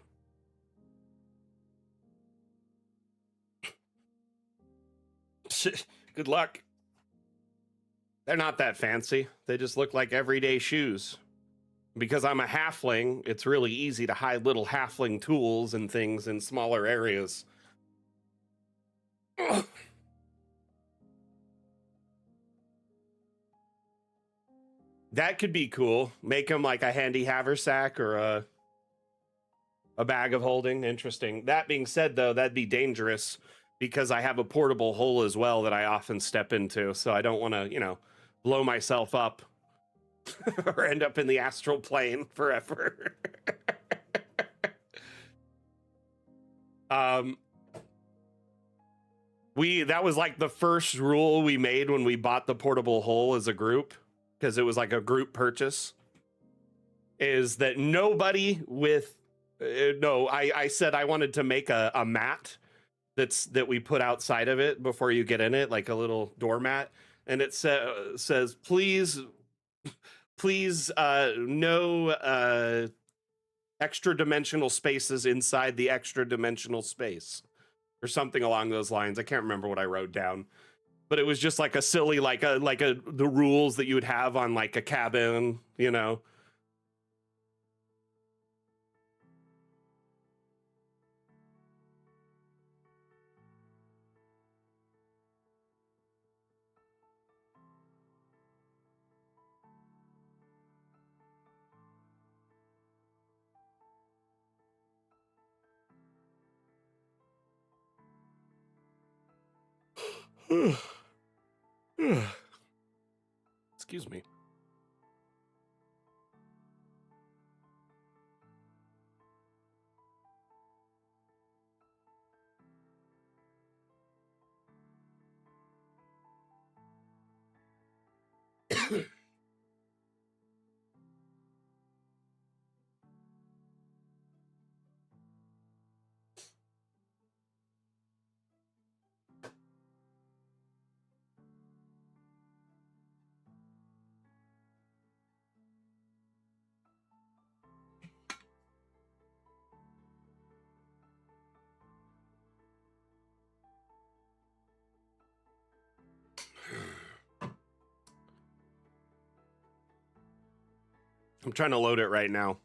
good luck. They're not that fancy. They just look like everyday shoes. Because I'm a halfling, it's really easy to hide little halfling tools and things in smaller areas. That could be cool. Make them like a handy haversack or a bag of holding. Interesting. That being said, though, that'd be dangerous because I have a portable hole as well that I often step into. So I don't want to, you know, blow myself up or end up in the astral plane forever. That was like the first rule we made when we bought the portable hole as a group, because it was like a group purchase, is that nobody with I said I wanted to make a mat that we put outside of it before you get in it, like a little doormat, and it says please no extra dimensional spaces inside the extra dimensional space, or something along those lines. I can't remember what I wrote down, but it was just like a silly the rules that you would have on like a cabin, you know. Excuse me. I'm trying to load it right now.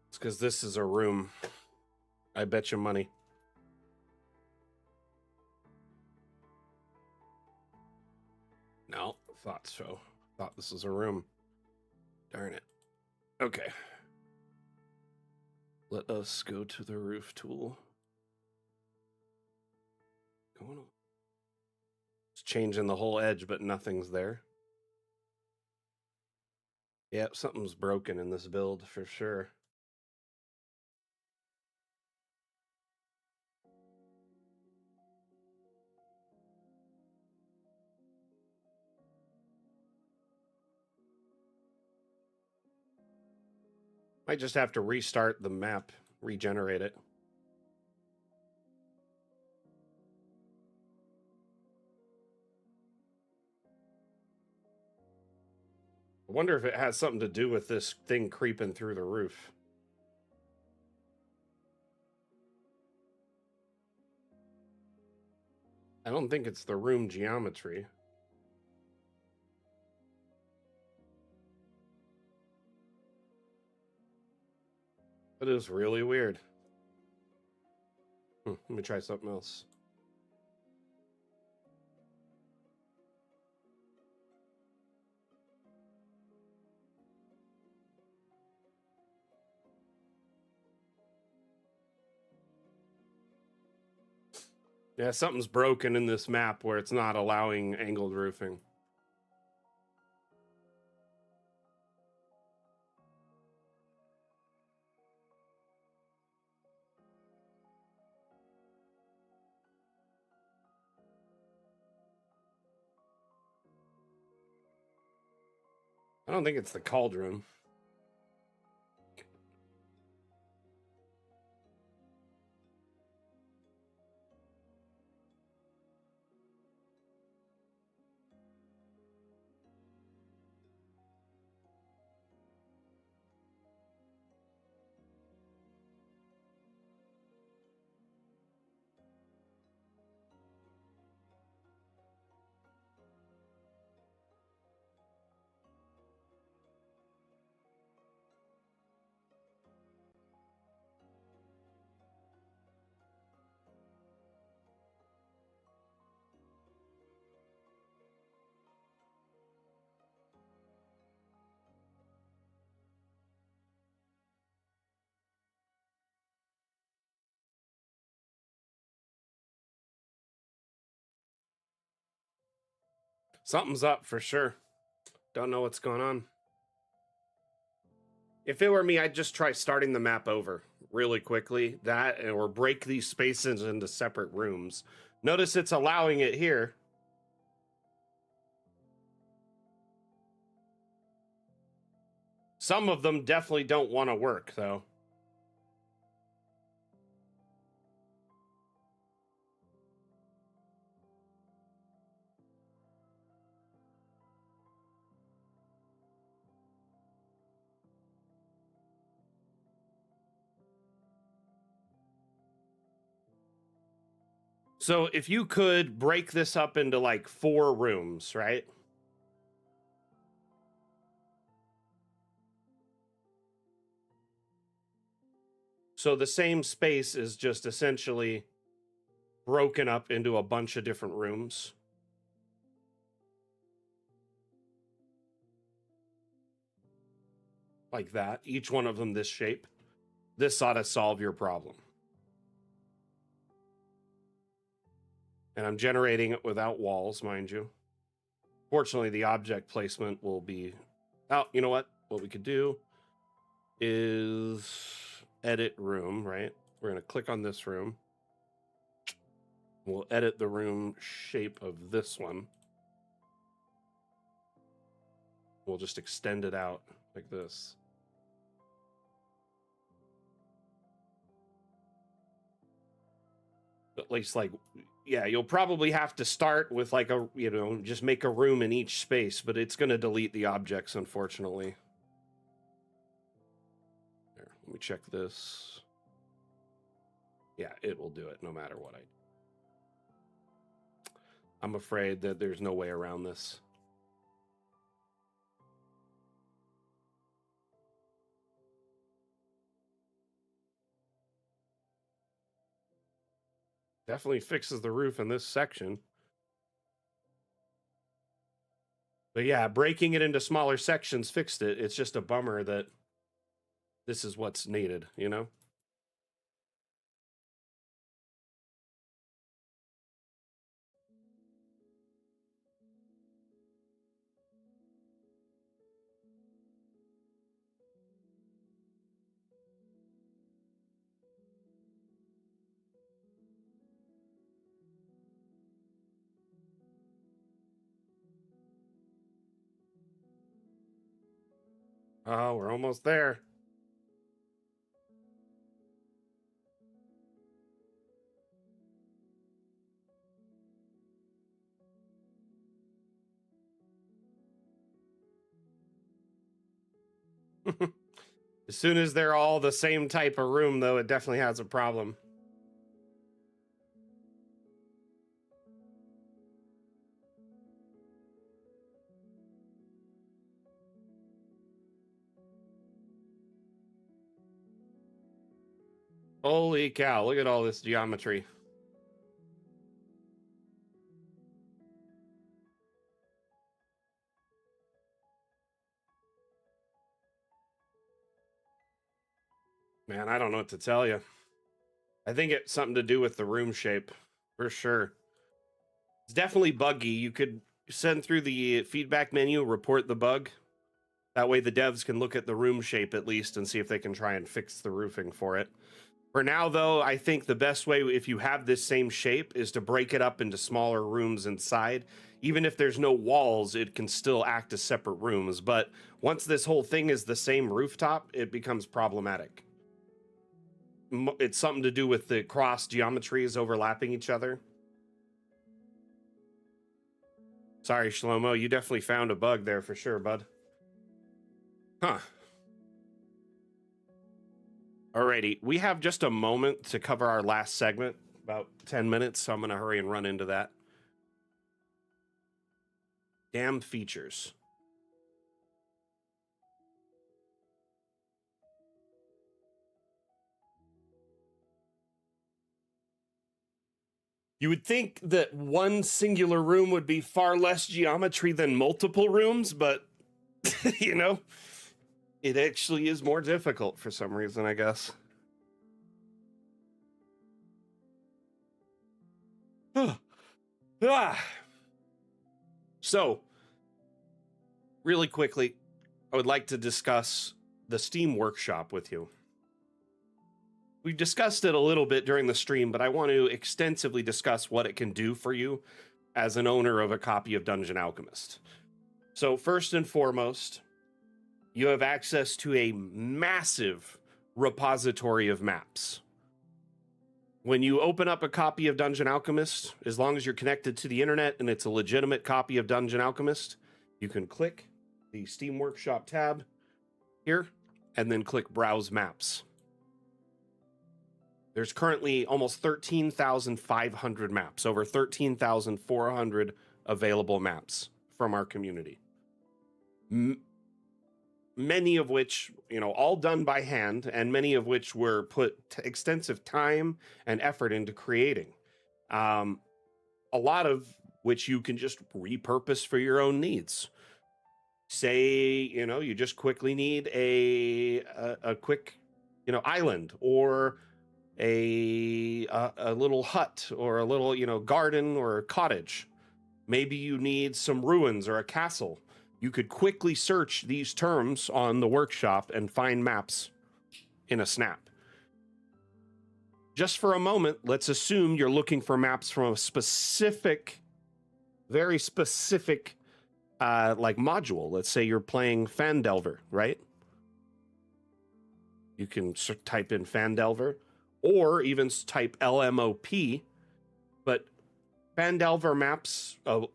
It's because this is a room. I bet you money. No, thought so. Thought this was a room. Darn it. Okay. Let us go to the roof tool. Going on. It's changing the whole edge, but nothing's there. Yeah, something's broken in this build for sure. Might just have to restart the map, regenerate it. I wonder if it has something to do with this thing creeping through the roof. I don't think it's the room geometry. It is really weird. Let me try something else. Yeah, something's broken in this map where it's not allowing angled roofing. I don't think it's the cauldron. Something's up for sure. Don't know what's going on. If it were me, I'd just try starting the map over really quickly. That, or break these spaces into separate rooms. Notice it's allowing it here. Some of them definitely don't want to work, though. So if you could break this up into like 4 rooms, right? So the same space is just essentially broken up into a bunch of different rooms. Like that. Each one of them this shape. This ought to solve your problem. And I'm generating it without walls, mind you. Fortunately, the object placement will be... Oh, you know what? What we could do is edit room, right? We're going to click on this room. We'll edit the room shape of this one. We'll just extend it out like this. At least, like, yeah, you'll probably have to start with like a, you know, just make a room in each space, but it's going to delete the objects, unfortunately. There, let me check this. Yeah, it will do it no matter what I do. I'm afraid that there's no way around this. Definitely fixes the roof in this section. But yeah, breaking it into smaller sections fixed it. It's just a bummer that this is what's needed, you know? Oh, we're almost there. As soon as they're all the same type of room, though, it definitely has a problem. Holy cow, look at all this geometry. Man, I don't know what to tell you. I think it's something to do with the room shape, for sure. It's definitely buggy. You could send through the feedback menu, report the bug. That way the devs can look at the room shape at least and see if they can try and fix the roofing for it. For now, though, I think the best way, if you have this same shape, is to break it up into smaller rooms inside. Even if there's no walls, it can still act as separate rooms. But once this whole thing is the same rooftop, it becomes problematic. It's something to do with the cross geometries overlapping each other. Sorry, Shlomo, you definitely found a bug there for sure, bud. Huh. Alrighty, we have just a moment to cover our last segment, about 10 minutes, so I'm going to hurry and run into that. Damn features. You would think that one singular room would be far less geometry than multiple rooms, but, you know, it actually is more difficult for some reason, I guess. So, really quickly, I would like to discuss the Steam Workshop with you. We discussed it a little bit during the stream, but I want to extensively discuss what it can do for you as an owner of a copy of Dungeon Alchemist. So first and foremost, you have access to a massive repository of maps. When you open up a copy of Dungeon Alchemist, as long as you're connected to the internet and it's a legitimate copy of Dungeon Alchemist, you can click the Steam Workshop tab here and then click Browse Maps. There's currently almost 13,500 maps, over 13,400 available maps from our community. Many of which, you know, all done by hand, and many of which were put extensive time and effort into creating. A lot of which you can just repurpose for your own needs. Say, you know, you just quickly need a quick, you know, island, or a little hut, or a little, you know, garden or a cottage. Maybe you need some ruins or a castle. You could quickly search these terms on the workshop and find maps in a snap. Just for a moment, let's assume you're looking for maps from a specific, very specific, like module. Let's say you're playing Phandelver, right? You can type in Phandelver, or even type LMOP, but Phandelver maps are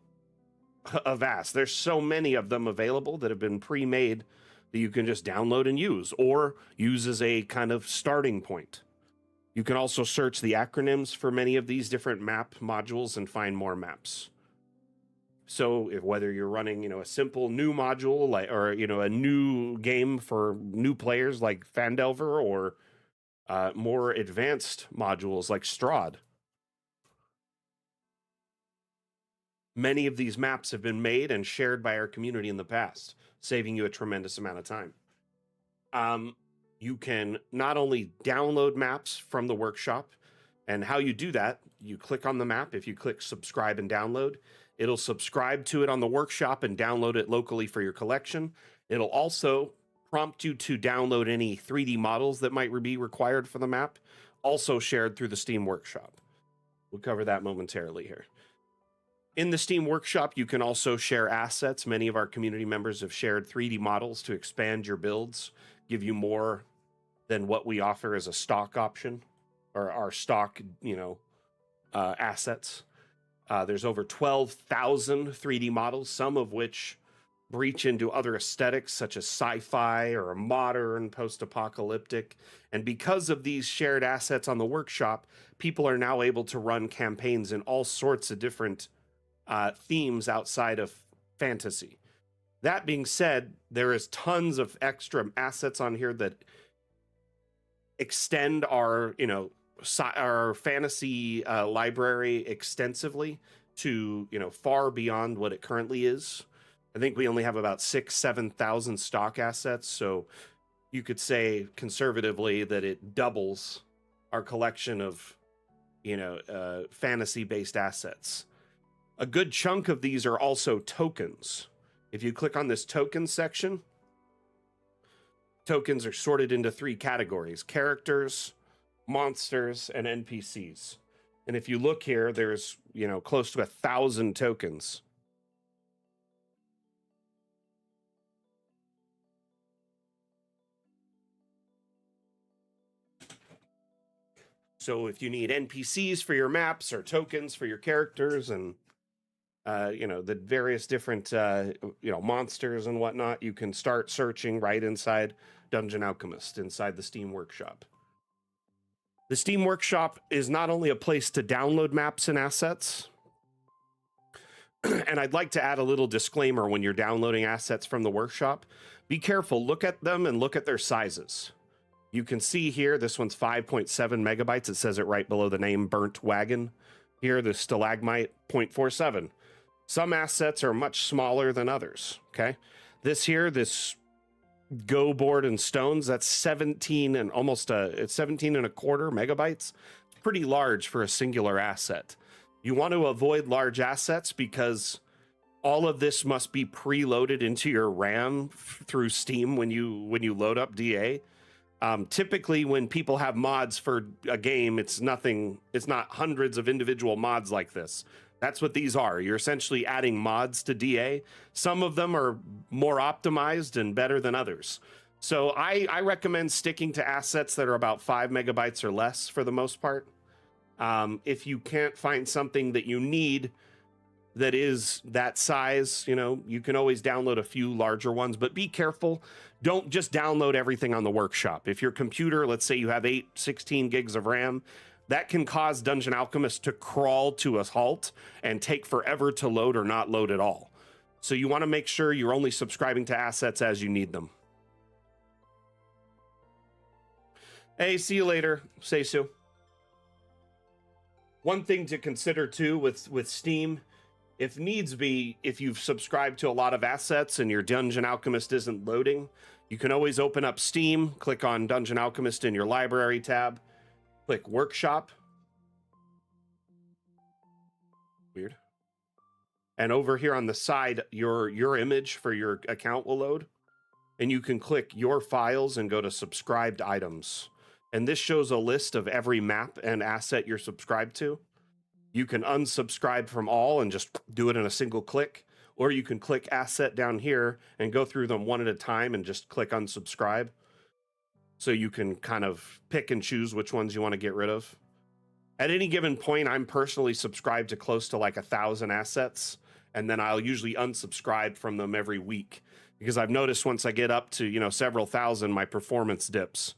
vast. There's so many of them available that have been pre-made that you can just download and use, or use as a kind of starting point. You can also search the acronyms for many of these different map modules and find more maps. So whether you're running, you know, a simple new module, like, or, you know, a new game for new players like Phandelver, or more advanced modules like Strahd. Many of these maps have been made and shared by our community in the past, saving you a tremendous amount of time. You can not only download maps from the workshop, and how you do that, you click on the map. If you click subscribe and download, it'll subscribe to it on the workshop and download it locally for your collection. It'll also prompt you to download any 3D models that might be required for the map, also shared through the Steam Workshop. We'll cover that momentarily here. In the Steam Workshop, you can also share assets. Many of our community members have shared 3D models to expand your builds, give you more than what we offer as a stock option, or our stock, you know, assets. There's over 12,000 3D models, some of which breach into other aesthetics such as sci-fi or a modern post-apocalyptic. And because of these shared assets on the workshop, people are now able to run campaigns in all sorts of different themes outside of fantasy. That being said, there is tons of extra assets on here that extend our, our fantasy library extensively to, far beyond what it currently is. I think we only have about 6,000-7,000 stock assets, so you could say conservatively that it doubles our collection of, fantasy-based assets. A good chunk of these are also tokens. If you click on this token section, tokens are sorted into 3 categories: characters, monsters, and NPCs. And if you look here, there's, close to 1,000 tokens. So if you need NPCs for your maps or tokens for your characters and, the various different, monsters and whatnot, you can start searching right inside Dungeon Alchemist, inside the Steam Workshop. The Steam Workshop is not only a place to download maps and assets, and I'd like to add a little disclaimer when you're downloading assets from the workshop. Be careful, look at them and look at their sizes. You can see here, this one's 5.7 megabytes. It says it right below the name Burnt Wagon. Here, the Stalagmite, 0.47. Some assets are much smaller than others, okay? This here, this Go Board and Stones, that's 17 and almost, it's 17 and a quarter megabytes. It's pretty large for a singular asset. You want to avoid large assets because all of this must be preloaded into your RAM through Steam when you load up DA. Typically, when people have mods for a game, it's not hundreds of individual mods like this. That's what these are. You're essentially adding mods to DA. Some of them are more optimized and better than others. So I recommend sticking to assets that are about 5 megabytes or less for the most part. If you can't find something that you need that is that size, you can always download a few larger ones, but be careful. Don't just download everything on the workshop. If your computer, let's say you have 16 gigs of RAM, that can cause Dungeon Alchemist to crawl to a halt and take forever to load or not load at all. So you want to make sure you're only subscribing to assets as you need them. Hey, see you later, Seisu. One thing to consider too with Steam, if needs be, if you've subscribed to a lot of assets and your Dungeon Alchemist isn't loading, you can always open up Steam, click on Dungeon Alchemist in your library tab, click Workshop. Weird. And over here on the side, your image for your account will load. And you can click Your Files and go to Subscribed Items. And this shows a list of every map and asset you're subscribed to. You can unsubscribe from all and just do it in a single click, or you can click asset down here and go through them one at a time and just click unsubscribe. So you can kind of pick and choose which ones you want to get rid of. At any given point, I'm personally subscribed to close to like 1,000 assets, and then I'll usually unsubscribe from them every week because I've noticed once I get up to, several thousand, my performance dips.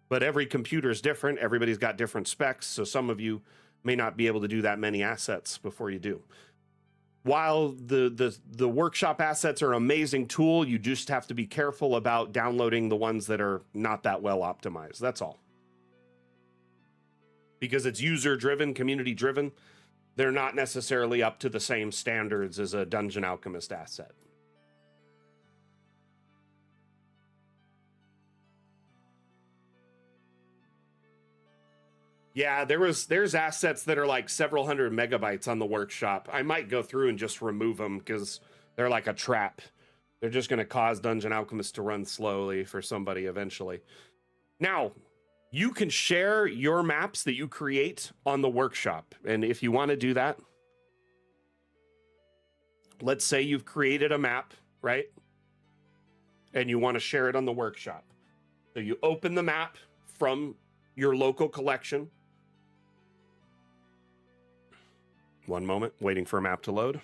But every computer is different. Everybody's got different specs, so some of you may not be able to do that many assets before you do. While the workshop assets are an amazing tool, you just have to be careful about downloading the ones that are not that well optimized. That's all. Because it's user-driven, community-driven, they're not necessarily up to the same standards as a Dungeon Alchemist asset. Yeah, there's assets that are like several hundred megabytes on the workshop. I might go through and just remove them because they're like a trap. They're just going to cause Dungeon Alchemist to run slowly for somebody eventually. Now, you can share your maps that you create on the workshop. And if you want to do that, let's say you've created a map, right? And you want to share it on the workshop. So you open the map from your local collection. One moment, waiting for a map to load.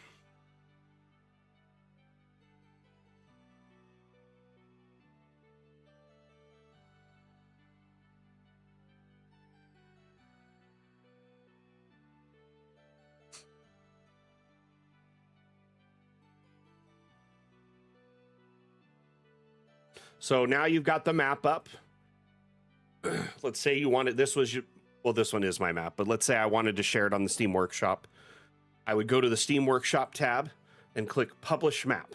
So now you've got the map up. Let's say you wanted, this was, well, this one is my map, but let's say I wanted to share it on the Steam Workshop. I would go to the Steam Workshop tab and click Publish Map.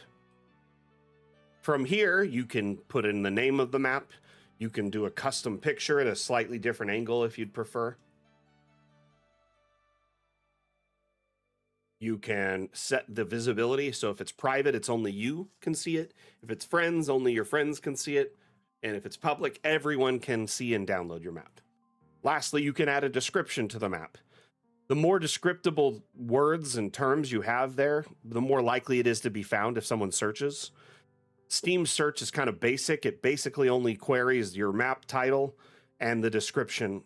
From here, you can put in the name of the map. You can do a custom picture at a slightly different angle if you'd prefer. You can set the visibility. So if it's private, it's only you can see it. If it's friends, only your friends can see it. And if it's public, everyone can see and download your map. Lastly, you can add a description to the map. The more descriptible words and terms you have there, the more likely it is to be found if someone searches. Steam search is kind of basic. It basically only queries your map title and the description,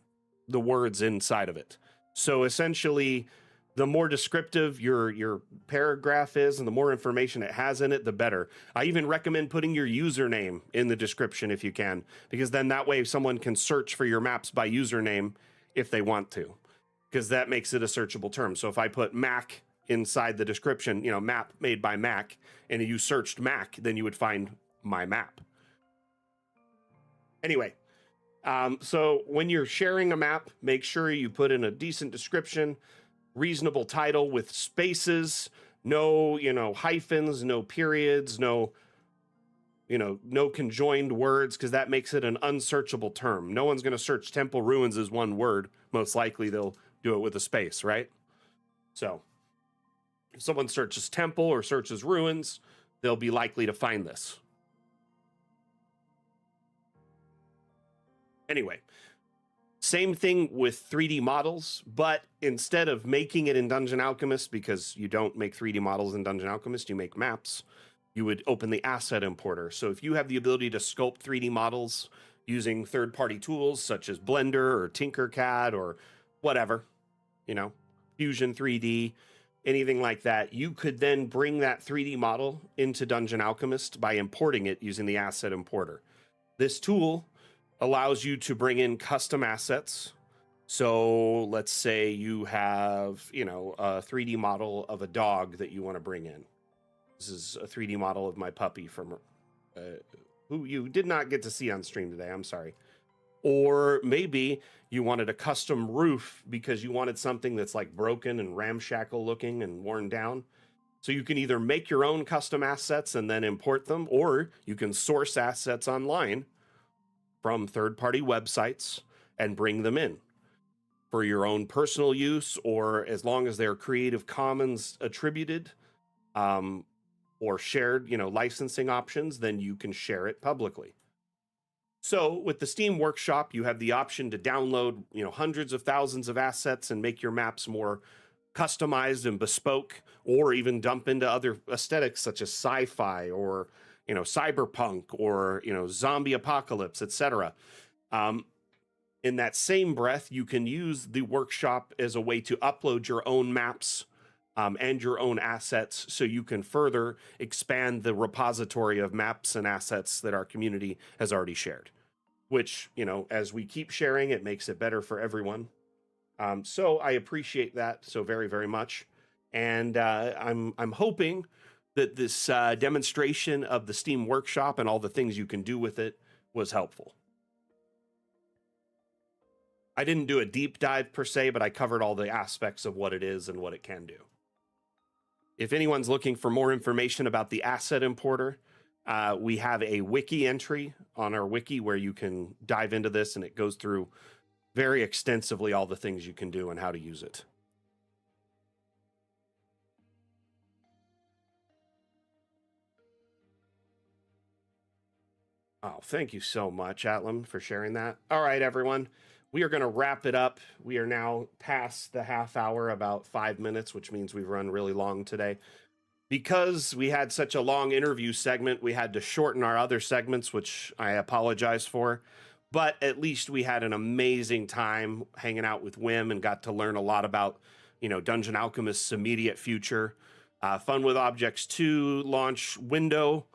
the words inside of it. So essentially, the more descriptive your paragraph is and the more information it has in it, the better. I even recommend putting your username in the description if you can, because then that way someone can search for your maps by username if they want to, because that makes it a searchable term. So if I put Mac inside the description, you know, map made by Mac, and you searched Mac, then you would find my map. Anyway, so when you're sharing a map, make sure you put in a decent description, reasonable title with spaces, no, hyphens, no periods, no conjoined words, because that makes it an unsearchable term. No one's going to search temple ruins as one word. Most likely they'll do it with a space, right? So if someone searches temple or searches ruins, they'll be likely to find this. Anyway, same thing with 3D models, but instead of making it in Dungeon Alchemist, because you don't make 3D models in Dungeon Alchemist, you make maps, you would open the asset importer. So if you have the ability to sculpt 3D models using third-party tools such as Blender or Tinkercad or whatever, Fusion 3D, anything like that, you could then bring that 3D model into Dungeon Alchemist by importing it using the asset importer. This tool allows you to bring in custom assets. So let's say you have, a 3D model of a dog that you want to bring in. This is a 3D model of my puppy from who you did not get to see on stream today. I'm sorry. Or maybe you wanted a custom roof because you wanted something that's like broken and ramshackle looking and worn down. So you can either make your own custom assets and then import them, or you can source assets online from third-party websites and bring them in for your own personal use, or as long as they're Creative Commons attributed or shared, licensing options, then you can share it publicly. So with the Steam Workshop, you have the option to download, hundreds of thousands of assets and make your maps more customized and bespoke, or even dump into other aesthetics such as sci-fi or, cyberpunk or, zombie apocalypse, etc. In that same breath, you can use the workshop as a way to upload your own maps and your own assets, so you can further expand the repository of maps and assets that our community has already shared, which, as we keep sharing, it makes it better for everyone. So I appreciate that so very, very much. And I'm hoping that this demonstration of the Steam Workshop and all the things you can do with it was helpful. I didn't do a deep dive per se, but I covered all the aspects of what it is and what it can do. If anyone's looking for more information about the asset importer, we have a wiki entry on our wiki where you can dive into this, and it goes through very extensively all the things you can do and how to use it. Oh, thank you so much, Atlam, for sharing that. All right, everyone. We are going to wrap it up. We are now past the half hour, about 5 minutes, which means we've run really long today. Because we had such a long interview segment, we had to shorten our other segments, which I apologize for. But at least we had an amazing time hanging out with Wim and got to learn a lot about, Dungeon Alchemist's immediate future. Fun with Objects 2 launch window.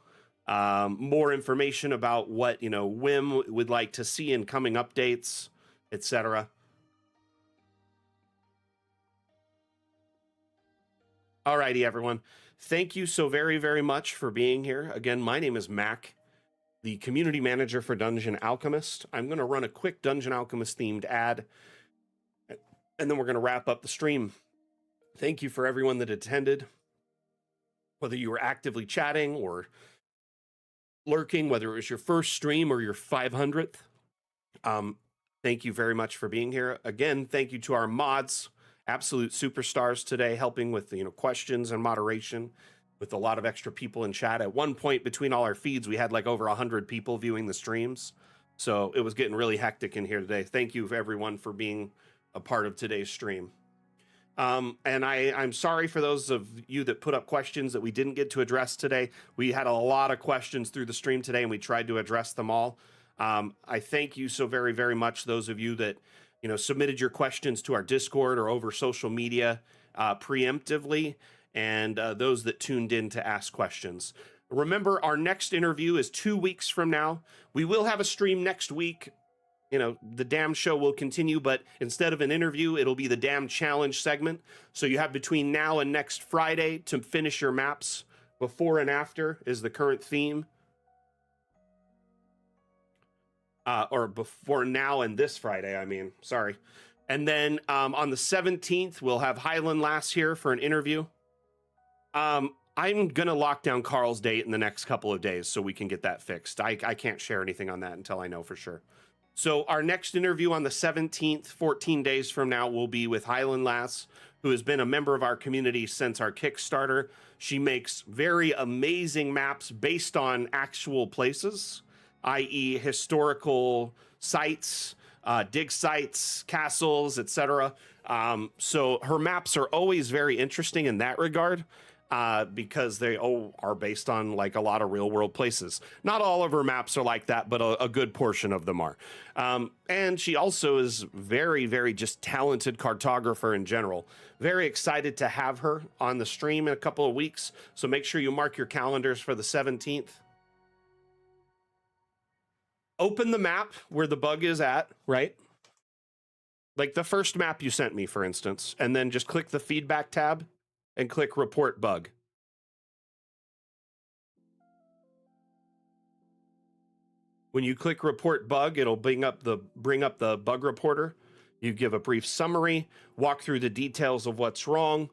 More information about what, Wim would like to see in coming updates, etc. Alrighty, everyone. Thank you so very, very much for being here. Again, my name is Mac. the community manager for Dungeon Alchemist. I'm going to run a quick Dungeon Alchemist themed ad, and then we're going to wrap up the stream. Thank you for everyone that attended, whether you were actively chatting or lurking, whether it was your first stream or your 500th. Thank you very much for being here. Again, thank you to our mods, absolute superstars today, helping with questions and moderation, with a lot of extra people in chat. At one point between all our feeds, we had like over 100 people viewing the streams. So it was getting really hectic in here today. Thank you everyone for being a part of today's stream. And I'm sorry for those of you that put up questions that we didn't get to address today. We had a lot of questions through the stream today, and we tried to address them all. I thank you so very, very much, those of you that submitted your questions to our Discord or over social media preemptively, and those that tuned in to ask questions. Remember, our next interview is 2 weeks from now. We will have a stream next week. The Damn Show will continue, but instead of an interview, it'll be the Damn Challenge segment. So you have between now and next Friday to finish your maps. Before and after is the current theme. Or before now and this Friday, sorry. And then on the 17th, we'll have Highland Lass here for an interview. I'm going to lock down Carl's date in the next couple of days so we can get that fixed. I can't share anything on that until I know for sure. So our next interview on the 17th, 14 days from now, will be with Highland Lass, who has been a member of our community since our Kickstarter. She makes very amazing maps based on actual places, i.e. historical sites, dig sites, castles, etc. So her maps are always very interesting in that regard. Because they are based on like a lot of real world places. Not all of her maps are like that, but a good portion of them are. And she also is very, very just talented cartographer in general. Very excited to have her on the stream in a couple of weeks. So make sure you mark your calendars for the 17th. Open the map where the bug is at, right? Like the first map you sent me, for instance, and then just click the feedback tab and click report bug. When you click report bug, it'll bring up the bug reporter. You give a brief summary, walk through the details of what's wrong,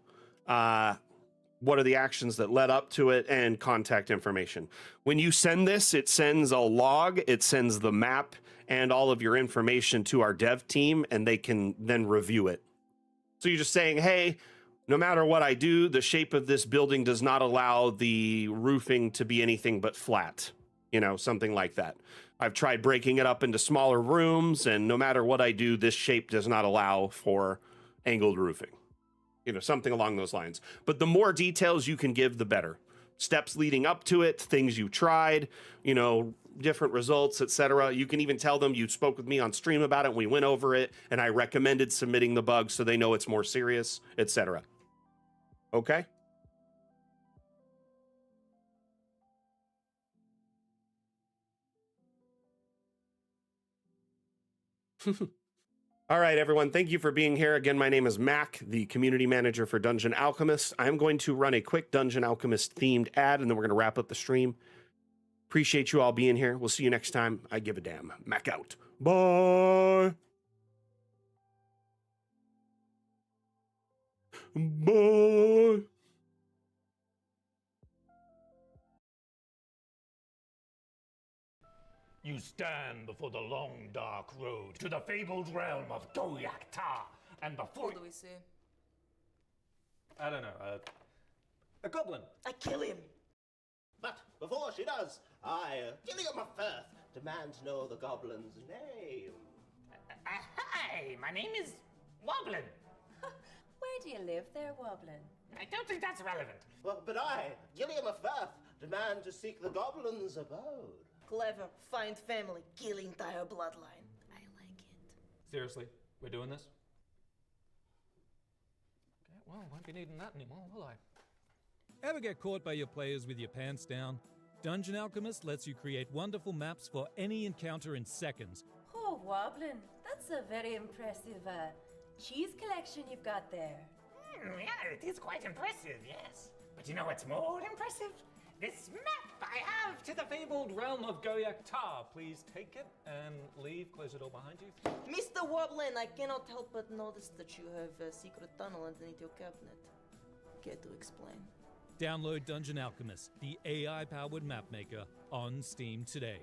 what are the actions that led up to it, and contact information. When you send this, it sends a log, it sends the map and all of your information to our dev team, and they can then review it. So you're just saying, hey, no matter what I do, the shape of this building does not allow the roofing to be anything but flat, something like that. I've tried breaking it up into smaller rooms, and no matter what I do, this shape does not allow for angled roofing, something along those lines. But the more details you can give, the better. Steps leading up to it, things you tried, different results, etc. You can even tell them you spoke with me on stream about it, and we went over it, and I recommended submitting the bug so they know it's more serious, etc. Okay? All right, everyone. Thank you for being here. Again, my name is Mac, the community manager for Dungeon Alchemist. I'm going to run a quick Dungeon Alchemist themed ad, and then we're going to wrap up the stream. Appreciate you all being here. We'll see you next time. I give a damn. Mac out. Bye. Bye. You stand before the long, dark road to the fabled realm of Doyak Ta, and before... What do we see? I don't know, a goblin. I kill him. But before she does, I, Gilliam of Firth, demand to know the goblin's name. Hi, my name is Woblin. Where do you live there, Woblin? I don't think that's relevant. Well, but I, Gilliam of Firth, demand to seek the goblin's abode. Clever. Find family. Kill entire bloodline. I like it. Seriously, we're doing this? Okay, well, won't be needing that anymore, will I? Ever get caught by your players with your pants down? Dungeon Alchemist lets you create wonderful maps for any encounter in seconds. Oh, Woblin, that's a very impressive cheese collection you've got there. Yeah, it is quite impressive, yes. But you know what's more impressive? This map I have to the fabled realm of Goyak-Ta. Please take it and leave. Close the door behind you. Mr. Warblin, I cannot help but notice that you have a secret tunnel underneath your cabinet. Care to explain? Download Dungeon Alchemist, the AI-powered map maker, on Steam today.